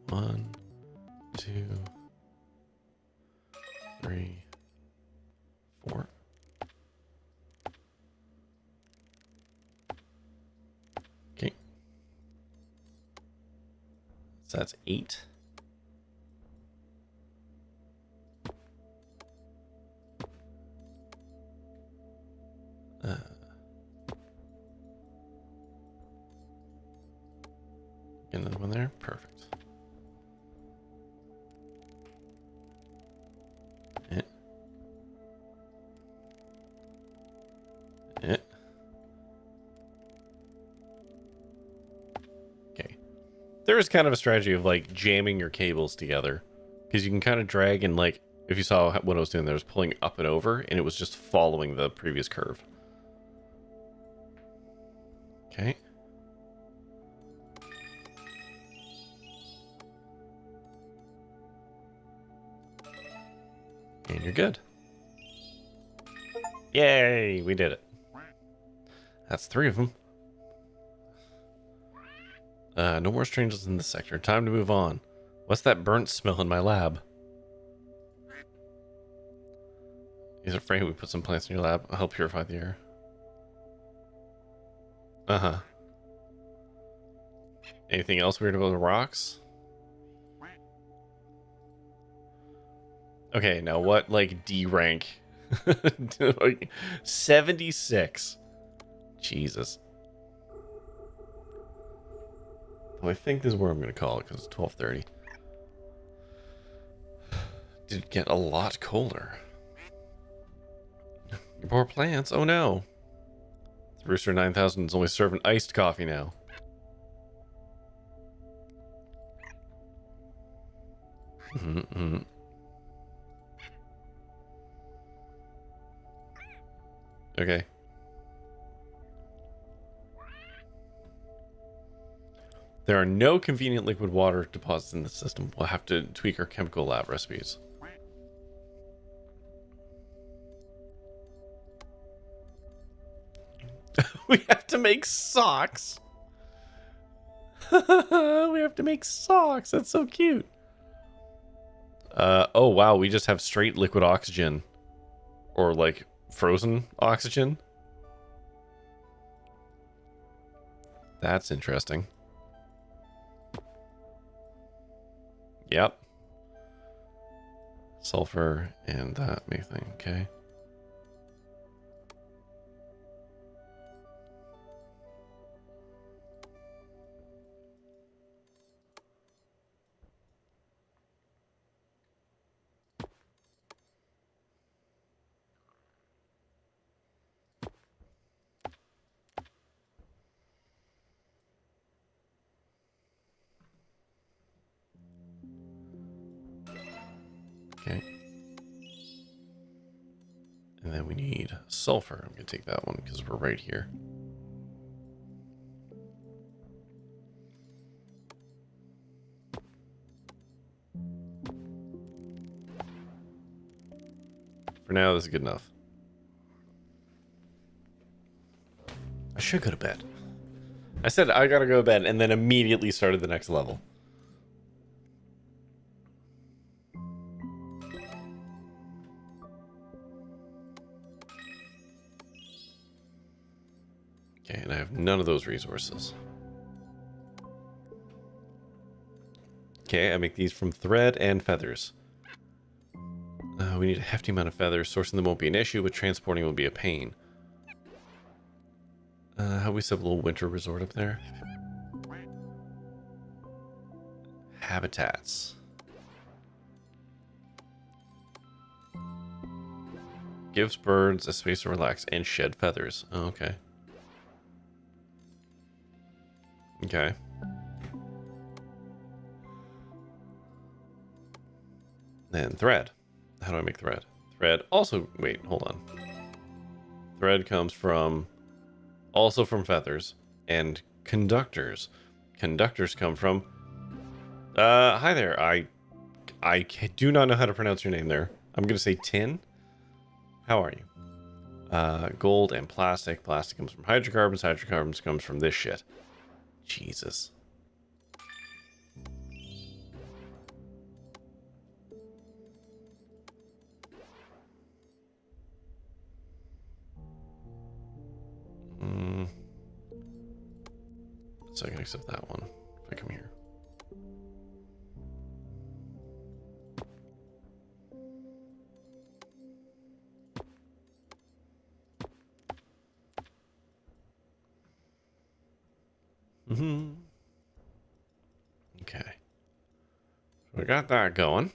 One, two, three, four. Okay. So that's 8. Get another one there. Perfect. Okay. There is kind of a strategy of like jamming your cables together, because you can kind of drag and like, if you saw what I was doing there, I was pulling up and over and it was just following the previous curve. Okay. And you're good. Yay, we did it. That's 3 of them. No more strangers in this sector. Time to move on. What's that burnt smell in my lab? He's afraid we put some plants in your lab. I'll help purify the air. Uh-huh. Anything else weird about the rocks? Okay, now what, like, D rank? 76. Jesus. Well, I think this is where I'm going to call it, because it's 12:30. Did it get a lot colder? Your poor plants. Oh no. The Rooster 9000 is only serving iced coffee now. Okay. There are no convenient liquid water deposits in the system. We'll have to tweak our chemical lab recipes. We have to make socks. We have to make socks. That's so cute. Oh wow, we just have straight liquid oxygen. Or like frozen oxygen. That's interesting. Yep. Sulfur and that methane, okay. Okay. And then we need sulfur. I'm going to take that one because we're right here. For now, this is good enough. I should go to bed. I said I gotta go to bed and then immediately started the next level. Okay, and I have none of those resources. Okay, I make these from thread and feathers. We need a hefty amount of feathers. Sourcing them won't be an issue, but transporting will be a pain. How we set up a little winter resort up there? Habitats. Gives birds a space to relax and shed feathers. Oh, okay. Okay. Then thread. How do I make thread? Thread also, wait, hold on. Thread comes from, also from feathers and conductors. Conductors come from, hi there. I do not know how to pronounce your name there. I'm going to say tin. How are you? Gold and plastic. Plastic comes from hydrocarbons. Hydrocarbons comes from this shit. Jesus. So I can accept that one if I come here. Okay. So we got that going.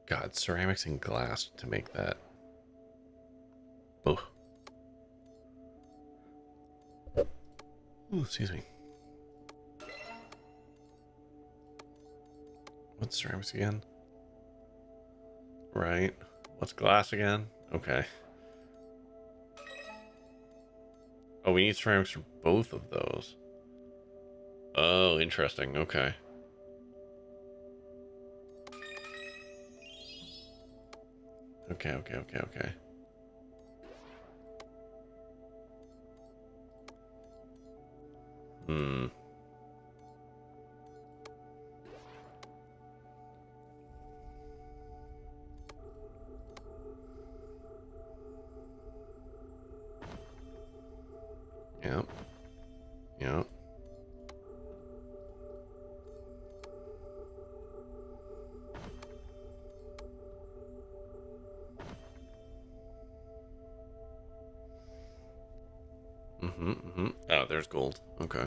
God, ceramics and glass to make that. Oh. Ooh, excuse me. What's ceramics again? Right. What's glass again? Okay. Oh, we need ceramics for both of those. Oh, interesting. Okay. Okay. Hmm. Yep. Yep. Oh, there's gold. Okay.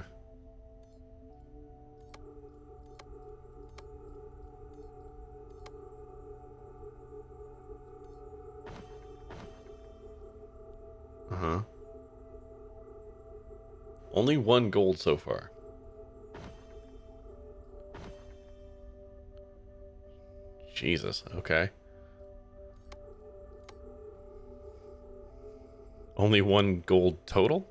Only one gold so far. Jesus, okay. Only 1 gold total?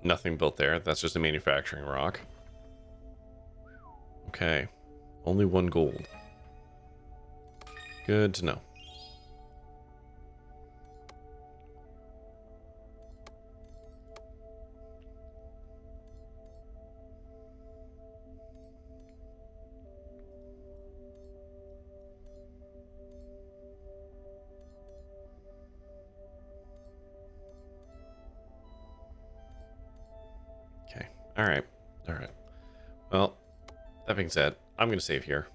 Nothing built there. That's just a manufacturing rock. Okay. Only 1 gold. Good to know. Okay. Alright. Alright. Well, that being said, I'm going to save here.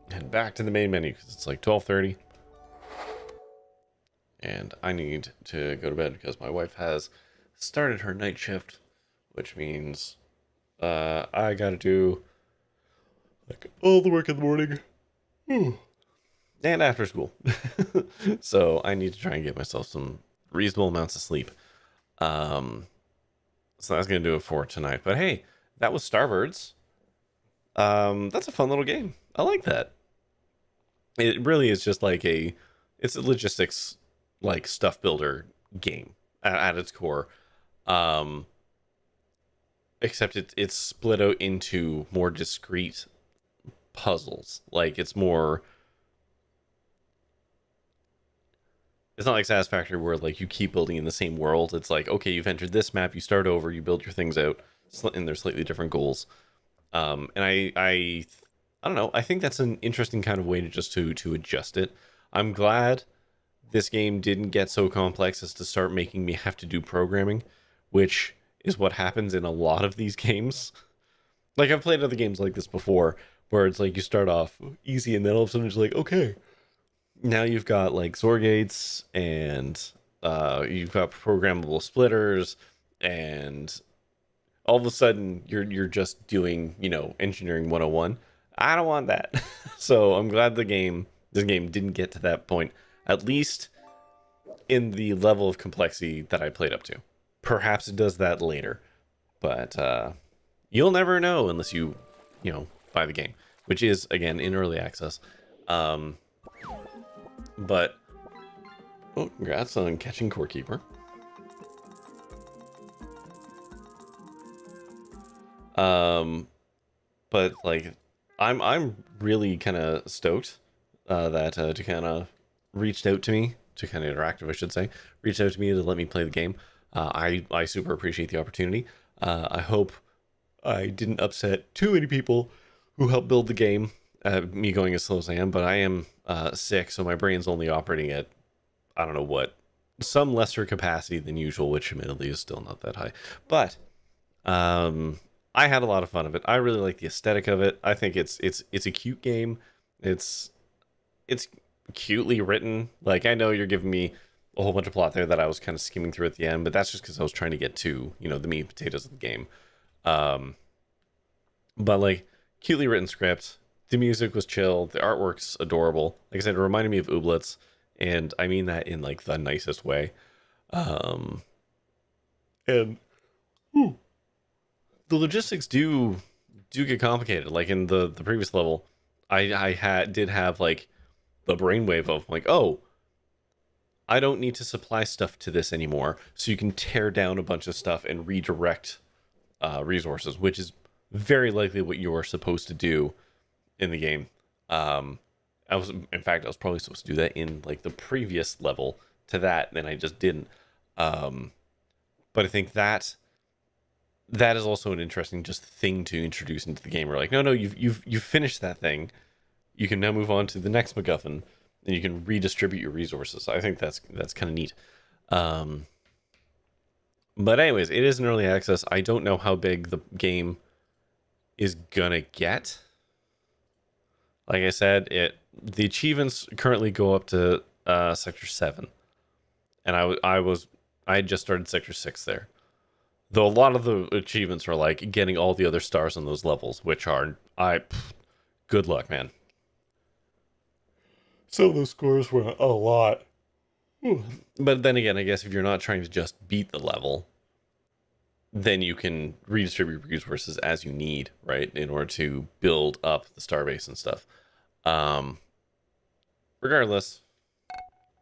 Head back to the main menu because it's like 12:30. And I need to go to bed because my wife has started her night shift, which means I got to do like all the work in the morning. And after school. So I need to try and get myself some reasonable amounts of sleep. So that's going to do it for tonight. But hey, that was Starbirds. That's a fun little game. I like that. It really is just like it's a logistics, like, stuff builder game at its core. Except it's split out into more discrete puzzles. Like, it's not like Satisfactory where, like, you keep building in the same world. It's like, okay, you've entered this map, you start over, you build your things out, and there's slightly different goals. And I don't know, I think that's an interesting kind of way to adjust it. I'm glad this game didn't get so complex as to start making me have to do programming, which is what happens in a lot of these games. Like, I've played other games like this before, where it's like you start off easy and then all of a sudden it's like, okay, now you've got like XOR gates and you've got programmable splitters, and all of a sudden you're just doing, engineering 101. I don't want that. So I'm glad this game didn't get to that point, at least in the level of complexity that I played up to. Perhaps it does that later, but you'll never know unless you buy the game, which is, again, in early access. But congrats on catching Core Keeper. But like, I'm really kind of stoked that Toukana reached out to me. Toukana Interactive, I should say, reached out to me to let me play the game. I super appreciate the opportunity. I hope I didn't upset too many people who helped build the game. Me going as slow as I am, but I am sick, so my brain's only operating at, I don't know what, some lesser capacity than usual, which admittedly is still not that high. But I had a lot of fun of it. I really like the aesthetic of it. I think it's a cute game. It's cutely written. Like, I know you're giving me a whole bunch of plot there that I was kind of skimming through at the end, but that's just because I was trying to get to, the meat and potatoes of the game. But like, cutely written script. The music was chill. The artwork's adorable. Like I said, it reminded me of Ooblets, and I mean that in like the nicest way. And the logistics do get complicated. Like in the previous level, I did have like the brainwave of like, oh, I don't need to supply stuff to this anymore, so you can tear down a bunch of stuff and redirect resources, which is very likely what you are supposed to do in the game. I was probably supposed to do that in like the previous level to that, and I just didn't. But I think that is also an interesting just thing to introduce into the game. We're like, no, you've finished that thing. You can now move on to the next MacGuffin, and you can redistribute your resources. I think that's kind of neat. But anyways, it is an early access. I don't know how big the game is gonna get. Like I said, the achievements currently go up to Sector 7. And I had just started Sector 6 there. Though a lot of the achievements are like getting all the other stars on those levels, which are, good luck, man. Some of those scores were a lot. But then again, I guess if you're not trying to just beat the level, then you can redistribute resources as you need, right, in order to build up the starbase and stuff. Regardless,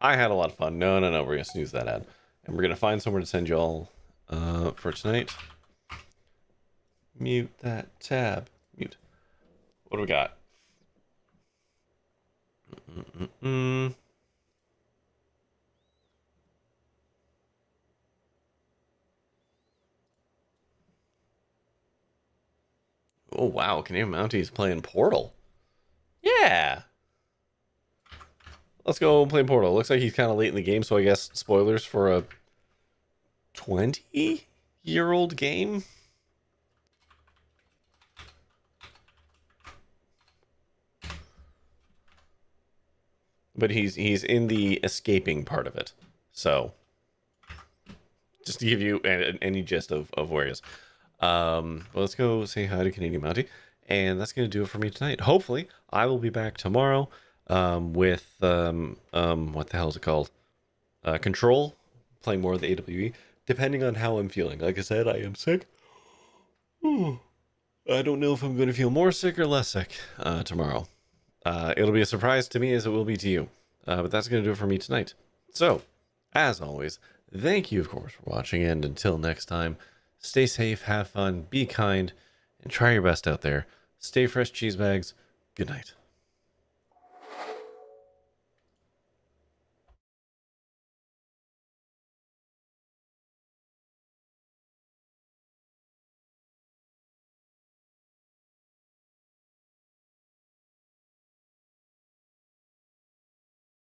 I had a lot of fun. No, we're gonna snooze that ad, and we're gonna find somewhere to send y'all for tonight. Mute that tab. Mute. What do we got? Oh wow, Canadian Mounties playing Portal. Yeah. Let's go play Portal. Looks like he's kind of late in the game, so I guess spoilers for a 20-year-old game. But he's in the escaping part of it. So just to give you any gist of where he is. Well, let's go say hi to Canadian Mountie. And that's going to do it for me tonight. Hopefully, I will be back tomorrow with, what the hell is it called? Control, playing more of the AWE, depending on how I'm feeling. Like I said, I am sick. I don't know if I'm going to feel more sick or less sick tomorrow. It'll be a surprise to me as it will be to you. But that's going to do it for me tonight. So, as always, thank you, of course, for watching. And until next time, stay safe, have fun, be kind, and try your best out there. Stay fresh, cheese bags. Good night.